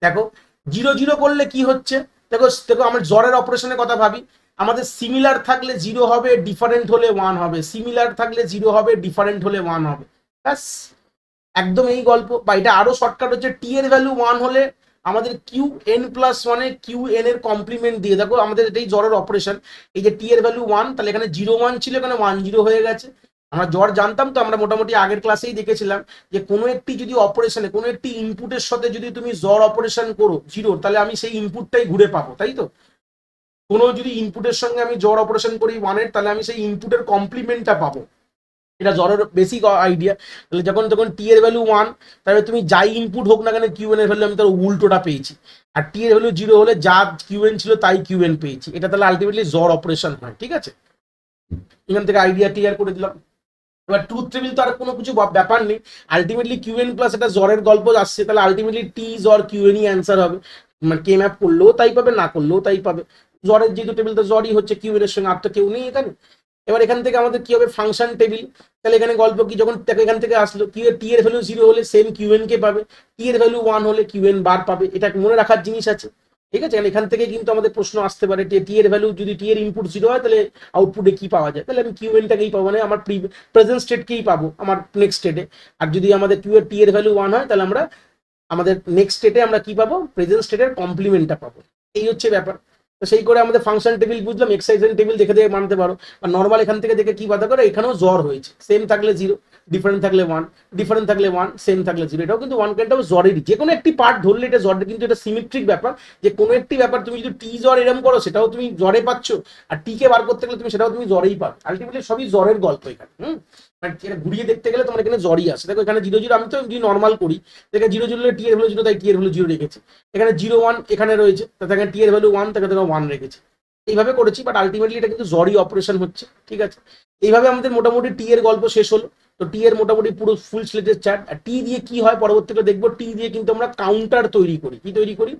দেখো 0 0 করলে কি হচ্ছে, দেখো দেখো আমরা জ্বরের অপারেশনের কথা ভাবি, আমাদের সিমিলার থাকলে 0 হবে, ডিফারেন্ট হলে 1 হবে, সিমিলার থাকলে 0 হবে, ডিফারেন্ট হলে 1 হবে, ব্যাস একদম এই গল্প। বা এটা আরো শর্টকাট হচ্ছে, টি এর ভ্যালু 1 হলে আমাদের কিউ এন প্লাস 1-এ কিউ এন এর কমপ্লিমেন্ট দিয়ে, দেখো আমাদের এটাই জ্বরের অপারেশন, এই যে টি এর ভ্যালু 1, তাহলে এখানে 0 1 ছিল, এখানে 1 0 হয়ে গেছে। আমরা জ্বর জানতাম তো, আমরা মোটামুটি আগের ক্লাসেই দেখেছিলাম যে কোনো একটি যদি অপারেশনে কোনো একটি ইনপুটের সাথে যদি তুমি জ্বর অপারেশন করো 0, তাহলে আমি সেই ইনপুটটাই ঘুরে পাবো, তাই তো। কোনো যদি ইনপুটের সঙ্গে আমি জ্বর অপারেশন করি 1-এর, তাহলে আমি সেই ইনপুটের কমপ্লিমেন্টটা পাবো, এটা জ্বরের বেসিক আইডিয়া। তাহলে যখন যখন টি এর ভ্যালু 1, তাহলে তুমি যাই ইনপুট হোক না কেন কিউ এন এর ভ্যালু আমি তার উল্টোটা পেয়েছি, আর টি এর ভ্যালু 0 হলে যা কিউ এন ছিল তাই কিউ এন পেয়েছি। এটা তাহলে আলটিমেটলি জ্বর অপারেশন হয়। ঠিক আছে, এখান থেকে আইডিয়া ক্লিয়ার করে দিলাম। এবার ট্রুথ টেবিল তো আর কোনো কিছু ব্যাপার নেই, আলটিমেটলি কিউ এন প্লাস একটা জ্বরের গল্প আসছে, তাহলে আলটিমেটলি টি জ্বর কিউ এনই অ্যান্সার হবে, মানে কে ম্যাপ করলেও তাই পাবে, না করলেও তাই পাবে। জ্বরের যেহেতু টেবিল তো জ্বরই হচ্ছে, কিউ এন এর সঙ্গে আর তো কেউ নেই এখানে। এবার এখান থেকে আমাদের কি হবে, ফাংশন টেবিল। তাহলে এখানে গল্প কি, যখন এখান থেকে আসলো কিউ টি এর ভ্যালু 0 হলে সেম কিউ এন কে পাবে, টি এর ভ্যালু 1 হলে কিউ এন বার পাবে, এটা মনে রাখার জিনিস আছে। ঠিক আছে, এখান থেকে কিন্তু আমাদের প্রশ্ন আসতে পারে টি এর ভ্যালু যদি টি এর ইনপুট 0 হয় তাহলে আউটপুটে কি পাওয়া যায়, তাহলে আমি কিউএনটাকেই পাবো, মানে আমার প্রেজেন্ট স্টেটকেই পাবো আমার নেক্সট স্টেটে। আর যদি আমাদের টি এর ভ্যালু 1 হয় তাহলে আমরা আমাদের নেক্সট স্টেটে আমরা কি পাবো, প্রেজেন্ট স্টেটের কমপ্লিমেন্টটা পাবো। এই হচ্ছে ব্যাপার। তো সেই করে আমাদের ফাংশন টেবিল বুঝলাম, এক্সাইটেশন টেবিল দেখে দেখে বানাতে পারো, আর নর্মাল এখান থেকে দেখে কি বাধা করে, এখানেও জ্বর হয়েছে, সেম থাকলে 0, ডিফারেন্ট থাকলে 1, ডিফারেন্ট থাকলে 1, সেম থাকলে 0, এটাও কিন্তু ওয়ান কাইন্ড অফ জ্বরেরই, যে কোনো একটি পার্ট ধরলে এটা জ্বরের, কিন্তু এটা সিমেট্রিক ব্যাপার, যে কোনো একটি ব্যাপার তুমি যদি টি জ্বর এরম করো সেটাও তুমি জ্বরে পাচ্ছ, আর টি কে বার করতে গেলে তুমি সেটাও তুমি জ্বরেই পাবে, আলটিমেটলি সবই জ্বরের গল্প এখানে। মানে এটা ঘুরিয়ে দেখতে গেলে তোমার এখানে জ্বরই আসে। দেখো এখানে 0 0, আমি তো যদি নর্মাল করি, দেখে 0 0 টি এর ভ্যালু 0, তাই টি এর ভ্যালু 0 রেখেছি। এখানে 0 1 এখানে রয়েছে, তাতে এখানে টি এর ভ্যালু 1, তাকে 1 রেখেছি, এইভাবে করেছি, বাট আলটিমেটলি এটা কিন্তু জ্বরই অপারেশন হচ্ছে। ঠিক আছে, এইভাবে আমাদের মোটামুটি টি এর গল্প শেষ হলো। তো টি এর মোটামুটি পুরো ফুল স্লেটের চার্ট। আর টি দিয়ে কি হয় পরবর্তীকালে দেখবো, টি দিয়ে কিন্তু আমরা কাউন্টার তৈরি করি। কি তৈরি করি?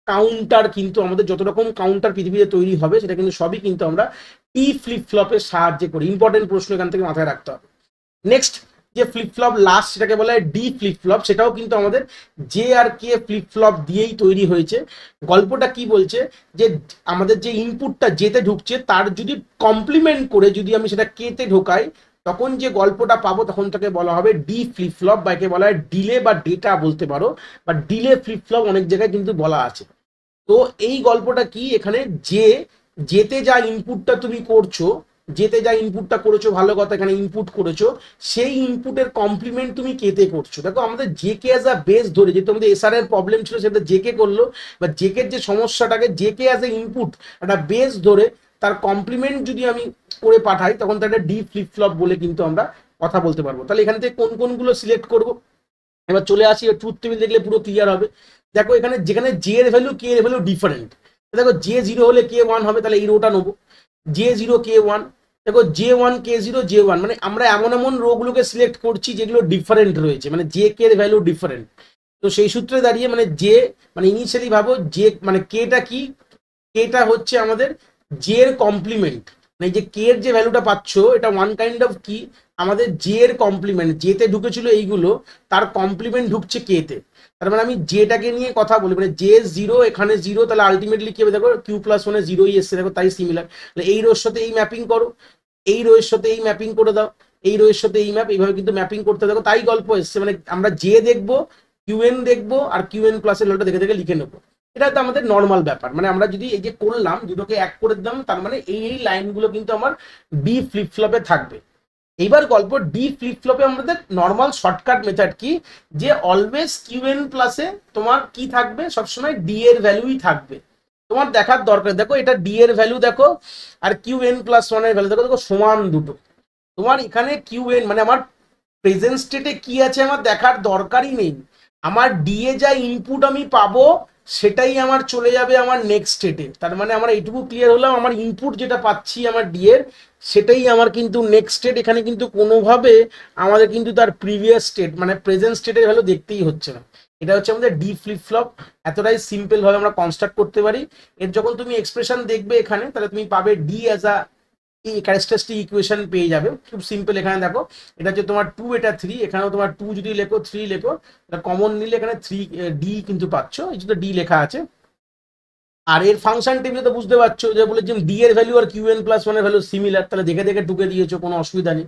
কাউন্টার। কিন্তু আমাদের যত রকম কাউন্টার পৃথিবীতে তৈরি হবে সেটা কিন্তু সবই কিন্তু আমরা টি ফ্লিপ ফ্লপের সাহায্যে করি। ইম্পর্টেন্ট প্রশ্ন এখান থেকে মাথায় রাখতে হবে। নেক্সট যে ফ্লিপ ফ্লপ লাস্ট, সেটাকে বলা হয় ডি ফ্লিপ ফ্লপ, সেটাও কিন্তু আমাদের জে আর কে ফ্লিপ ফ্লপ দিয়েই তৈরি হয়েছে। গল্পটা কি বলছে, যে আমাদের যে ইনপুটটা জেতে ঢুকছে তার যদি কমপ্লিমেন্ট করে যদি আমি সেটা কেতে ঢোকাই, তখন যে গল্পটা পাবো তখন তাকে বলা হবে ডি ফ্লিপ ফ্লপ, বা একে বলা হয় ডিলে বা ডেটা বলতে পারো, বা ডিলে ফ্লিপ ফ্লপ অনেক জায়গায় কিন্তু বলা আছে। তো এই গল্পটা কি, এখানে যেতে যা ইনপুটটা তুমি করছো, যেতে যা ইনপুটটা করেছো, ভালো কথা, এখানে ইনপুট করেছো, সেই ইনপুটের কমপ্লিমেন্ট তুমি কেতে করছো। দেখো আমাদের জেকে অ্যাজ আ বেস ধরে, যেহেতু আমাদের এসআর এর প্রবলেম ছিল সেটা জেকে করলো, বা জেকের যে সমস্যাটাকে জেকে অ্যাজ এ ইনপুট একটা বেস ধরে তার কমপ্লিমেন্ট যদি আমি করে পাঠাই, তখন তাহলে ডি ফ্লিপ ফ্লপ বলে কিন্তু আমরা কথা বলতে পারবো। তাহলে এখান থেকে কোন কোনগুলো সিলেক্ট করবো, এবার চলে আসি, ট্রুথ টেবিল দেখলে পুরো ক্লিয়ার হবে। দেখো এখানে যেখানে জে এর ভ্যালু কে এর ভ্যালু ডিফারেন্ট, দেখো জে 0 হলে কে 1 হবে, তাহলে এই রোটা নেবো, জে 0 কে 1। দেখো জে 1 কে 0 জে 1, মানে আমরা এমন এমন রোগুলোকে সিলেক্ট করছি যেগুলো ডিফারেন্ট রয়েছে, মানে জে কে এর ভ্যালু ডিফারেন্ট। তো সেই সূত্রে দাঁড়িয়ে মানে জে, মানে ইনিশিয়ালি ভাবো জে মানে কেটা কি, কেটা হচ্ছে আমাদের জে এর কমপ্লিমেন্ট, মানে যে কে এর যে ভ্যালুটা পাচ্ছ এটা ওয়ান কাইন্ড অফ কি, আমাদের জে এর কমপ্লিমেন্ট, জেতে ঢুকেছিল এইগুলো, তার কমপ্লিমেন্ট ঢুকছে কে তে। তার মানে আমি জেটাকে নিয়ে কথা বলি, মানে জে 0 এখানে 0, তাহলে আলটিমেটলি কি হবে, দেখো কিউ প্লাস 1 0ই এসছে, দেখো তাই সিমিলার। এই রোর সাথে এই ম্যাপিং করো, এই রোয়ের সাথে এই ম্যাপিং করে দাও, এই রোয়ের সাথে এই ম্যাপ, এইভাবে কিন্তু ম্যাপিং করতে দেখো তাই গল্প এসছে। মানে আমরা জে দেখবো, কিউএন দেখবো, আর কিউএন প্লাসের ভ্যালুটা দেখে দেখে লিখে নেবো। এটা তো আমাদের নর্মাল ব্যাপার। মানে আমরা যদি এই যে করলাম দুটোকে এক করে দিলাম, তার মানে এই লাইনগুলো কিন্তু আমার ডি ফ্লিপ ফ্লপে থাকবে। এইবার গল্প ডি ফ্লিপ ফ্লপে আমাদের নর্মাল শর্টকাট মেথড কি, যে অলওয়েজ কিউএন প্লাসে তোমার কি থাকবে, সবসময় ডি এর ভ্যালুই থাকবে। তোমার দেখার দরকার, দেখো এটা ডি এর ভ্যালু দেখো, আর কিউএন প্লাস 1 এর ভ্যালু দেখো, দেখো সমান দুটো। তোমার এখানে কিউএন মানে আমার প্রেজেন্ট স্টেটে কি আছে আমার দেখার দরকারই নেই, আমার ডি এ যা ইনপুট আমি পাবো সেটাই আমার চলে যাবে আমার নেক্সট স্টেটে। তার মানে আমরা এইটুকু ক্লিয়ার হলাম, আমার ইনপুট যেটা পাচ্ছি আমার ডি এর, সেটাই আমার কিন্তু নেক্সট স্টেট। এখানে কিন্তু কোনোভাবে আমাদের কিন্তু তার প্রিভিয়াস স্টেট মানে প্রেজেন্ট স্টেটের ভ্যালু দেখতেই হচ্ছে না। এটা হচ্ছে আমাদের ডি ফ্লিপ ফ্লপ, এতটাই সিম্পল ভাবে আমরা কনস্ট্রাক্ট করতে পারি। এর যখন তুমি এক্সপ্রেশন দেখবে এখানে, তাহলে তুমি পাবে D as a characteristic equation পেয়ে যাবে, খুব সিম্পল। এখানে দেখো এটা হচ্ছে তোমার 2, এটা 3, এখানেও তোমার 2 যদি লেখো 3 লেখো, এটা কমন নিলে এখানে 3 ডি কিন্তু পাচ্ছ, এই জন্য ডি লেখা আছে। আর এর ফাংশন টেবিলে তো বুঝতে পারছো যে বলে যে ডি এর ভ্যালু আর কিউএন প্লাস 1 এর ভ্যালু সিমিলার, তাহলে দেখে দেখে ঢুকে দিয়েছো, কোনো অসুবিধা নেই।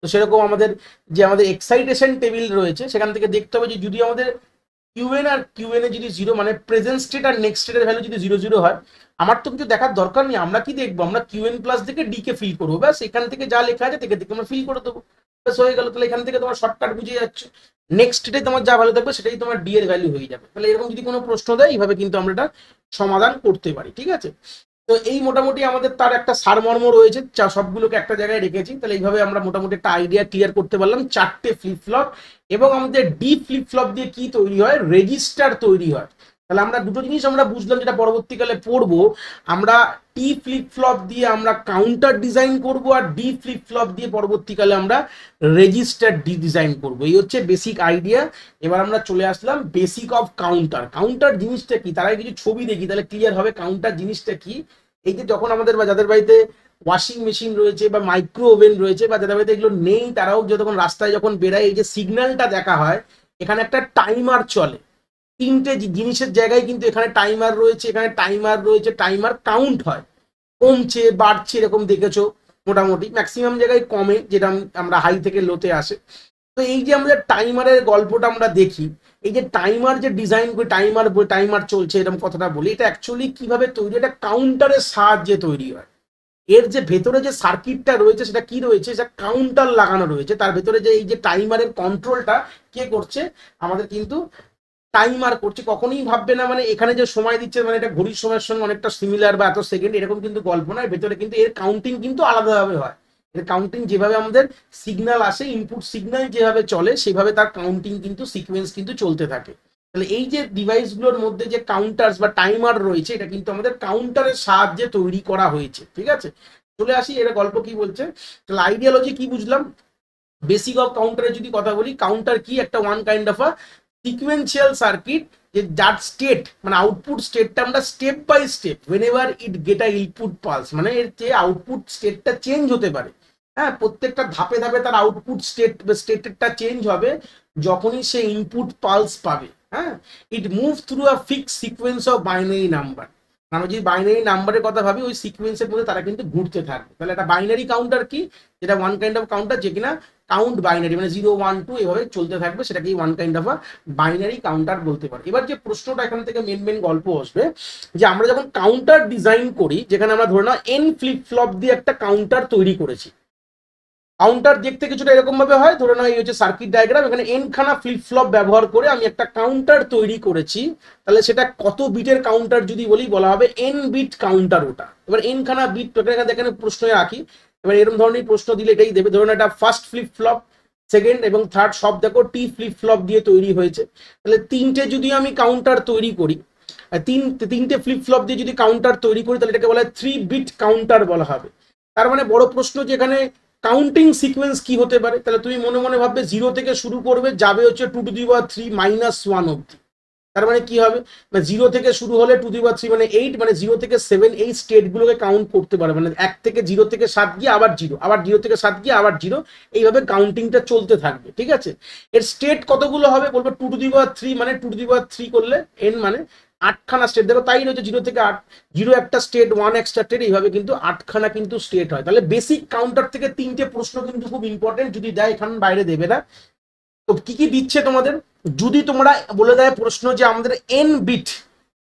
তো সেরকম আমাদের যে আমাদের এক্সাইটেশন টেবিল রয়েছে সেখান থেকে দেখতে হবে যে যদি আমাদের কিউএন আর কিউএন এ যদি 0 মানে প্রেজেন্ট স্টেট আর নেক্সট স্টেটের ভ্যালু যদি 0 0 হয়, আমার তো কিছু দেখার দরকার নেই। আমরা কি দেখবো, আমরা কিউএন প্লাস দেখে ডি কে ফিল করবো, ব্যাস এখান থেকে যা লেখা আছে থেকে আমরা ফিল করে দেবো, ব্যাস হয়ে গেল। তাহলে এখান থেকে তোমার শর্টকাট বুঝে যাচ্ছে, নেক্সট স্টেটে তোমার যা ভ্যালু থাকবে সেটাই তোমার ডি এর ভ্যালু হয়ে যাবে। তাহলে এরকম যদি কোনো প্রশ্ন দেয় এইভাবে কিন্তু আমরা এটা সমাধান করতে পারি। ঠিক আছে, তো এই মোটামুটি আমাদের তার একটা সারমর্ম রয়েছে, সবগুলোকে একটা জায়গায় রেখেছি। তাহলে এইভাবে আমরা মোটামুটি একটা আইডিয়া ক্লিয়ার করতে পারলাম, 4টে ফ্লিপ ফ্লপ। এবং আমাদের ডি ফ্লিপ ফ্লপ দিয়ে কি তৈরি হয়, রেজিস্টার তৈরি হয়। তাহলে আমরা দুটো জিনিস আমরা বুঝলাম, যেটা পরবর্তীকালে পড়বো। আমরা টি ফ্লিপ ফ্লপ দিয়ে আমরা কাউন্টার ডিজাইন করব, আর ডি ফ্লিপ ফ্লপ দিয়ে পরবর্তীকালে আমরা রেজিস্টার ডিজাইন করব। এই হচ্ছে বেসিক আইডিয়া। এবার আমরা চলে আসলাম বেসিক অফ কাউন্টার। কাউন্টার জিনিসটা কি, তার আগে কিছু ছবি দেখি, তাহলে ক্লিয়ার হবে কাউন্টার জিনিসটা কি। এই যে যখন আমাদের বা যাদের বাড়িতে ওয়াশিং মেশিন রয়েছে বা মাইক্রো ওভেন রয়েছে, বা যাদের বাড়িতে এগুলো নেই তারাও যখন রাস্তায় যখন বেরায়, এই যে সিগন্যালটা দেখা হয়, এখানে একটা টাইমার চলে। তিনটে জিনিসের জায়গায় কিন্তু এখানে টাইমার রয়েছে, এখানে টাইমার রয়েছে, টাইমার কাউন্ট হয়, কমছে বাড়ছে এরকম দেখেছো মোটামুটি, ম্যাক্সিমাম জায়গায় কমে, যেটা আমরা হাই থেকে লোতে আসে। তো এই যে আমাদের টাইমারের গল্পটা আমরা দেখি, এই যে টাইমার যে ডিজাইন করে টাইমার টাইমার চলছে এরকম কথাটা বলি, এটা অ্যাকচুয়ালি কিভাবে তৈরি, এটা কাউন্টারের সাহায্যে তৈরি হয়। এর যে ভেতরে যে সার্কিটটা রয়েছে সেটা কি রয়েছে, সেটা কাউন্টার লাগানো রয়েছে, তার ভেতরে যে এই যে টাইমারের কন্ট্রোলটা কে করছে, আমাদের কিন্তু টাইমার করছে। কখনোই ভাববে না মানে এখানে যে সময় দিচ্ছে মানে এটা ঘড়ির সময়ের সঙ্গে অনেকটা সিমিলার বা এত সেকেন্ড, এরকম কিন্তু গল্প নয়। ভেতরে কিন্তু এর কাউন্টিং কিন্তু আলাদাভাবে হয়। এর কাউন্টিং যেভাবে আমাদের সিগন্যাল আসে, ইনপুট সিগন্যাল যেভাবে চলে সেভাবে তার কাউন্টিং কিন্তু সিকোয়েন্স কিন্তু চলতে থাকে। তাহলে এই যে ডিভাইসগুলোর মধ্যে যে কাউন্টার্স বা টাইমার রয়েছে, এটা কিন্তু আমাদের কাউন্টারের সাহায্যে তৈরি করা হয়েছে। ঠিক আছে, চলে আসি এর গল্প কি বলছে। তাহলে আইডিয়োলজি কি বুঝলাম, বেসিক অফ কাউন্টারের যদি কথা বলি, কাউন্টার কি একটা one kind of a sequential circuit, যে যার স্টেট মানে আউটপুট স্টেটটা আমরা step by step whenever it get a input pulse, মানে এর যে আউটপুট স্টেটটা চেঞ্জ হতে পারে, হ্যাঁ প্রত্যেকটা ধাপে ধাপে তার আউটপুট স্টেটটা চেঞ্জ হবে যখনই সে ইনপুট পালস পাবে। হ্যাঁ, it move through a fix sequence of binary number. আমরা যদি বাইনারি নাম্বারের কথা ভাবি, ওই সিকোয়েন্সের মধ্যে তারা কিন্তু ঘুরতে থাকবে। তাহলে একটা বাইনারি কাউন্টার কি, যেটা ওয়ান কাইন্ড অফ কাউন্টার, যে কিনা কাউন্ট বাইনারি মানে 0 1 2 এভাবে চলতে থাকবে, সেটাকে one kind of a binary counter বলতে পারে। এবার যে প্রশ্নটা এখান থেকে মেন গল্প আসবে, যে আমরা যখন কাউন্টার ডিজাইন করি, যেখানে আমরা ধরে নাও এন ফ্লিপ ফ্লপ দিয়ে একটা কাউন্টার তৈরি করেছি। কাউন্টার দেখতে কিছুটা এরকম ভাবে হয়, ধরে নাও এই হচ্ছে সার্কিট ডায়াগ্রাম, এখানে এন খানা ফ্লিপ ফ্লপ ব্যবহার করে আমি একটা কাউন্টার তৈরি করেছি। তাহলে সেটা কত বিটের কাউন্টার যদি বলি, বলা হবে এন বিট কাউন্টার ওটা। এবার এন খানা বিট এখানে প্রশ্নে রাখি, এবার এরকম ধরনের প্রশ্ন দিলে এটাই দেবে। ধরুন এটা ফার্স্ট ফ্লিপ ফ্লপ, সেকেন্ড এবং থার্ড সব দেখো টি ফ্লিপ ফ্লপ দিয়ে তৈরি হয়েছে। তাহলে তিনটে যদি আমি কাউন্টার তৈরি করি, তিনটে ফ্লিপ ফ্লপ দিয়ে যদি কাউন্টার তৈরি করি, তাহলে এটাকে বলা হয় 3 বিট কাউন্টার বলা হবে। তার মানে বড় প্রশ্ন যে এখানে কাউন্টিং সিকোয়েন্স কি হতে পারে। তাহলে তুমি মনে মনে ভাববে 0 থেকে শুরু করবে, যাবে হচ্ছে 2 টু দি পাওয়ার 3 -1 অব্দি। তার মানে কি হবে, 0 থেকে শুরু হলে 2 টু দি পাওয়ার 3 মানে 8, মানে 0 থেকে 7 এই স্টেটগুলোকে কাউন্ট করতে পারবে, মানে 1 থেকে 0 থেকে 7 গিয়ে আবার 0, আবার 0 থেকে 7 গিয়ে আবার 0, এইভাবে কাউন্টিংটা চলতে থাকবে। ঠিক আছে, এর স্টেট কতগুলো হবে বলবো, 2 টু দি পাওয়ার 3 মানে 2 টু দি পাওয়ার 3 করলে n মানে 8খানা স্টেট। দেখো তাই রয়েছে 0 থেকে 8, 0 একটা স্টেট, 1 একটা স্টেট, এইভাবে কিন্তু 8খানা কিন্তু স্টেট হয়। তাহলে বেসিক কাউন্টার থেকে 3টে প্রশ্ন কিন্তু খুব ইম্পর্টেন্ট, যদি দেয় এখানে বাইরে দেবে না। তো কি কি দিচ্ছে তোমাদের, যদি তোমরা বলে দেয় প্রশ্ন যে আমাদের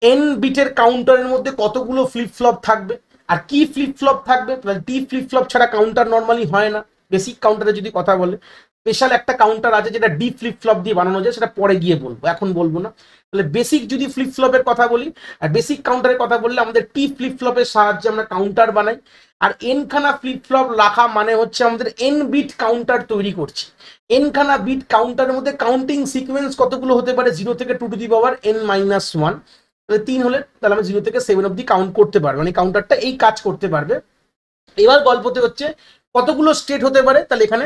এন বিটের কাউন্টারের মধ্যে কতগুলো ফ্লিপ ফ্লপ থাকবে আর কি ফ্লিপ ফ্লপ থাকবে, টি ফ্লিপ ফ্লপ ছাড়া কাউন্টার নর্মালি হয় না। বেসিক কাউন্টারে যদি কথা বলে, স্পেশাল একটা কাউন্টার আছে যেটা ডি ফ্লিপ ফ্লপ দিয়ে বানানো যায়, সেটা পরে গিয়ে বলবো, এখন বলবো না। তাহলে বেসিক যদি ফ্লিপ ফ্লপের কথা বলি, আর বেসিক কাউন্টারের কথা বললে আমাদের টি ফ্লিপ ফ্লপের সাহায্যে আমরা কাউন্টার বানাই। আর এন খানা ফ্লিপ ফ্লপ রাখা মানে হচ্ছে আমাদের এন বিট কাউন্টার তৈরি করছি। এন খানা বিট কাউন্টারের মধ্যে কাউন্টিং সিকোয়েন্স কতগুলো হতে পারে, 0 থেকে 2 টু দি পাওয়ার n -1, তাহলে 3 হলে তাহলে আমি 0 থেকে 7 অব্দি কাউন্ট করতে পারবো, মানে কাউন্টারটা এই কাজ করতে পারবে। এবার গল্পতে হচ্ছে কতগুলো স্টেট হতে পারে, তাহলে এখানে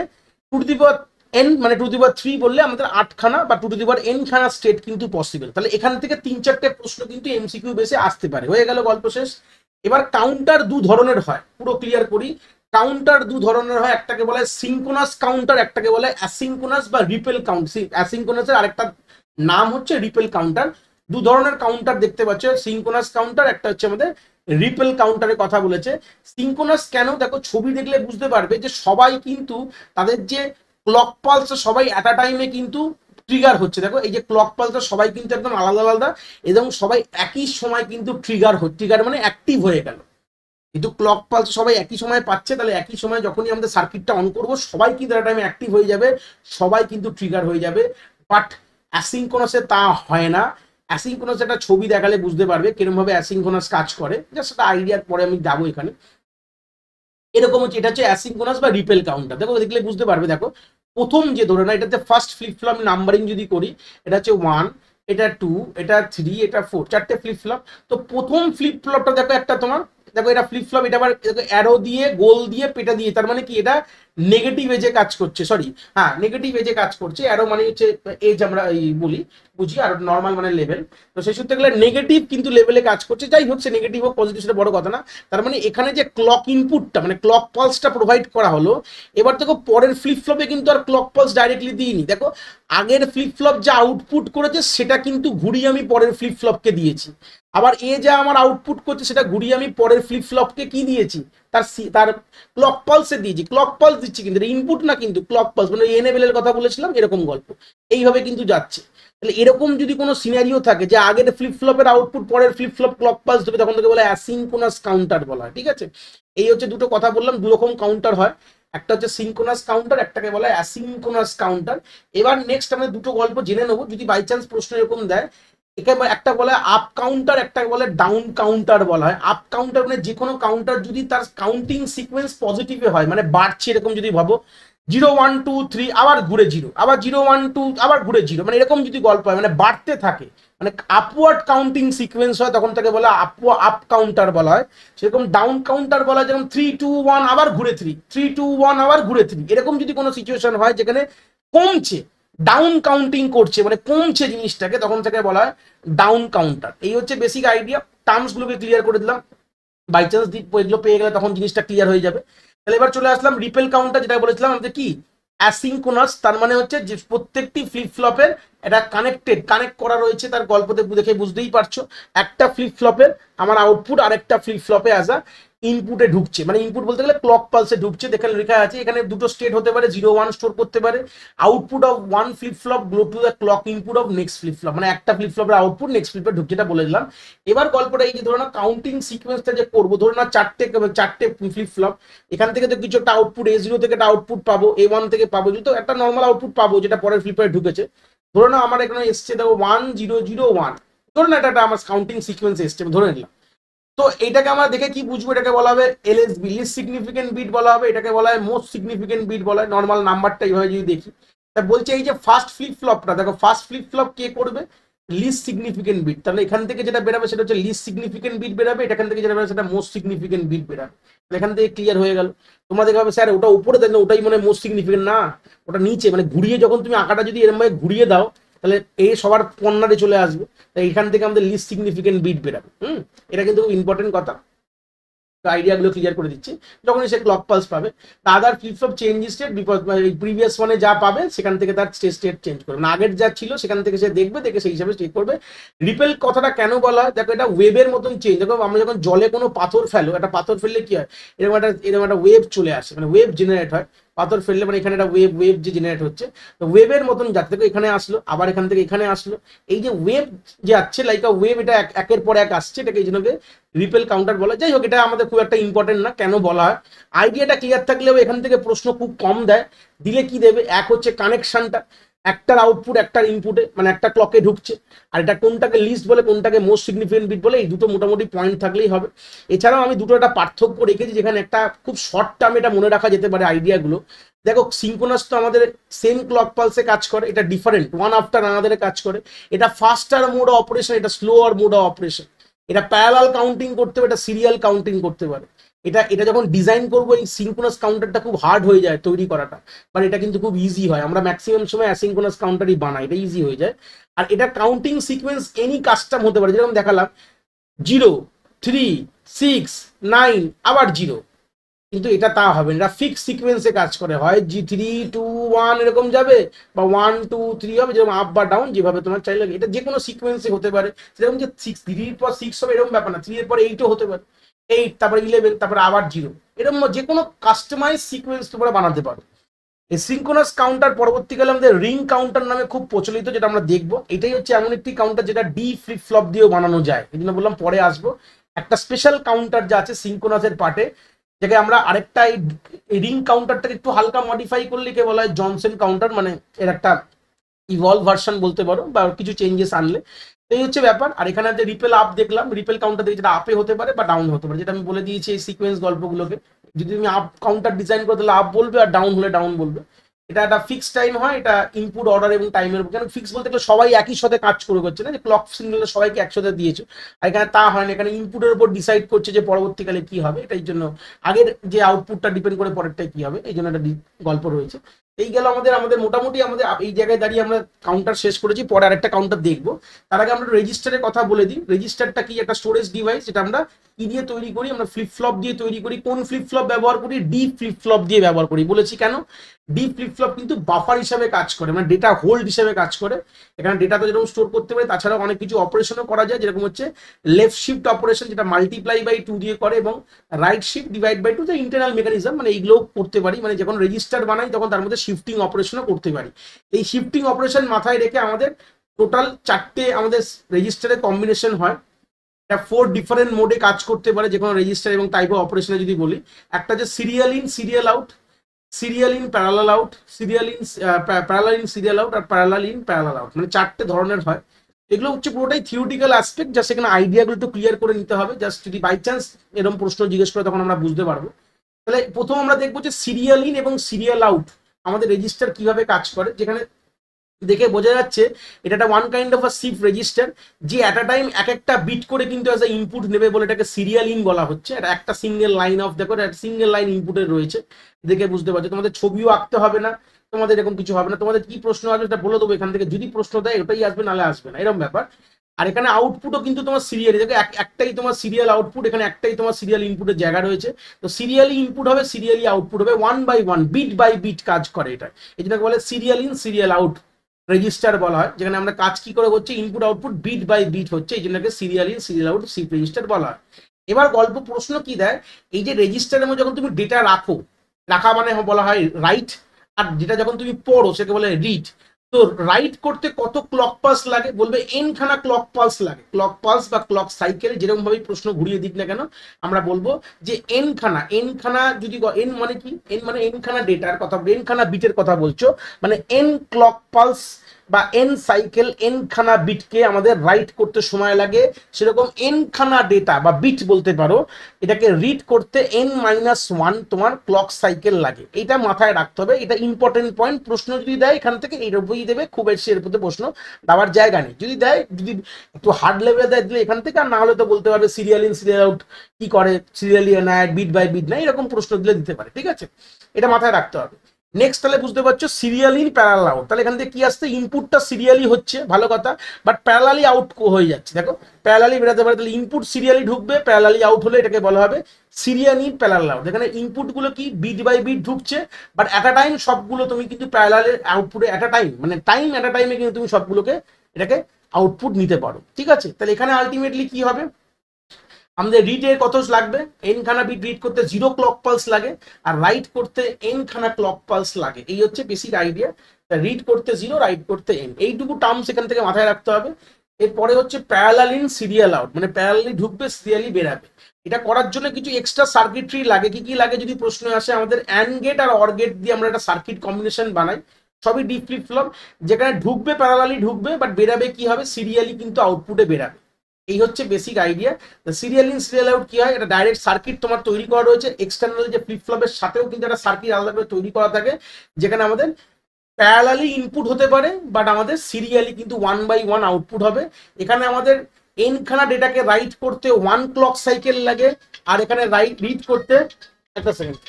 2 টু দি পাওয়ার n মানে 2 টু দি পাওয়ার 3 বললে আমাদের 8খানা বা 2 টু দি পাওয়ার n খানা স্টেট কিন্তু পসিবল। তাহলে এখান থেকে 3-4টে প্রশ্ন কিন্তু এমসিকিউ বেসে আসতে পারে। হয়ে গেল গল্প শেষ। এবার কাউন্টার দু ধরনের হয়, পুরো ক্লিয়ার করি। কাউন্টার দু ধরনের হয়, একটাকে বলা হয় সিঙ্কোনাস কাউন্টার, একটাকে বলা হয় অ্যাসিঙ্কোনাস বা রিপেল কাউন্ট। অ্যাসিঙ্কোনাসের আরেকটা নাম হচ্ছে রিপেল কাউন্টার। দু ধরনের কাউন্টার দেখতে পাচ্ছ, সিঙ্কোনাস কাউন্টার, একটা হচ্ছে আমাদের রিপেল কাউন্টারের কথা বলেছে। সিঙ্কোনাস কেন, দেখো ছবি দেখলে বুঝতে পারবে যে সবাই কিন্তু তাদের যে ক্লক পালস সবাই অ্যাট আ টাইমে কিন্তু ট্রিগার হচ্ছে। দেখো এই যে ক্লক পালস সবাই কিন্তু একদম আলাদা আলাদা এবং সবাই একই সময় কিন্তু ট্রিগার মানে অ্যাক্টিভ হয়ে গেল। কিন্তু ক্লক পালস সবাই একই সময় পাচ্ছে, তাহলে একই সময় যখনই আমাদের সার্কিটটা অন করব সবাই কিন্তু একটা টাইমে অ্যাক্টিভ হয়ে যাবে, সবাই কিন্তু ট্রিগার হয়ে যাবে। বাট অ্যাসিঙ্কোনাসে তা হয় না। অ্যাসিঙ্কোনাস একটা ছবি দেখালে বুঝতে পারবে কিরকম ভাবে অ্যাসিঙ্কোনাস কাজ করে, জাস্ট একটা আইডিয়ার পরে আমি যাবো এখানে। এরকম হচ্ছে, এটা হচ্ছে অ্যাসিঙ্কোনাস বা রিপেল কাউন্টার। দেখো দেখলে বুঝতে পারবে, দেখো প্রথম যে ধরে না এটাতে ফার্স্ট ফ্লিপ ফ্লপ নাম্বারিং যদি করি, এটা হচ্ছে 1, এটা 2, এটা 3, এটা 4, 4টে ফ্লিপ ফ্লপ। তো প্রথম ফ্লিপ ফ্লপটা দেখো একটা তোমার দেখো এটা ফ্লিপ ফ্লপ, এটা আবার অ্যারো দিয়ে গোল দিয়ে পেটা দিয়ে, তার মানে কি এটা নেগেটিভ এজে কাজ করছে, সরি হ্যাঁ নেগেটিভ এজে কাজ করছে। অ্যারো মানে হচ্ছে এজ আমরা বলি বুঝি, আর নর্মাল মানে লেভেল। তো সেই সূত্রে গেলে নেগেটিভ কিন্তু লেভেলে কাজ করছে, যাই হোক সে নেগেটিভ হোক পজিটিভ সেটা বড় কথা না। তার মানে এখানে যে ক্লক ইনপুটটা মানে ক্লক পালসটা প্রোভাইড করা হলো, এবার দেখো পরের ফ্লিপ ফ্লপে কিন্তু আর ক্লক পালস ডাইরেক্টলি দিইনি, দেখো আগের ফ্লিপ ফ্লপ যা আউটপুট করেছে সেটা কিন্তু ঘুরিয়ে আমি পরের ফ্লিপ ফ্লপকে দিয়েছি। আবার এ যা আমার আউটপুট করছে সেটা ঘুরিয়ে আমি পরের ফ্লিপ ফ্লপকে কি দিয়েছি, তার ক্লক পালসে দিয়েছি। ক্লক পালস দিচ্ছি কিন্তু ইনপুট না, কিন্তু ক্লক পালস মানে এনেবেলের কথা বলেছিলাম এরকম গল্প, এইভাবে কিন্তু যাচ্ছে। তাহলে এরকম যদি কোনো সিনারিও থাকে যে আগের ফ্লিপ ফ্লপের আউটপুট পরের ফ্লিপ ফ্লপ ক্লক পালস দেবে, তখন তাকে বলে অ্যাসিনক্রোনাস কাউন্টার বলা হয়, ঠিক আছে। এই হচ্ছে দুটো কথা বললাম, দু রকম কাউন্টার হয়, একটা হচ্ছে সিনক্রোনাস কাউন্টার, একটাকে বলা হয় অ্যাসিনক্রোনাস কাউন্টার। এবার নেক্সট আমরা দুটো গল্প জেনে নেবো, যদি বাই চান্স প্রশ্ন এরকম দেয়। এখানে একটা বলা হয় আপ কাউন্টার, একটা বলে ডাউন কাউন্টার বলা হয়। আপ কাউন্টার মানে যে কোনো কাউন্টার যদি তার কাউন্টিং সিকোয়েন্স পজিটিভে হয়, মানে বাড়ছে এরকম যদি ভাবো, 0 1 2 3 আবার ঘুরে 0, আবার 0 1 2 আবার ঘুরে 0, মানে এরকম যদি গল্প হয় মানে বাড়তে থাকে, মানে আপওয়ার্ড কাউন্টিং সিকোয়েন্স হয়, তখন তাকে বলা আপ কাউন্টার বলা হয়। সেরকম ডাউন কাউন্টার বলা হয়, যেমন 3 2 1 আবার ঘুরে 3, 3 2 1 আবার ঘুরে 3, এরকম যদি কোনো সিচুয়েশন হয় যেখানে কমছে, ডাউন কাউন্টিং করছে মানে কমছে জিনিসটাকে, তখন থেকে বলা হয় ডাউন কাউন্টার। এই হচ্ছে বেসিক আইডিয়া, টার্মস গুলোকে ক্লিয়ার করে দিলাম, বাই চান্স এগুলো পেয়ে গেলে তখন জিনিসটা ক্লিয়ার হয়ে যাবে। তাহলে এবার চলে আসলাম রিপেল কাউন্টার, যেটা বলেছিলাম আমাদের কি অ্যাসিনক্রোনাস, তার মানে হচ্ছে যে প্রত্যেকটি ফ্লিপ ফ্লপের এটা কানেক্ট করা রয়েছে, তার গল্পতে দেখে বুঝতেই পারছো। একটা ফ্লিপ ফ্লপের আমার আউটপুট আরেকটা ফ্লিপ ফ্লপে অ্যাজ আ ইনপুটে ঢুকছে, মানে ইনপুট বলতে গেলে ক্লক পালসে ঢুকছে। দেখে লেখা আছে এখানে দুটো স্টেট হতে পারে, 0 1 স্টোর করতে পারে, output of one flip flop glow to the clock input of next flip flop, মানে একটা ফ্লিপ ফ্লপের আউটপুট নেক্সট ফ্লিপে ঢুকছে, এটা বলে দিলাম। এবার গল্পটা এই যে ধরো না কাউন্টিং সিকোয়েন্সটা যে করবো, ধরো না চারটে ফ্লিপ ফ্লপ, এখান থেকে তো কিছু একটা আউটপুট A0 থেকে একটা আউটপুট পাবো, A1 থেকে পাবো, তো একটা নর্মাল আউটপুট পাবো যেটা পরের ফ্লিপে ঢুকেছে। ধরো না আমার এখানে এসছে দেখো 1 0 0 1, ধরো না এটা আমার কাউন্টিং সিকোয়েন্স এসছে ধরে নিলাম। তো এটাকে আমরা দেখে কি বুঝবো, এটাকে বলা হবে এলএসবি, লিস্ট সিগনিফিকেন্ট বিট বলা হবে, এটাকে বলা হয় মোস্ট সিগনিফিকেন্ট বিট বলা হয়, নর্মাল নাম্বারটা এইভাবে যদি দেখি। তা বলছে এই যে ফার্স্ট ফ্লিপ ফ্লপটা দেখো, ফার্স্ট ফ্লিপ ফ্লপ কে করবে, লিস্ট সিগনিফিকেন্ট বিট, তাহলে এখান থেকে যেটা বেরাবে সেটা হচ্ছে লিস্ট সিগনিফিকেন্ট বিট বেরাবে, এখান থেকে যেটা বেরাবে সেটা মোস্ট সিগনিফিকেন্ট বিট বেরাবে। এখান থেকে ক্লিয়ার হয়ে গেল। তোমরা দেখবে স্যার ওটা উপরে দেখলে ওটাই মানে মোস্ট সিগনিফিকেন্ট, না ওটা নিচে, মানে ঘুরিয়ে যখন তুমি আঁকাটা যদি এরকম ভাবে ঘুরিয়ে দাও তাহলে এই সবার কর্নারে চলে আসবে, তাই এখান থেকে আমাদের লিস্ট সিগনিফিকেন্ট বিট বেরাবে। এটা কিন্তু খুব ইম্পর্টেন্ট কথা, আইডিয়াগুলো ক্লিয়ার করে দিচ্ছি। যখনই সে ক্লক পালস পাবে, other flip flop change state, previous ওয়ানে যা পাবে সেখান থেকে তার স্টেট চেঞ্জ করবে, না আগের যা ছিল সেখান থেকে সে দেখবে, দেখে সেই হিসাবে স্টেট করবে। রিপেল কথাটা কেন বলা হয়, দেখো এটা ওয়েবের মতন চেঞ্জ। দেখো আমরা যখন জলে কোনো পাথর ফেলো, একটা পাথর ফেললে কি হয়, এরকম একটা ওয়েভ চলে আসে, মানে ওয়েভ জেনারেট হয় পাথর ফেললে, মানে এখানে একটা ওয়েভ যে জেনারেট হচ্ছে, তো ওয়েভের মতন যাচ্ছে, দেখো এখানে আসলো আবার এখান থেকে এখানে আসলো, এই যে ওয়েভ যে আসছে লাইক আ ওয়েভ, এটা একের পর এক আসছে, এটাকে এই জন্য রিপেল কাউন্টার বলা। যাই হোক এটা আমাদের খুব একটা ইম্পর্টেন্ট না, কেন বলা হয় আইডিয়াটা ক্লিয়ার থাকলেও এখান থেকে প্রশ্ন খুব কম দেয়। দিলে কি দেবে, এক হচ্ছে কানেকশনটা, একটার আউটপুট একটার ইনপুটে, মানে একটা ক্লকে ঢুকছে, আর এটা কোনটাকে লিস্ট বলে কোনটাকে মোস্ট সিগনিফিকেন্ট বিট বলে, এই দুটো মোটামুটি পয়েন্ট থাকলেই হবে। এছাড়াও আমি দুটো একটা পার্থক্য রেখেছি, যেখানে একটা খুব শর্ট টার্মে এটা মনে রাখা যেতে পারে আইডিয়াগুলো। দেখো সিনক্রোনাস তো আমাদের সেম ক্লক পালসে কাজ করে, এটা ডিফারেন্ট, ওয়ান আফটার আনাদার কাজ করে, এটা ফাস্টার মোড অফ অপারেশন, এটা স্লোয়ার মোড অফ অপারেশন, এটা প্যারালাল কাউন্টিং করতে পারে, এটা সিরিয়াল কাউন্টিং করতে পারে। এটা যখন ডিজাইন করবো এই সিনক্রোনাস কাউন্টারটা খুব হার্ড হয়ে যায় তৈরি করাটা, বাট এটা কিন্তু খুব ইজি হয়, আমরা ম্যাক্সিমাম সময় অ্যাসিনক্রোনাস কাউন্টারই বানাই, এটা ইজি হয়ে যায়। আর এটা কাউন্টিং সিকোয়েন্স এনি কাস্টম হতে পারে, যেরকম দেখালাম 0 3 6 9 আবার 0, কিন্তু এটা তা হবে না, এটা ফিক্স সিকোয়েন্সে কাজ করে, হয় 3 2 1 এরকম যাবে, বা 1 2 3 হবে, যেরকম আপ বা ডাউন যেভাবে তোমার চাইলে, এটা যে কোনো সিকোয়েন্সে হতে পারে। সেরকম যে 6 3 এর পর 6 হবে এরকম ব্যাপার না, 3 এর পর 8ও হতে পারে, 8 তারপর 11 তারপর আবার 0, এরকম যে কোনো কাস্টমাইজ সিকোয়েন্স তোমরা বানাতে পারো। এই সিনক্রোনাস কাউন্টার পরবর্তীকালে আমাদের রিং কাউন্টার নামে খুব প্রচলিত, যেটা আমরা দেখবো। এটাই হচ্ছে এমন একটি কাউন্টার যেটা ডি ফ্লিপ ফ্লপ দিয়েও বানানো যায়, এই জন্য বললাম পরে আসবো। একটা স্পেশাল কাউন্টার যা আছে সিনক্রোনাসের পার্টে, যেটা আমরা আরেকটা এই রিং কাউন্টারটাকে একটু হালকা মডিফাই করলে কে বলা হয় জনসন কাউন্টার, মানে এর একটা ইভলভ ভার্সন বলতে পারো, বা কিছু চেঞ্জেস আনলে, এই হচ্ছে ব্যাপার। আর এখানে যে রিপেল আপ দেখলাম, রিপেল কাউন্টার দেখে যেটা আপে হতে পারে বা ডাউন হতে পারে, যেটা আমি বলে দিয়েছি এই সিকোয়েন্স গল্পগুলোকে, যদি তুমি আপ কাউন্টার ডিজাইন করো তাহলে আপ বলবে, আর ডাউন হলে ডাউন বলবে। এটা একটা ফিক্স টাইম হয়, এটা ইনপুট অর্ডার এবং টাইমের উপর। কেন ফিক্স বলতে গেলে সবাই একই সাথে কাজ করে করছে না, যে ক্লক সিগন্যাল সবাইকে একসাথে দিয়েছো, আর এখানে তা হয় না, এখানে ইনপুটের উপর ডিসাইড করছে যে পরবর্তীকালে কি হবে, এটাই জন্য আগের যে আউটপুটটা ডিপেন্ড করে পরেরটাই কি হবে, এই জন্য একটা গল্প রয়েছে। এই গেল আমাদের আমাদের মোটামুটি আমাদের এই জায়গায় দাঁড়িয়ে আমরা কাউন্টার শেষ করেছি, পরে আরেকটা কাউন্টার দেখবো। তার আগে আমরা রেজিস্টারের কথা বলে দিই। রেজিস্টারটা কি, একটা স্টোরেজ ডিভাইস, যেটা আমরা কি দিয়ে তৈরি করি, আমরা ফ্লিপ ফ্লপ দিয়ে তৈরি করি। কোন ফ্লিপ ফ্লপ ব্যবহার করি? ডি ফ্লিপ ফ্লপ দিয়ে ব্যবহার করি। বলেছি কেন? ডি ফ্লিপ ফ্লপ কিন্তু বাফার হিসাবে কাজ করে, মানে ডেটা হোল্ড হিসাবে কাজ করে। এখানে ডেটা তো যেরকম স্টোর করতে পারে, তাছাড়াও অনেক কিছু অপারেশনও করা যায়, যেরকম হচ্ছে লেফট শিফট অপারেশন, যেটা মাল্টিপ্লাই বাই 2 দিয়ে করে, এবং রাইট শিফট ডিভাইড বাই 2, যে ইন্টারনাল মেকানিজম, মানে এইগুলো করতে পারি। মানে যখন রেজিস্টার বানাই তখন তার মধ্যে শিফটিং অপারেশনও করতে পারি। এই শিফটিং অপারেশন মাথায় রেখে আমাদের টোটাল 4টে আমাদের রেজিস্টারের কম্বিনেশন হয়। এটা 4 ডিফারেন্ট মোডে কাজ করতে পারে যে কোনো রেজিস্টার এবং টাইপ অফ অপারেশনে যদি বলি। একটা যে serial in serial out, serial in parallel out, serial in serial out, আর প্যারালাল ইন প্যারালাল আউট, মানে 4টে ধরনের হয়। এগুলো হচ্ছে পুরোটাই থিওরিটিক্যাল অ্যাসপেক্ট, জাস্ট এখানে আইডিয়াগুলো একটু ক্লিয়ার করে নিতে হবে। জাস্ট যদি বাই চান্স এরকম প্রশ্ন জিজ্ঞেস করে তখন আমরা বুঝতে পারবো। তাহলে প্রথম আমরা দেখবো যে সিরিয়াল ইন এবং সিরিয়াল আউট আমাদের রেজিস্টার কিভাবে কাজ করে। যেখানে দেখে বোঝা যাচ্ছে এটা একটা one kind of a shift register, যে অ্যাট আ টাইম এক একটা বিট করে কিন্তু অ্যাজ আ ইনপুট নেবে বলে এটাকে সিরিয়াল ইন বলা হচ্ছে। এটা একটা সিঙ্গেল লাইন অফ, দেখো একটা সিঙ্গেল লাইন ইনপুটের রয়েছে, দেখে বুঝতে পারছো। তোমাদের ছবিও আঁকতে হবে না, তোমাদের এরকম কিছু হবে না। তোমাদের কি প্রশ্ন আসবে সেটা বলে দেবো এখান থেকে, যদি প্রশ্ন দেয় ওটাই আসবে, নাহলে আসবে না, এরকম ব্যাপার। আর এখানে আউটপুটও কিন্তু তোমার সিরিয়ালি, দেখো একটাই তোমার সিরিয়াল আউটপুট, এখানে একটাই তোমার সিরিয়াল ইনপুটের জায়গা রয়েছে। তো সিরিয়ালি ইনপুট হবে, সিরিয়ালি আউটপুট হবে, 1 বাই 1 বিট বাই বিট কাজ করে এটা। এই জন্য বলে serial in serial out register বলা হয়। যেখানে আমরা কাজ কি করে করছি, input output bit by bit হচ্ছে, এই জন্য serial in serial out shift register বলা হয়। এবার গল্প প্রশ্ন কি দেয়, এই যে রেজিস্টারের মধ্যে যখন তুমি ডেটা রাখো, রাখা মানে বলা হয় রাইট, আর যেটা যখন তুমি পড়ো সেকে বলে রিড। তো রাইট করতে কত ক্লক পালস লাগে? বলবে এন খানা ক্লক পালস লাগে। ক্লক পালস বা ক্লক সাইকেল যেরকম ভাবে প্রশ্ন ঘুরিয়ে দিক না কেন, আমরা বলবো যে এন খানা যদি এন মানে কি, এন মানে এন খানা ডেটার কথা, এন খানা বিটের কথা বলছো, মানে এন ক্লক পালস বা এন সাইকেল, এন খানা বিটকে আমাদের রাইট করতে সময় লাগে। সেরকম এন খানা ডেটা বা বিট বলতে পারো, এটাকে রিড করতে n-1 তোমার ক্লক সাইকেল লাগে। এটা মাথায় রাখতে হবে, এটা ইম্পর্টেন্ট পয়েন্ট। প্রশ্ন যদি দেয় এখান থেকে এইর উপরেই দেবে, খুব বেশি এর প্রতি প্রশ্ন দেওয়ার জায়গা নেই। যদি দেয়, যদি একটু হার্ড লেভেলে দেয় দিলে এখান থেকে, আর না হলে তো বলতে পারবে সিরিয়াল ইন সিরিয়াল আউট কি করে, সিরিয়ালি নেয় বিট বাই বিট নেয়, এরকম প্রশ্ন দিলে দিতে পারে। ঠিক আছে, এটা মাথায় রাখতে হবে। নেক্সট তাহলে বুঝতে পারছো সিরিয়াল ইন প্যারালাল আউট। তাহলে এখান থেকে কি আসছে, ইনপুটটা সিরিয়ালি হচ্ছে, ভালো কথা, বাট প্যারালালি আউট হয়ে যাচ্ছে। দেখো প্যারালালি বেরাতে পারে, তাহলে ইনপুট সিরিয়ালি ঢুকবে, প্যারালালি আউট হলে এটাকে বলা হবে সিরিয়াল ইন প্যারালাল আউট। এখানে ইনপুট গুলো কি বিট বাই বিট ঢুকছে, বাট অ্যাট আ টাইম সবগুলো তুমি কিন্তু প্যারালালের আউটপুটে অ্যাট আ টাইম, মানে টাইম অ্যাট আ টাইমে কিন্তু তুমি সবগুলোকে এটাকে আউটপুট নিতে পারো। ঠিক আছে, তাহলে এখানে আলটিমেটলি কি হবে, আমাদের রিডে কত লাগবে, এন খানা বিট রিড করতে 0 ক্লক পালস লাগে, আর রাইট করতে এন খানা ক্লক পালস লাগে। এই হচ্ছে বেসিক আইডিয়া। রিড করতে 0, রাইট করতে এন, এইটুকু টার্মস এখান থেকে মাথায় রাখতে হবে। এরপরে হচ্ছে প্যারালাল ইন সিরিয়াল আউট, মানে প্যারালালি ঢুকবে সিরিয়ালি বেরাবে। এটা করার জন্য কিছু এক্সট্রা সার্কিটরি লাগে। কি কি লাগে যদি প্রশ্ন আসে, আমাদের অ্যান্ড গেট আর অর গেট দিয়ে আমরা একটা সার্কিট কম্বিনেশন বানাই, সবই ডি ফ্লিপ ফ্লপ। যেখানে ঢুকবে প্যারালালি ঢুকবে, বাট বেরাবে কি হবে, সিরিয়ালি কিন্তু আউটপুটে বেরাবে। এই হচ্ছে basic idea. Serial in serial out কি হয়, এটা ডাইরেক্ট সার্কিট তোমার তৈরি করা রয়েছে। এক্সটার্নাল যে ফ্লিপ ফ্লপের সাথেও কিন্তু একটা সার্কিট আলাদা করে তৈরি করা থাকে, যেখানে আমাদের প্যারালালি ইনপুট হতে পারে, বাট আমাদের সিরিয়ালি কিন্তু 1 বাই 1 আউটপুট হবে। এখানে আমাদের এন খানা ডেটাকে রাইট করতে 1 ক্লক সাইকেল লাগে, আর এখানে রিড করতে, একটা সেকেন্ড,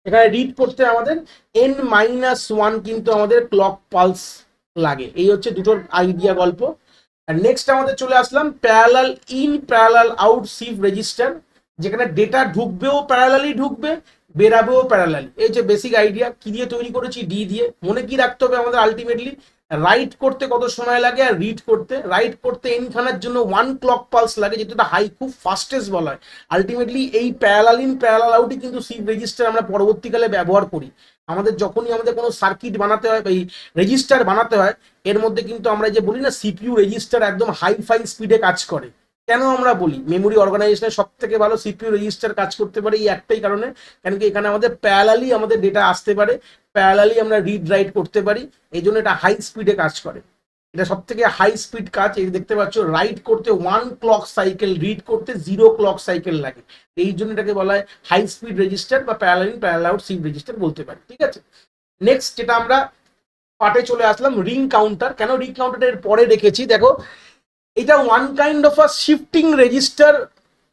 এখানে রিড করতে আমাদের n-1 কিন্তু আমাদের ক্লক পালস লাগে। এই হচ্ছে দুটোর আইডিয়া গল্প। আর নেক্সট আমাদের চলে আসলাম parallel in parallel out shift register, যেখানে ডেটা ঢুকবেও প্যারালালি ঢুকবে, বেরাবেও প্যারালালি। এই যে বেসিক আইডিয়া, কি দিয়ে তৈরি করেছি, ডি দিয়ে। মনে কি রাখতে হবে আমাদের, আলটিমেটলি রাইট করতে কত সময় লাগে, আর রিড করতে, রাইট করতে এন খানার জন্য 1 ক্লক পালস লাগে, যেটা হাই খুব ফাস্টেস্ট বলা হয়। আলটিমেটলি এই প্যারালাল ইন প্যারালাল আউটই কিন্তু শিফট রেজিস্টার আমরা পরবর্তীকালে ব্যবহার করি। আমাদের যখনই আমাদের কোনো সার্কিট বানাতে হয় বা এই রেজিস্টার বানাতে হয়, এর মধ্যে কিন্তু আমরা যে বলি না সিপিইউ রেজিস্টার একদম হাই ফাই স্পিডে কাজ করে। কেন আমরা বলি মেমোরি অর্গানাইজেশনের সব থেকে ভালো সিপিইউ রেজিস্টার কাজ করতে পারে, এই একটাই কারণে, কেন কি এখানে আমাদের প্যারালালি আমাদের ডেটা আসতে পারে, প্যারালালি আমরা রিড রাইট করতে পারি, এই জন্য এটা হাই স্পিডে কাজ করে। এটা সব থেকে হাই স্পিড কাজ। এই দেখতে পাচ্ছ রাইট করতে 1 ক্লক সাইকেল, রিড করতে 0 ক্লক সাইকেল লাগে। এই জন্য এটাকে বলা হয় হাই স্পিড রেজিস্টার বা parallel in parallel out shift register বলতে পারি। ঠিক আছে, নেক্সট যেটা আমরা পার্টে চলে আসলাম, রিং কাউন্টার। কেন রিং কাউন্টার এর পরে রেখেছি, দেখো এটা one kind of a shifting register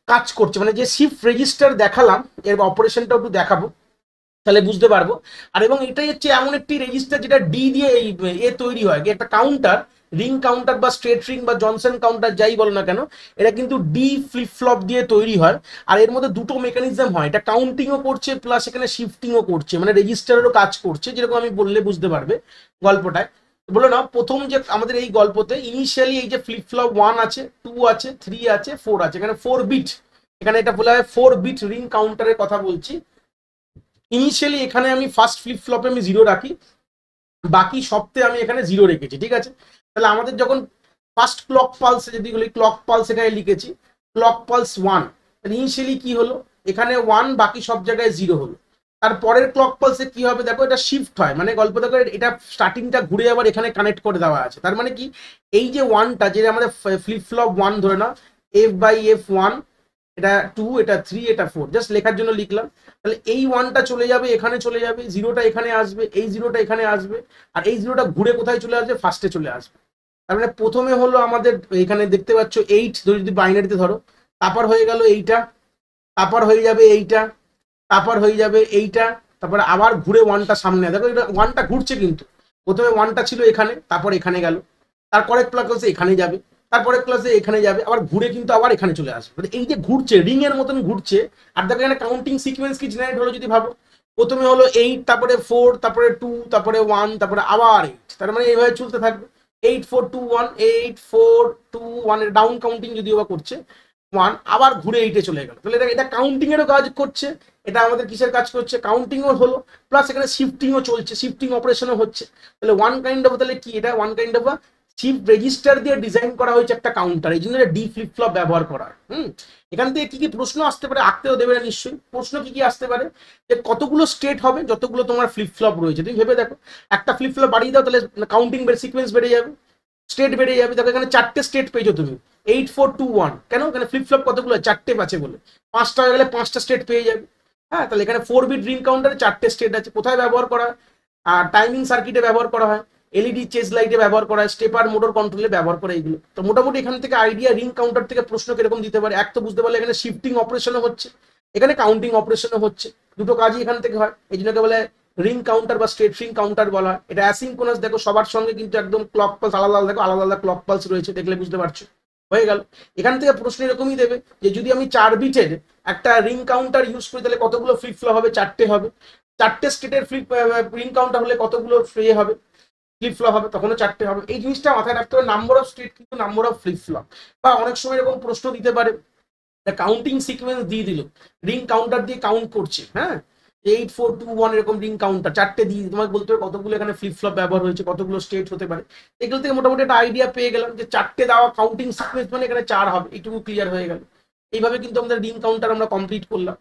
কাজ করছে, মানে যে শিফট রেজিস্টার দেখালাম এর অপারেশনটা একটু দেখাবো তাহলে বুঝতে পারবো। আর এবং এটাই হচ্ছে এমন একটি রেজিস্টার যেটা ডি দিয়ে এই তৈরি হয়, একটা কাউন্টার, রিং কাউন্টার বা স্ট্রেট রিং বা জনসন কাউন্টার যাই বলো না কেন, এটা কিন্তু ডি ফ্লিপ ফ্লপ দিয়ে তৈরি হয়। আর এর মধ্যে দুটো মেকানিজম হয়, এটা কাউন্টিংও করছে প্লাস এখানে শিফটিংও করছে, মানে রেজিস্টারেরও কাজ করছে, যেরকম আমি বললে বুঝতে পারবে গল্পটায়। বলো না, প্রথম যে আমাদের এই গল্পতে ইনিশিয়ালি এই যে ফ্লিপ ফ্লপ 1 আছে, 2 আছে, 3 আছে, 4 আছে, এখানে 4 বিট, এখানে এটা বলা হয় 4 বিট রিং কাউন্টারের কথা বলছি। ইনিশিয়ালি এখানে আমি ফার্স্ট ফ্লিপ ফ্লপে আমি 0 রাখি, বাকি সবতে আমি এখানে 0 রেখেছি। ঠিক আছে, তাহলে আমাদের যখন ফার্স্ট ক্লক পালসে যদি বলি, ক্লক পালস এখানে লিখেছি ক্লক পালস 1, ইনিশিয়ালি কি হলো এখানে 1, বাকি সব জায়গায় 0 হলো। তারপরের ক্লক পালসে কি হবে দেখো, এটা শিফট হয়, মানে গল্প দেখো এটা স্টার্টিংটা ঘুরে আবার এখানে কানেক্ট করে দেওয়া আছে। তার মানে কি, এই যে 1টা যেটা আমাদের ফ্লিপ ফ্লপ 1 ধরে না, f/f1, এটা 2, এটা 3, এটা 4, জাস্ট লেখার জন্য লিখলাম। তাহলে এই 1টা চলে যাবে এখানে, চলে যাবে 0টা এখানে আসবে, এই 0টা এখানে আসবে, আর এই 0টা ঘুরে কোথায় চলে আসবে, ফার্স্টে চলে আসবে। তার মানে প্রথমে হলো আমাদের এখানে দেখতে পাচ্ছ 8 যদি বাইনারিতে ধরো, তারপর হয়ে গেল এইটা, তারপর হয়ে যাবে এইটা, তারপর হয়ে যাবে এইটা, তারপর আবার ঘুরে 1টা সামনে, দেখো এটা 1টা ঘুরছে, কিন্তু প্রথমে 1টা ছিল এখানে, তারপর এখানে গেল, তারপরে ক্লাসে এখানে যাবে, তারপরে ক্লাসে এখানে যাবে, আবার ঘুরে কিন্তু আবার এখানে চলে আসবে। মানে এই যে ঘুরছে রিং এর মতন ঘুরছে। আর দেখো এখানে কাউন্টিং সিকোয়েন্স কি জেনারেট হলো যদি ভাবো, প্রথমে হলো 8, তারপরে 4, তারপরে 2, তারপরে 1, তারপরে আবার 8, তার মানে এইভাবে চলতে থাকবে 8 4 2 1, 8 4 2 1, এর ডাউন কাউন্টিং যদিও বা করছে 1, আবার ঘুরে 8-এ চলে গেল। তাহলে এটা কাউন্টিং এরও কাজ করছে, এটা আমাদের কিসের কাজ করছে, কাউন্টিংও হলো প্লাস এখানে শিফটিংও চলছে, শিফটিং অপারেশনও হচ্ছে। তাহলে ওয়ান কাইন্ড অফ, তাহলে কি এটা one kind of shift register দিয়ে ডিজাইন করা হয়েছে একটা কাউন্টার, এই জন্য ডি ফ্লিপ ফ্লপ ব্যবহার করা হয়। এখান থেকে কি কি প্রশ্ন আসতে পারে, আঁকতেও দেবে না নিশ্চয়ই, প্রশ্ন কি কি আসতে পারে, যে কতগুলো স্টেট হবে যতগুলো তোমার ফ্লিপ ফ্লপ রয়েছে, তুমি ভেবে দেখো একটা ফ্লিপ ফ্লপ বাড়িয়ে দাও তাহলে কাউন্টিং সিকোয়েন্স বেড়ে যাবে, স্টেট বেড়ে যাবে। দেখো এখানে 4টে স্টেট পেয়েছো তুমি, 8 4 2 1, কেন এখানে ফ্লিপ ফ্লপ কতগুলো 4টে আছে বলে, 5টা হয়ে গেলে 5টা স্টেট পেয়ে যাবে। হ্যাঁ, তাহলে এখানে 4 বিট রিং কাউন্টারে 4টে স্টেট আছে। কোথায় ব্যবহার করা হয়, আর টাইমিং সার্কিটে ব্যবহার করা হয়, এলইডি চেজ লাইটে ব্যবহার করা হয়, স্টেপার মোটর কন্ট্রোলে ব্যবহার করে এইগুলো। তো মোটামুটি এখান থেকে আইডিয়া রিং কাউন্টার থেকে প্রশ্ন কিরকম দিতে পারে, এক তো বুঝতে পারলে এখানে শিফটিং অপারেশনও হচ্ছে, এখানে কাউন্টিং অপারেশনও হচ্ছে, দুটো কাজই এখান থেকে হয়, এই জন্য বলে রিং কাউন্টার বা স্ট্রেট রিং কাউন্টার বলা হয়। এটা অ্যাসিনক্রোনাস, দেখো সবার সঙ্গে কিন্তু একদম ক্লক পালস আলাদা আলাদা, দেখো আলাদা আলাদা ক্লক পালস রয়েছে, দেখলে বুঝতে পারছো হয়ে গেল। এখান থেকে প্রশ্ন এরকমই দেবে যে যদি আমি 4 বিটের একটা রিং কাউন্টার ইউজ করি তাহলে কতগুলো ফ্লিপ ফ্লপ হবে, 4টে হবে, 4টে স্টেটের রিং কাউন্টার হলে কতগুলো হবে ফ্লিপ ফ্লপ হবে, তখনও 4টে হবে। এই জিনিসটা মাথায় রাখতে হবে, নাম্বার অফ স্টেট কিন্তু নাম্বার অফ ফ্লিপ ফ্লপ। বা অনেক সময় এরকম প্রশ্ন দিতে পারে, কাউন্টিং সিকোয়েন্স দিয়ে দিল, রিং কাউন্টার দিয়ে কাউন্ট করছে, হ্যাঁ 8 4 2 1 এরকম রিং কাউন্টার 4টে দিয়ে তোমাকে বলতে হবে কতগুলো এখানে ফ্লিপ ফ্লপ ব্যবহার হয়েছে, কতগুলো স্টেট হতে পারে। এগুলো থেকে মোটামুটি একটা আইডিয়া পেয়ে গেলাম যে 4টে দেওয়া কাউন্টিং সিকোয়েন্স মানে এখানে 4 হবে, এইটুকু ক্লিয়ার হয়ে গেল। এইভাবে কিন্তু আমাদের রিং কাউন্টার আমরা কমপ্লিট করলাম।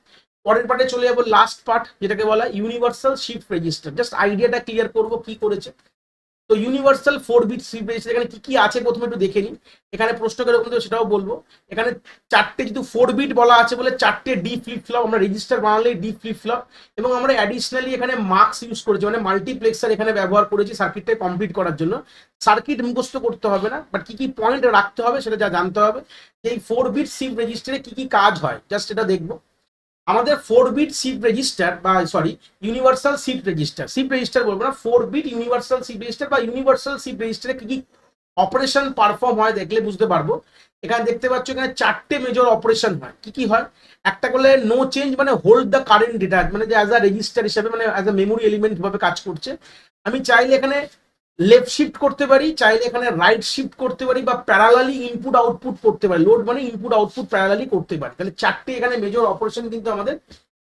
পরের পার্টে চলে যাবো, লাস্ট পার্ট যেটাকে বলা ইউনিভার্সাল শিফট রেজিস্টার। জাস্ট আইডিয়াটা ক্লিয়ার করবো কি করেছে। তো ইউনিভার্সাল 4 বিট শিফট রেজিস্টার এখানে কি কি আছে প্রথমে একটু দেখে নিই, এখানে প্রশ্ন কিরকম দেবে সেটাও বলবো। এখানে 4টে যেহেতু 4 বিট বলা আছে বলে 4টে ডি ফ্লিপ ফ্লপ, আমরা রেজিস্টার বানালেই ডি ফ্লিপ ফ্লপ, এবং আমরা অ্যাডিশনালি এখানে মার্কস ইউজ করেছি, মানে মাল্টিপ্লেক্সার এখানে ব্যবহার করেছি সার্কিটটা কমপ্লিট করার জন্য। সার্কিট মুখস্থ করতে হবে না, বাট কি কি পয়েন্ট রাখতে হবে সেটা যা জানতে হবে, যে এই 4 বিট শিফট রেজিস্টারে কি কি কাজ হয় জাস্ট এটা দেখবো। আমাদের 4 বিট শিফট রেজিস্টার বা সরি ইউনিভার্সাল শিফট রেজিস্টার বলবো না, 4 বিট ইউনিভার্সাল শিফট রেজিস্টার বা ইউনিভার্সাল শিফট রেজিস্টারে কি কি অপারেশন পারফর্ম হয় দেখলে বুঝতে পারবো। এখানে দেখতে পাচ্ছ এখানে 4টে মেজর অপারেশন হয়, কি কি হয়, একটা করলে নো চেঞ্জ, মানে হোল্ড দ্য কারেন্ট ডেটা, মানে যে অ্যাজ আ রেজিস্টার হিসাবে, মানে অ্যাজ আ মেমোরি এলিমেন্ট ভাবে কাজ করছে। আমি চাইলে এখানে লেফট শিফট করতে পারি, চাইলে এখানে রাইট শিফট করতে পারি, বা প্যারালালি ইনপুট আউটপুট করতে পারি, লোড মানে ইনপুট আউটপুট প্যারালালি করতে পারি। তাহলে 4টে এখানে মেজর অপারেশন কিন্তু আমাদের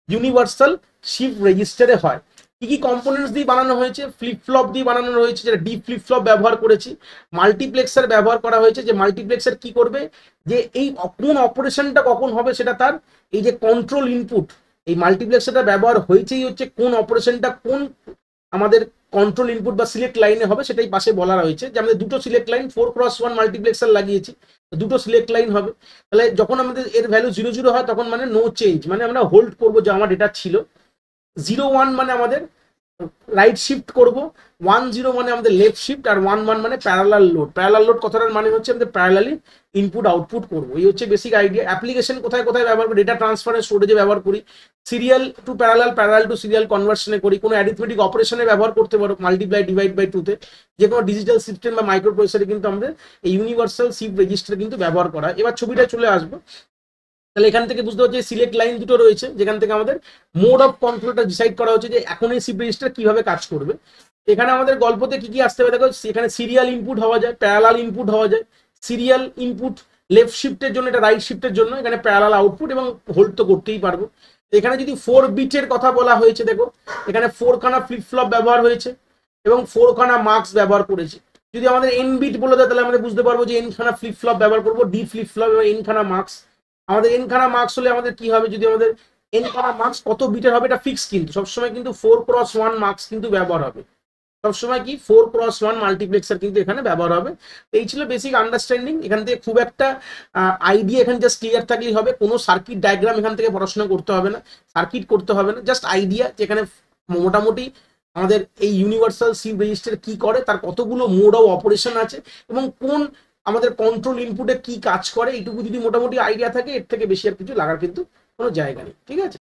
ইউনিভার্সাল শিফট রেজিস্টারে হয়। কি কি কম্পোনেন্টস দিয়ে বানানো হয়েছে, ফ্লিপ ফ্লপ দিয়ে বানানো হয়েছে, যেটা ডি ফ্লিপ ফ্লপ ব্যবহার করেছি, মাল্টিপ্লেক্সার ব্যবহার করা হয়েছে, যে মাল্টিপ্লেক্সার কি করবে, যে এই কোন অপারেশনটা কখন হবে সেটা তার এই যে কন্ট্রোল ইনপুট, এই মাল্টিপ্লেক্সারটা ব্যবহার হয়েছেই হচ্ছে কোন অপারেশনটা কোন আমাদের কন্ট্রোল ইনপুট বা সিলেক্ট লাইনে হবে, সেটাই পাশে বলা রয়েছে যে আমাদের দুটো সিলেক্ট লাইন 4x1 মাল্টিপ্লেক্সার লাগিয়েছি, দুটো সিলেক্ট লাইন হবে। তাহলে যখন আমাদের এর ভ্যালু 0 0 হয় তখন মানে নো চেঞ্জ, মানে আমরা হোল্ড করবো যে আমার ডেটা ছিল। 0 1 মানে আমাদের রাইট শিফট করব, 1 0 মানে আমাদের লেফট শিফট, আর 1 1 মানে প্যারালাল লোড। প্যারালাল লোড কথাটার মানে হচ্ছে আমাদের প্যারালালি ইনপুট আউটপুট করবো। এই হচ্ছে বেসিক আইডিয়া। অ্যাপ্লিকেশন কোথায় কোথায় ব্যবহার করি, ডেটা ট্রান্সফারে স্টোরেজে ব্যবহার করি, serial two parallel, parallel to serial কনভার্সনে করি, কোনো অ্যারিথমেটিক অপারেশনে ব্যবহার করতে পারো, মাল্টিপ্লাই ডিভাইড বাই 2 তে, যে কোনো ডিজিটাল সিস্টেম বা মাইক্রো প্রসেসরে কিন্তু আমাদের এই ইউনিভার্সাল শিফট রেজিস্টার কিন্তু ব্যবহার করা। এবার ছবিটা চলে আসবো। তাহলে এখান থেকে বুঝতে পারছি সিলেক্ট লাইন দুটো রয়েছে, যেখান থেকে আমাদের মোড অফ কন্ট্রোলটা ডিসাইড করা হচ্ছে যে এখন এই শিফট রেজিস্টার কিভাবে কাজ করবে। এখানে আমাদের গল্পতে কি কি আসতে হবে দেখো, এখানে সিরিয়াল ইনপুট হওয়া যায়, প্যারালাল ইনপুট হওয়া যায়। সিরিয়াল ইনপুট লেফট শিফটের জন্য, এটা রাইট শিফটের জন্য, এখানে প্যারালাল আউটপুট, এবং হোল্ড তো করতেই পারবো। এখানে যদি 4 বিটের কথা বলা হয়েছে, দেখো এখানে 4 খানা ফ্লিপ ফ্লপ ব্যবহার হয়েছে এবং 4 খানা মার্কস ব্যবহার করেছে। যদি আমাদের n বিট বলে দেয় তাহলে আমরা বুঝতে পারবো যে n খানা ফ্লিপ ফ্লপ ব্যবহার করবো, ডি ফ্লিপ ফ্লপ এবং n খানা মার্কস। আমাদের n খানা মার্কস হলে আমাদের কি হবে, যদি আমাদের n খানা মার্কস কত বিটের হবে এটা ফিক্স, কিন্তু সবসময় কিন্তু 4x1 মার্কস কিন্তু ব্যবহার হবে, সবসময় কি 4x1 মাল্টিপ্লেক্সার কিন্তু এখানে ব্যবহার হবে। এই ছিল বেসিক আন্ডারস্ট্যান্ডিং। এখান থেকে খুব একটা আইডিয়া এখানে জাস্ট ক্লিয়ার থাকলেই হবে, কোনো সার্কিট ডায়াগ্রাম এখান থেকে পড়াশোনা করতে হবে না, সার্কিট করতে হবে না, জাস্ট আইডিয়া যেখানে মোটামুটি আমাদের এই ইউনিভার্সাল শিফট রেজিস্টার কি করে, তার কতগুলো মোড অফ অপারেশন আছে এবং কোন আমাদের কন্ট্রোল ইনপুটে কি কাজ করে, এইটুকু যদি মোটামুটি আইডিয়া থাকে, এর থেকে বেশি আর কিছু লাগার কিন্তু কোনো জায়গা নেই। ঠিক আছে।